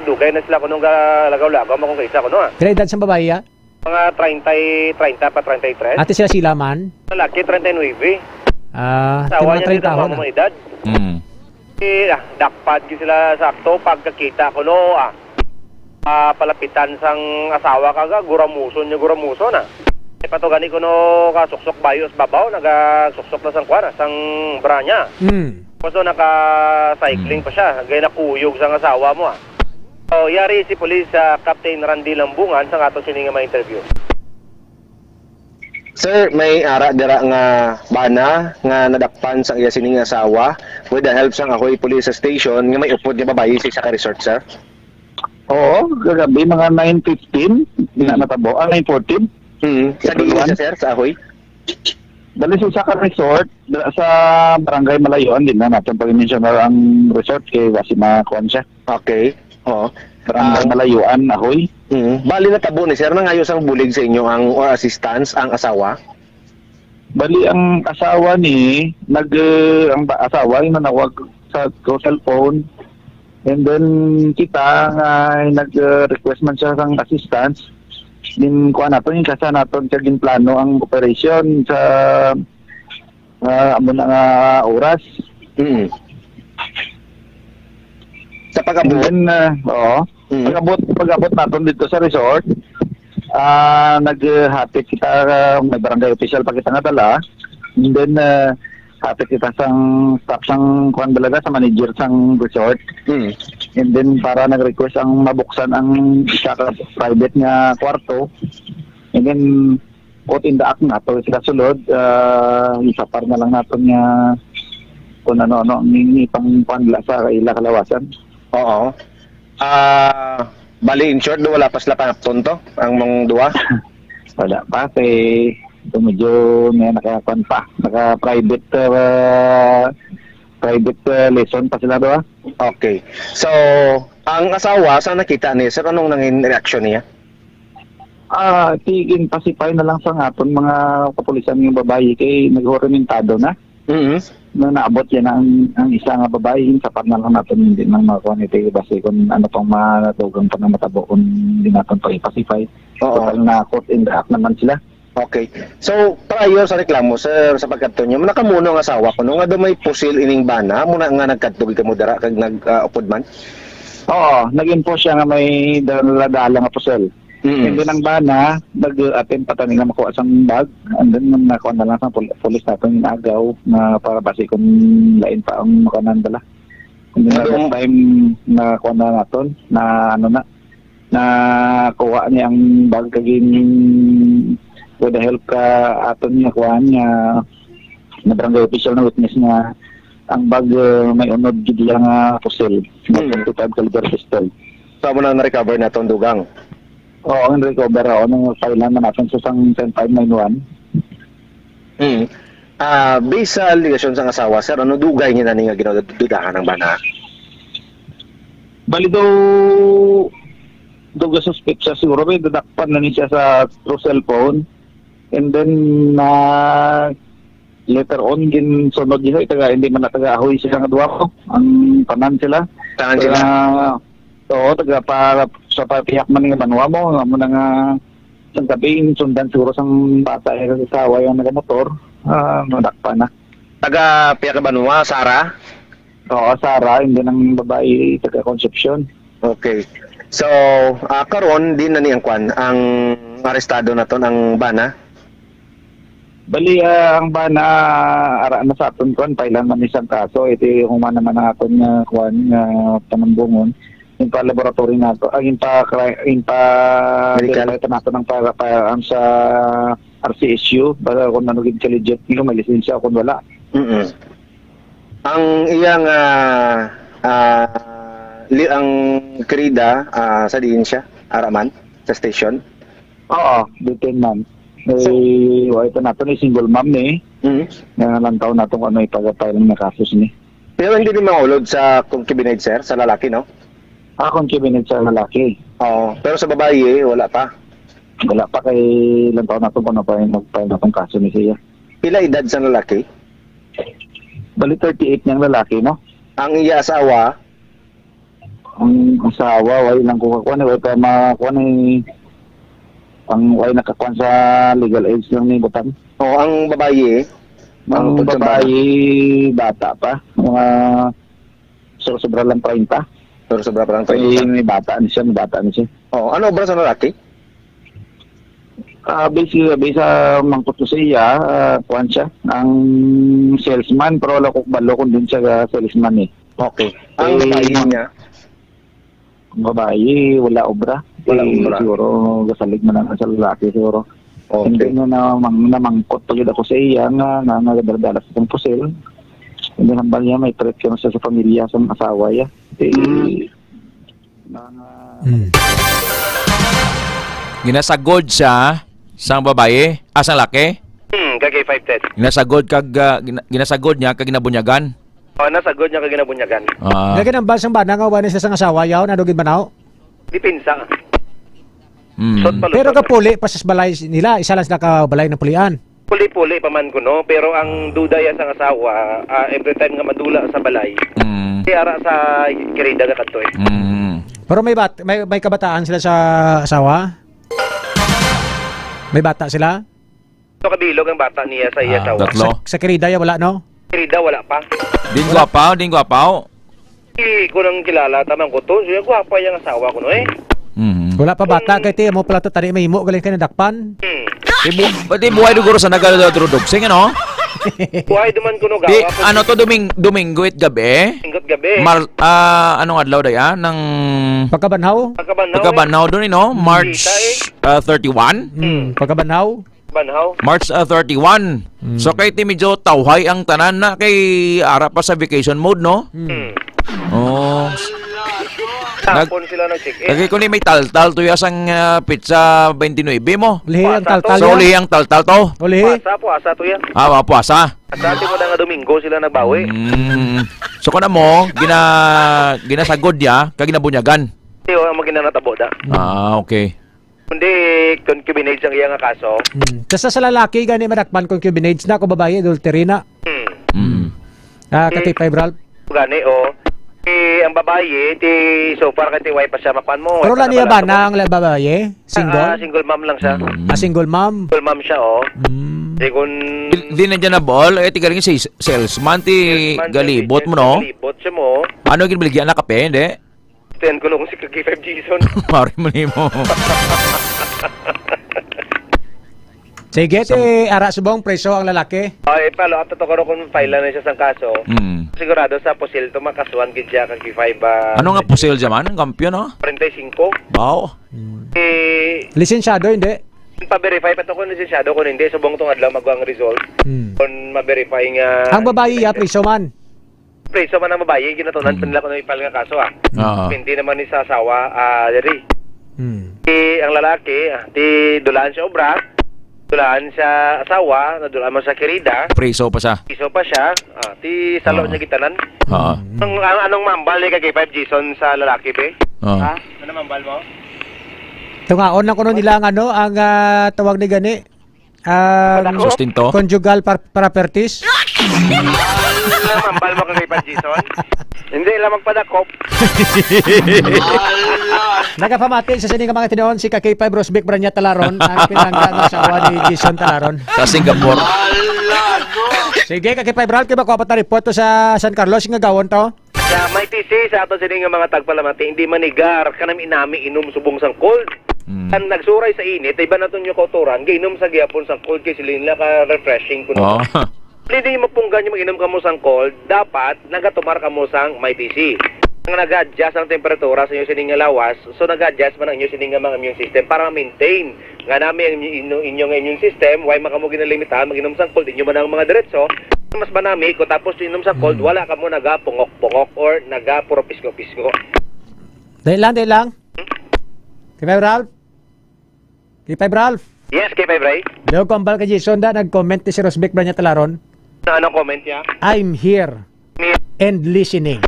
dugay na sila kuno nga lagaw-lagaw mo kung kaisa kuno kaya edad sa babayi mga 30 pa 33 ate sila man lalaki 39 sawa niya dito mo edad dakpad sila sakto pagkakita ko no palapitan sang asawa kaga guramuson na patugani ko no kasuksok bayos babaw nagasuksok na sang kwana sang bra niya so naka-cycling pa siya gaya nakuyog sang asawa mo so yari si police Captain Randy Lambungan sang ato sininga ma-interview Sir, may ara dira nga bana nga nadakpan sa iya sining asawa with the help sang ako'y police station nga may upod nga babayi sa ka resort, sir. Oo, kagabi mga 9:15 na natabo, 9:14. Sa diin siya, sir, sa ako'y? Dali sa ka resort sa Barangay Malayuan din na natin pag-mention ang resort kay Wasima kuan siya. Okay. Oo. Barangay Malayuan, Ahoy. Bali na tabo ni sir, nangayos ang bulig sa inyo ang assistance ang asawa? Bali ang asawa ni ang asawa yung nanawag sa cellphone, and then kita nag-request man siya ng assistance din kuha natin yung kasa natin kaging plano ang operation sa amo na nga oras. Sa pag-abot? Oo. Pag-abot natin dito sa resort, naghatid kita, may barangay official pa kita nga dala, and then hatid kita sang staff sang kuan dalaga sa manager sang resort, and then para nag-request ang mabuksan ang isa ka private nga kwarto, and then put in the act nato sila sulod, isapar na lang nato nga kung ano ni pang panla sa ila kalawasan. Oo. Bali in short, wala pa sila panapton to, ang mga duwa? Wala pa, kay medyo may nakakuan pa, naka-private lesson pa sila doon. Okay. So, ang asawa, saan nakita niya? Sir, anong nangin reaction niya? Tigin pasipay na lang sa aton mga kapulisan yung babae kay nag-orimentado na. Na naabot yan ang isa nga babae, sapat na lang natin hindi nang makuha nito base kung ano pang matugang pa na matabo kung hindi natin pa ipasify. Total na caught in the act naman sila. Okay. So, prior sa reklamo, sir, sa pagkadto niyo, nakamuno ang asawa ko, nga daw may pusil ining bana, muna nga nagkadtog ka mo dara, kag nag-upod man? Oo, nag-info siya nga may dala nga pusil. Hindi ng bana, nag-attend pa tayo nga makuha sang bag, and then nakuha na lang sa police natin yung agaw na para basi kung lain pa ang makuha na dala. Hindi na last time nakuha na natin, na ano na kuha niya ang bag kaging with the help ka aton niya kuha niya na barangay official na witness nga ang bag may unod gid nga pusil, 25 caliber pistol. So, mo na na-recover na itong dugang? Oo, ang recover ako nung file na natin sa isang 10591. Based sa allegation sa asawa, sir, ano dugay niya na nga ginadudahan ng bana? Bali daw suspect siya siguro, may dadakpan na niya sa through cellphone, and then later on sunod niya hindi man nataga-ahoy sila nga duwa ko ang tanan sila. Tanan sila? Oo, para sa papiyak man nga banwa mo nga isang gabi sundan siguro sang bata ay kasawa yung nagamotor, nadakpa na. Taga piyak banwa, Sara? Oo, Sara, hindi ng babae taga Concepcion. Okay. So, karon din na niyang kwan ang arestado na ton ang bana? Bali, ang bana ara na sa aton kon pailan man isang kaso, ito humana man ang aton nga kwan nga panambungon. Yung pa laboratory nato, yung pa medical nato ng para sa RCSU para kung nanugid ka legit nilo may lisensya kung wala. Ang iyang ang krida sa diin siya araman sa station? Oo, detained man. Ito nato ni single mom ni. Nga lantaw natong ano ipag-file ng kasos ni. Pero hindi ni maulod sa concubinage, sir, sa lalaki, no? Concubinage sa lalaki. Oo. Pero sa babae, wala pa? Wala pa kay ilang taon na ito kung pa yung nag-file na itong kaso ni siya. Pila edad sa lalaki? Bali 38 niyang lalaki, no? Ang iya asawa? Ang asawa, wala lang kukakuan. Wala pa makakuan eh. Ang wala nakakuan sa legal age lang ni Butan. Oo, ang babae? Ang babae, bata pa. Mga sobra lang 30. Pero sobra pa lang 30. May bata niya. Oo, ano ba sa lalaki? Basically, sa mangkot ko sa iya, kuhan siya. Ang salesman, pero wala ko balo kung din siya salesman eh. Okay. Ang babae niya? Ang babae, wala obra. Wala obra. Siguro, kasalig man lang sa lalaki siguro. Hindi na namangkot pagod ako sa iya nga nagdadala sa itong pusil. Hindi hambal niya may threat ka na sa pamilya sa asawa niya. Ginasagod siya sang babae, sang laki. Kagay 510. Ginasagod niya kag ginabunyagan. Nasagod niya kag ginabunyagan. Lagi ng basang bana nga wala siya sang asawa yaw nadugid banaw. Dipinsa. Pero kapuli pasas balay nila, isa lang sila ka balay ng pulian. Puli-puli pa man ko no, pero ang duda yan sa asawa, every time nga madula sa balay, ara sa kirida ka kadto eh. Pero may kabataan sila sa asawa? May bata sila? So kabilog ang bata niya sa iya asawa. Sa kirida ya wala no? Kirida wala pa. Din gwapaw. Hindi ko nang kilala tamang ko to, siya gwapa yung asawa ko no eh. Wala pa bata kay ti mo pala to tani may imo galing kay nadakpan. Pati buhay duguro sa nagadudrudog sing ano? Buhay duman ko no gawa. Ano to Domingo at gabi? Gabi. Anong adlaw daya nang Pagkabanhaw doon no? March 31. Pagkabanhaw. March 31. So kay ti medyo tawhay ang tanan na kay ara pa sa vacation mode no? Tapon sila nag-check-in. Lagi ko ni may taltal to yasang pizza 29 mo. Lihi ang taltal. So lihi ang taltal to. Puasa to yan. Puasa. Dati mo na nga Domingo sila nagbawi. So kana mo ginasagod ya kag ginabunyagan. Di ang maginanatabo da. Okay. Kundi concubinage ang iya nga kaso. Kasi sa lalaki gani madakpan concubinage na ko babae adultery na. Kati fibral. Gani ang babae, so far kati wife pa siya makuan mo. Pero lang niya ba na ang babae? Single? Single mom lang siya. Single mom? Single mom siya, Di na dyan na ball, tigaling si salesman, galibot mo, no? Galibot siya mo. Ano ginibiligyan na kape, hindi? Stand ko nung si Kaki 5 Jason. Mari mo ni mo. Sige, ara subong preso ang lalaki. Palo, at totoo kung file na siya sa kaso. Sigurado sa pusil to makasuan gid siya kag 5. Ano nga pusil jaman? Ang kampiyon, no? 45. Wow. Lisensyado, hindi? Pa-verify pa to kung lisensyado kung hindi. Subong tong adlaw magwang result. Kung ma-verify nga... Ang babae preso man? Preso man ang babae. Ginatunan pa nila kung ipal nga kaso, Hindi naman ni sa asawa, diri. Ang lalaki, dulaan siya obra. Dulaan sa asawa, nadulaan mo sa kirida. Preso pa siya. Ti salo niya gitanan. Anong mambal ni kay 5 Jason sa lalaki, be? Ano mambal mo? Tungaon na kuno nila ang tawag ni gani. Sustinto. Conjugal properties. Mambal mo kay 5 Jason? Hindi lang magpadakop. Nagapamati sa sining mga tinuon si Kaki 5 Rosbeck Branya Talaron ang pinangga ng asawa ni Jason Talaron sa Singapore. Sige Kaki 5 Ral kay bako pa report to sa San Carlos nga gawon to. Sa may TC sa ato sining mga tagpalamati hindi manigar kanami inami inom subong sang cold. Kan nagsuray sa init iba naton yung kauturan giinom sa gyapon sang cold kay sila ka refreshing kuno. Hindi mo punggan yung mag-inom ka mo sang cold, dapat nagatumar ka mo sang may TC. Ang nag-adjust ang temperatura sa inyong sining lawas, so nag-adjust man ang inyong sining mga immune system para maintain nga namin ang inyong immune system, why makamugin na limitahan, mag-inom sang cold, inyo man ang mga diretso, mas banami ko tapos inom sang cold, wala ka mo nagapungok-pungok or nagapuro pisko-pisko. Dahil lang. Kay Ralph? Yes, kay Ray. Leo kambal ka Jason da, nag-comment si Rosbeck Branya Talaron. Anong comment niya? I'm here and listening.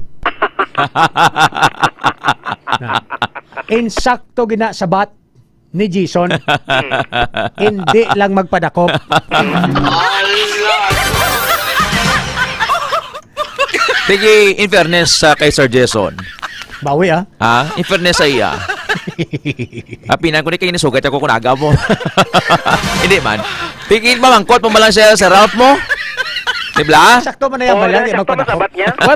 Insakto ginasabat ni Jason. Hindi lang magpadakop. Sige, in fairness kay Sir Jason. Bawi in fairness sa iya. Pinan ko ni kayo nisugat ako kung aga mo. Hindi man. Pigil ba mangkot mo lang siya sa Ralph mo? Dibla? Sakto man na yan balan, di magpadakop. Wala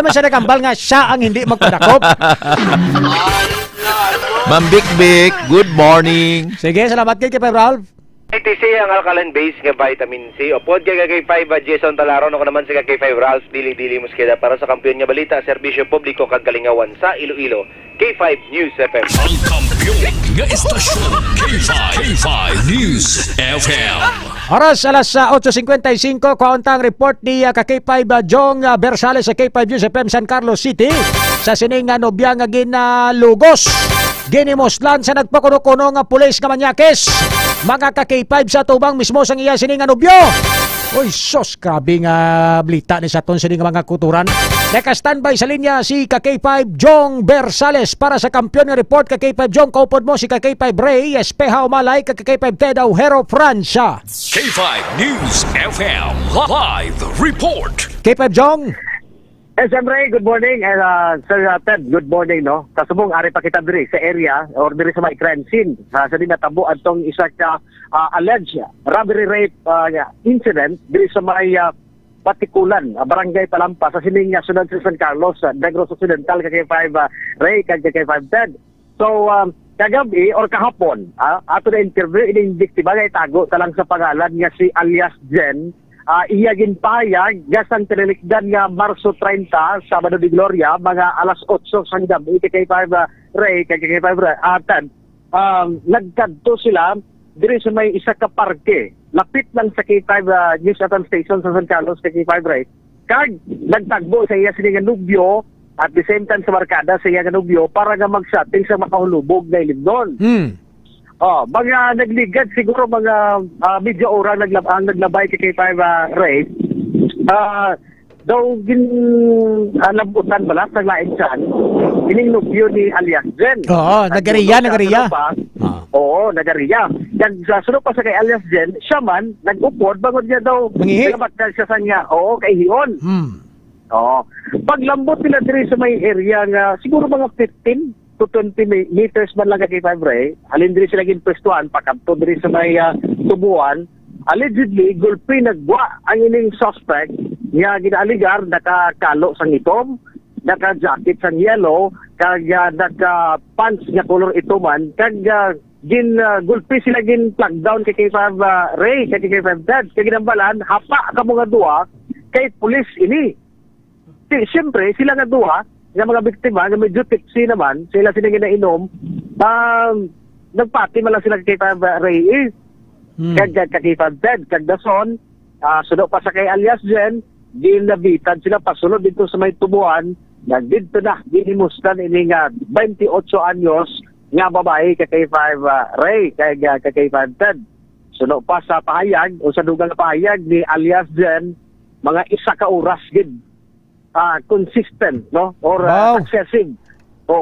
man siya nakambal nga siya ang hindi magpadakop. Ma'am Bik, good morning. Sige, salamat kay Ralph. ITC ang alkaline base nga vitamin C. Upod kay 5 Jason Talaron ako naman si kay 5 Ralph dili muskeda para sa kampiyon nga balita, serbisyo publiko kag kalingawan sa Iloilo. K5 News FM. Ang kampiyon nga istasyon K5 News FM. Oras alas 8:55, kauntang report ni K5 Jong Bersales sa K5 News FM San Carlos City sa sining nga nobya nga ginalugos. Ginimoslan sa nagpakuno-kuno nga pulis nga manyakis. Mga K5 sa tubang mismo sang iya sining nga nobyo. Uy, sos, grabe nga blita ni Saton sining nga mga kuturan. Naka-standby sa linya si K5 Jong Bersales para sa kampiyon nga report. K5 Jong, kaupod mo si K5 Ray Espeha Umalay, K5 Ted Aujero Francia. K5 News FM Live Report. K5 Jong. SM Ray, good morning. And Sir Ted, good morning, no? Kasubong, ari pa kita diri sa area or diri sa may crime scene. Sa din natabo atong isa ka alleged robbery rape incident diri sa may Patikulan, barangay Palampas sa sining sunod sa San Carlos, Negros Occidental, K5 Ray, K5 Ted. So, kagabi or kahapon, ato na interview, ini-biktima nga itago talang sa pangalan nga si alias Jen. Iya ginpayag gasang tinilikdan nga Marso 30 Sabado de Gloria mga alas 8 sa gabi kay K5 Ray Ted. Nagkadto sila diri sa may isa ka parke lapit lang sa K5 News FM station sa San Carlos kay K5 Ray. Kag nagtagbo sa iya sini nga nubyo at the same time sa barkada sa iya nga nubyo para nga mag-shutting sa makahulubog na ilibnon. Mga nagligad siguro mga medyo oras naglabay kay K5 Ray. Daw labutan bala sa lain siyan. Ining nubyo ni alias Jen. Oo, nagariya. Oo, nagariya. Sa sunod pa sa kay alias Jen, siya man, nag-upod, bagod niya daw. Nagabatal siya sa niya. Oo, kay Hion. Paglambot nila diri sa may area nga, siguro mga 15 to 20 meters man lang kay K5 Ray. Alin diri sila ginpwestuhan, pakadto diri sa may tubuan. Allegedly, gulpi nagwa ang ining suspect nga ginaaligar nakakalo sang itom, naka-jacket sang yellow, kag naka-pants nga color itoman, kag gulpi sila gin-plug down kay K5 Ray, kay K5 Ted. Kay ginambalan, hapa ka mga duha kay pulis ini. Siyempre, sila nga duha, nga mga biktima, nga medyo tipsy naman, sila sila ginainom, nagpati man lang sila kay K5 Ray, kag K5 Ted, kag dason, sunod pa sa kay alias Jen, ginabitan sila pasunod dito sa may tubuan, nagdito na, ginimustan ini nga 28 anyos, nga babae kay K5 Ray, kay K5 Ted. Sunod pa sa pahayag, o sa dugang pahayag ni alias Jen, mga isa ka oras gid. Consistent, no? Or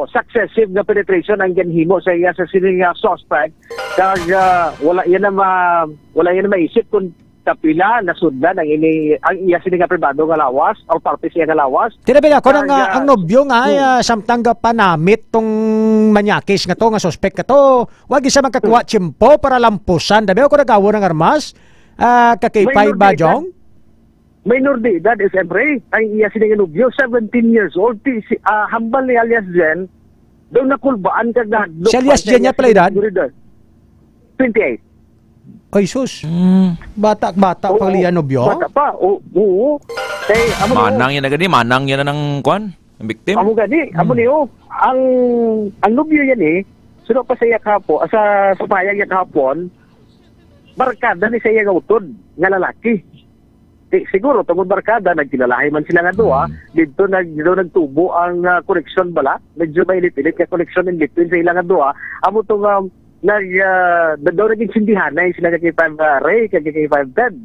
successive na penetration ang ginhimo sa iya sa sining suspect. Kag wala yan na maisip kung kapila na sudlan ang iya sining pribado nga lawas o parte siya nga lawas. Tinabi ako ang nobyo nga samtang panamit tong manyakis nga to nga suspect ka to. Wag isa magkakuha tsimpo para lampusan. Dabi ako nagawa ng armas. Kakipay ba, Jong? Minor de edad, siyempre, ang iya sining nubyo, 17 years old, hambal ni alias Jen, daw nakulbaan kag nahadlok. Si alias Jen niya pala edad? 28. Ay, sus. Bata pang liya nubyo? Bata pa, oo. Manang yan na gani, manang yan na ng kwan, ang victim. Amo gani, amo niyo, ang nubyo yan sunod pa sa iya kahapon, sa payag iya kahapon, barkada ni sa iya gautod, nga lalaki. Siguro tungod barkada nagkinalahi man sila nga duha dito nagtubo ang connection bala medyo mainit-init ka connection in between sa ilang nga duha amo tong daw naging sindihan na sila kay K5 Ray kay K5 Ted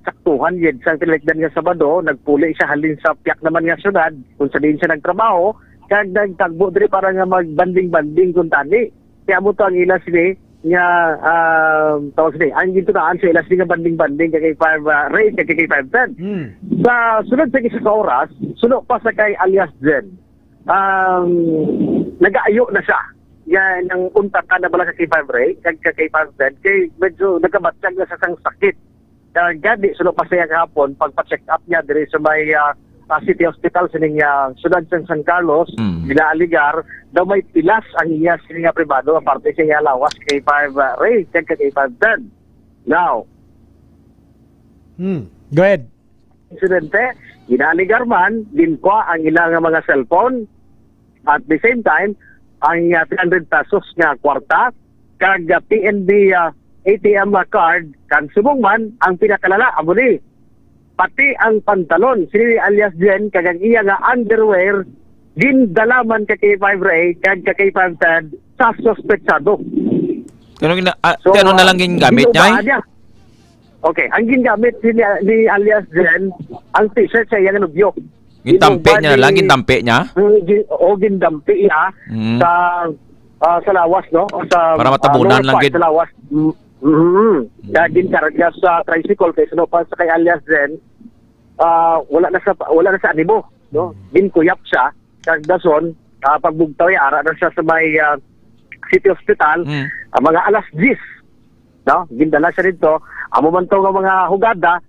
saktuhan yun sa tilikdan nga Sabado nagpuli siya halin sa piyak naman nga syudad kung sa din siya nagtrabaho kag nagtagbo diri para nga magbanding-banding kung tani kaya amo to ang ila sila nga tawag sila ang gintunaan sa ilas nga banding-banding kay K5 Ray kay K5 Ted. Sa sunod sa isa oras sunod pa sa kay alias Jen nag-aayo na siya yan ang untaka na bala kay K5 Ray kay K5 Ted kay medyo nagkabatsyag na sa sang sakit gadi sunod pa siya kahapon pagpa-check up niya diri sa may City Hospital sining sunod sa San Carlos ginaaligar daw may pilas ang iya sining pribado aparte sa iya lawas kay K5 Ray kay K5 Ted. Now go ahead. Insidente ginaaligar man din ko ang ilang mga cellphone at the same time ang 300 pesos nga kwarta kag PNB ATM card kag subong man ang pinakalala amo ni pati ang pantalon si alias Jen kag ang iya nga underwear gindalaman kay K5 Ray kag kay K5 Ted sa suspetsado. Ano na lang gingamit niya? Okay, ang gingamit ni alias Jen ang t-shirt sa iya nga nubyo. Gintampi niya na lang, gintampi niya? O gintampi niya sa lawas, no? O sa, para matabunan lang sa lawas. Ginkarga sa tricycle kay pa sa kay alias Zen, wala na sa animo, no? Ginkuyap siya, kag dason, pagbugtaw ya, ara na siya sa may City Hospital, mga alas 10, no? Gindala siya dito, amo man to nga mga hugada,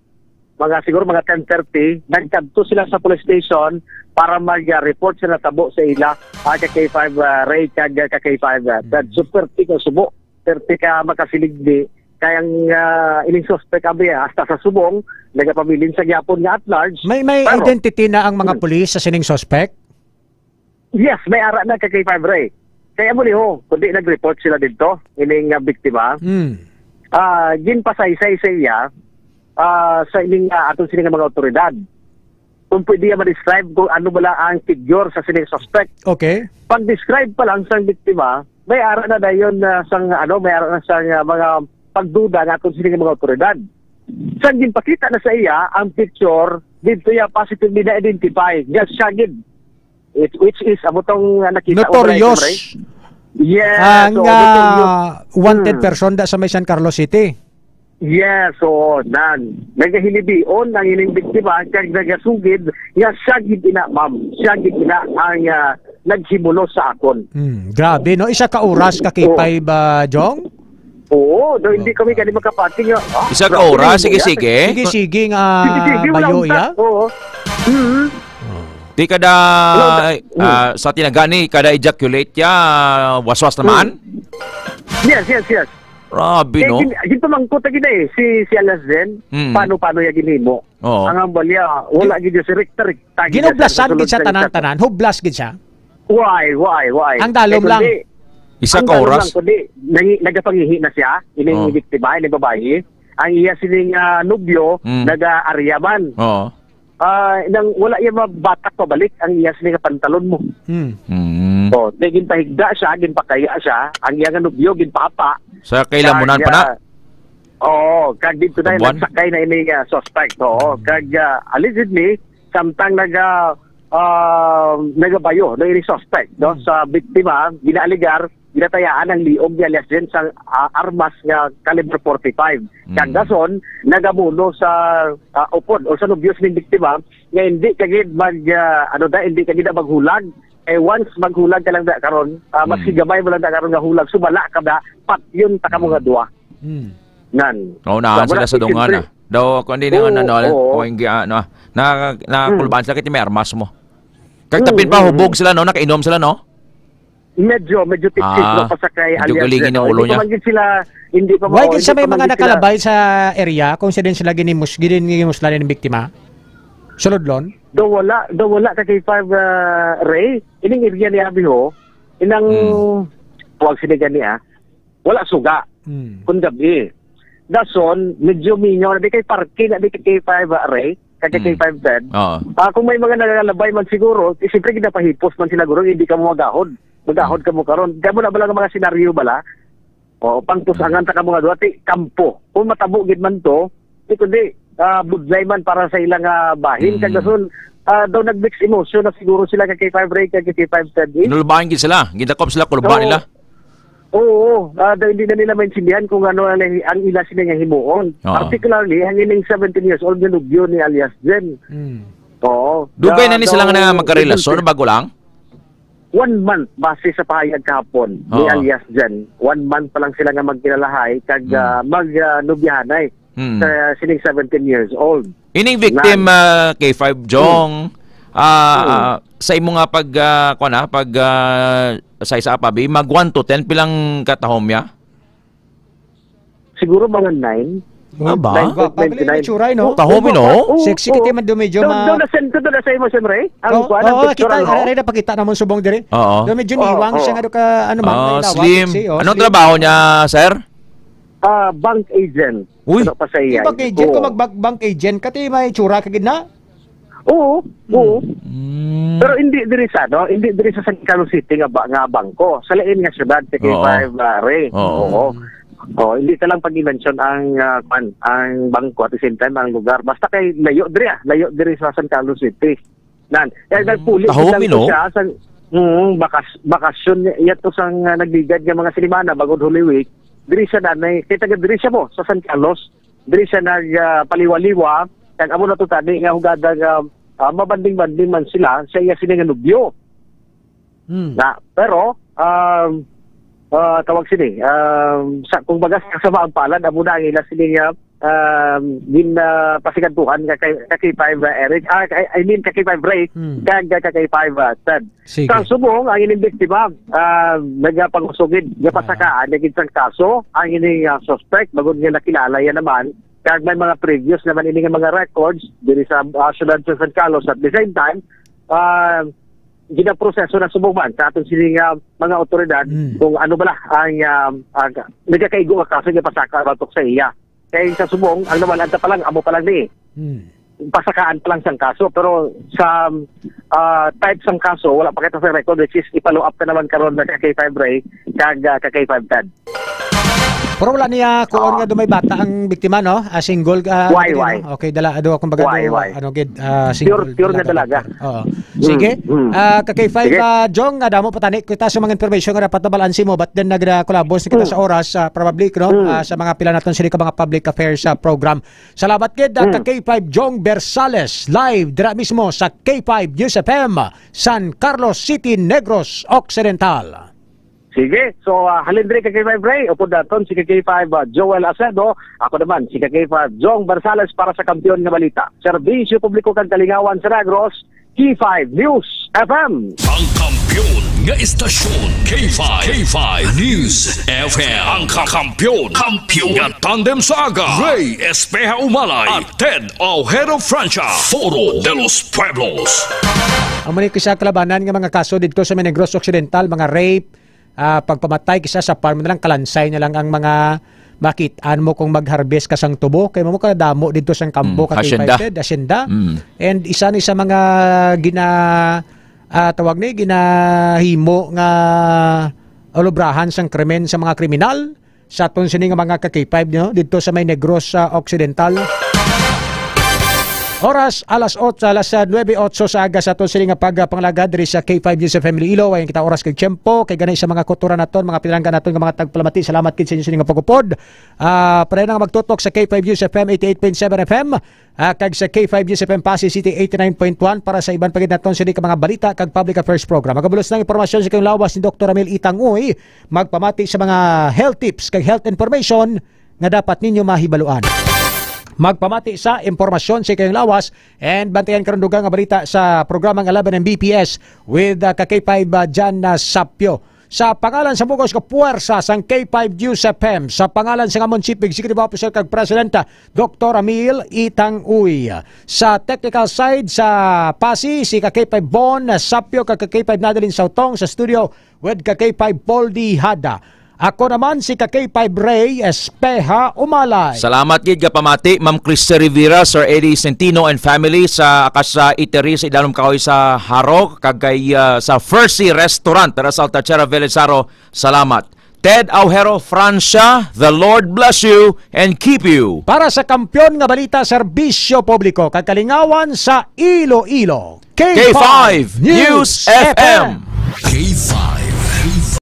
siguro mga 10:30, nagkadto sila sa police station para mag-report sila tabo sa ila kay K5 Ray kag K5 super tiko subo 30 ka makasiligdi kayang ining suspect abi hasta sa subong nagapabilin sa gyapon nga at large. May identity na ang mga pulis sa sining suspect? Yes, may ara na kay K5 Ray. Kaya mo niho, kundi nag-report sila dito ining biktima. Ginpasaysay sa iya sa ining atong sining mga otoridad. Kung pwede ma-describe kung ano bala ang figure sa sining suspect. Okay. Pag-describe pa lang sa biktima, may ara na dayon may ara na sa mga pagduda nga atong sining mga otoridad. Sa ginpakita na sa iya ang picture dito ya positively na identify just shagid. Which is amotong nakita notorious. Yes. Ang wanted person da sa may San Carlos City. Yes, so nagahilibion ang ining biktima kag nagasugid nga sagid ina ma'am. Sagid ina ang naghimulo sa akon. Grabe no, isa ka oras ka K5 Jong? Oo, hindi kami kani makapating. Isa ka oras, sige. Sige nga bayo iya. Oo. Di kada sa tinagani kada ejaculate ya waswas naman? Yes. Grabe, no? Gito mangkot gid si Alas Zen, paano ya ginimo. Ang ambalya wala gid si Richter. Ginublasan gid sa tanan-tanan, hublas gid siya. Why? Ang dalom lang. Isa ka oras. Kundi nagapangihi na siya, ining biktima, ining babae. Ang iya sining nobyo naga-aryaman. Nang wala iya mabatak pabalik ang iya sining pantalon mo. So, ginpahigda siya, ginpakaya siya, ang iya nga nobyo ginpapa. Sa kailamunan pa na? Oo, kag dito na nagsakay na ini suspect. Oo, kag allegedly samtang nagabayo no ini suspect no sa biktima ginaaligar ginatayaan ang liog ni alias Jen sa armas nga caliber 45. Kag dason nagamuno sa upod o sa nobyos ni biktima nga hindi kagid hindi kagid maghulag. Once maghulag ka lang da karon, maski gamay mo lang da karon nga hulag, sumala ka da, pat yun taka mo nga duwa. Nan. Naan sila sa dungan na. Daw, kung hindi naman nakulbaan sila kiti may armas mo. Kagtapin pa, hubog sila, no? Nakainom sila, no? Medyo tipsy pa sa kay alias. Galigin yung ulo niya. Hindi pa why gid sa may mga nakalabay sa area kung sila din sila ginimos ng biktima? Sulodlon? Do wala ka kay 5 Ray. Ining area ni Abiho, inang huwag sinigan niya, wala suga. Kung gabi. Dason, medyo minyo, na di kay parking, na di kay 5 Ray, kay 5 Ted. Kung may mga nalalabay man siguro, siyempre ginapahipos man sila guro, hindi ka mo magahod. Magahod ka mo karon. Kaya mo na bala ng mga senaryo bala, pangtusangan ta ka mga duwati, kampo. Kung matabo gid man to, kundi budlay man para sa ilang bahin. Kagason, daw nag-mix emotion na siguro sila kay 5 Ray, kay 5 Ted. Inulbahan gid sila. Gintakop sila, kulba nila. Oo, hindi na nila maintindihan kung ano ang ila sila nga himuon. Particularly, ang ining 17 years old na nubyo ni alias Jen. Oo. Dugay na ni sila nga magkarelasyon, bago lang? 1 month base sa pahayag kahapon ni alias Jen. 1 month pa lang sila nga magkilalahay kag mag-nubyahanay sa sining 17 years old. Ining victim kay 5 Jong, sa imo nga sa isa pa mag 1 to 10 pilang katahom ya? Siguro mga 9. Ba? Pabili na churay, no? Tahomi, no? Sexy kita man medyo Doon na sa imo, siyempre. Ang kuwan, ang picture, kita, na pakita naman subong diri. Oo. Doon medyo niwang siya nga ka, ano man, slim. Anong trabaho niya, sir? Bank agent. Uy. Ano pa sa iya? Bank agent, kung mag-bank agent, kati may tsura kagid na? Oo. Pero hindi diri sa San Carlos City nga bangko. Sa lain nga syudad, K5 Ray. Oo. Hindi ka lang pag-mention ang bangko at the same time ang lugar. Basta kay layo diri sa San Carlos City. Kaya nagpuli siya sa bakasyon yato sang nagligad nga mga sinimana bagod Holy Week. Diri siya kita diri siya mo sa San Carlos. Diri siya nagpaliwaliwa kag amo na to tani nga hugada nga mabanding-banding man sila sa iya sini nga nubyo. Pero tawag sini kung bagas kasama ang palad amo na ang ila sini nga pasigantuhan kay 5 Eric I mean kay 5 Ray kag kay 5 Ted. Sa subong ang ining biktima nagapangusugid gapasakaan naging sang kaso ang ining suspect bagod nga nakilala yan naman kag may mga previous naman ining mga records diri sa syudad sa San Carlos at the same time ginaproseso na subukan sa atong sining mga otoridad kung ano bala ang nagakaigo nga kaso nga pasaka batok sa iya. Kaya sa subong, ang namalanta pa lang, amo pa lang ni. Pasakaan pa lang sang kaso. Pero sa type sang kaso, wala pa kita sa record, which is ipalo up ka naman karon na kay 5 Ray, kag kay 5 Ted. Pero wala niya kung nga dumay bata ang biktima, no? Single. Why? Okay, dala kung baga single. Pure na dalaga. Oo. Sige. Kay 5 Jong, damo patani kita sa mga information nga dapat balansi mo but then nagkolabos kita sa oras probably sa mga pila naton sila ka mga public affairs program. Salamat gid kay 5 Jong Bersales live dira mismo sa K5 News FM San Carlos City, Negros Occidental. Sige, so halindri kay K5 Ray, upod daton si K5 Joel Acedo, ako naman si K5 Jong Barsales para sa Kampiyon nga Balita. Serbisyo Publiko kang Kalingawan sa Negros, K5 News FM. Ang kampiyon nga istasyon, K5 News FM. Ang kampiyon nga tandem saga, Ray Espeja Umalay at Ted Ojero Francia, Foro de los Pueblos. Ang manikisa kalabanan nga mga kaso dito sa Negros Occidental, mga rape, pagpamatay kisa sa farm na lang, kalansay na lang ang mga makitaan mo kung mag-harvest ka sang tubo. Kaya mo ka damo dito sang kampo asyenda. And isa ni sa mga ginahimo nga olubrahan sang krimen sa mga kriminal sa aton sini nga mga K5 no? Dito sa may Negros Occidental. Oras alas 9:08 sa aga sa aton sini nga pagpanglagad diri sa K5 News FM Iloilo. Ayon kita oras kay tiyempo kay ganay sa mga kultura naton, mga pinanggan naton nga mga tagpalamati. Salamat kid sa inyo sini nga pagupod. Pare na magtutok sa K5 News FM 88.7 FM kag sa K5 News FM Pasig City 89.1 para sa iban pagid naton sini ka mga balita kag public affairs program. Magabulos ng impormasyon sa kayong lawas ni Dr. Amil Itangoy magpamati sa mga health tips kag health information nga dapat ninyo mahibaluan. Magpamati sa impormasyon sa kayong lawas and bantayan karon dugang nga balita sa programang 11 ng BPS with K5 Jan Sapio. Sa pangalan sa bugos ka puwersa sang K5 News FM, sa pangalan sa Amon Chief Executive Officer kag Presidenta Dr. Amil Itangoy. Sa technical side sa Pasi si K5 Bon Sapio kag K5 Nadalin Sautong sa studio with K5 Poldi Hada. Ako naman si K5 Ray Espeja Umalay. Salamat gid kapamati Ma'am Cristy Rivera, Sir Eddie Centino and family sa Akasa Eatery sa Idanom Kahoy sa Haro kagay sa Fercy Restaurant tara sa Altachera Velizaro. Salamat. Ted Ojero Francia, the Lord bless you and keep you. Para sa Kampiyon nga Balita Serbisyo Publiko kag Kalingawan sa Iloilo. K5 News FM. K5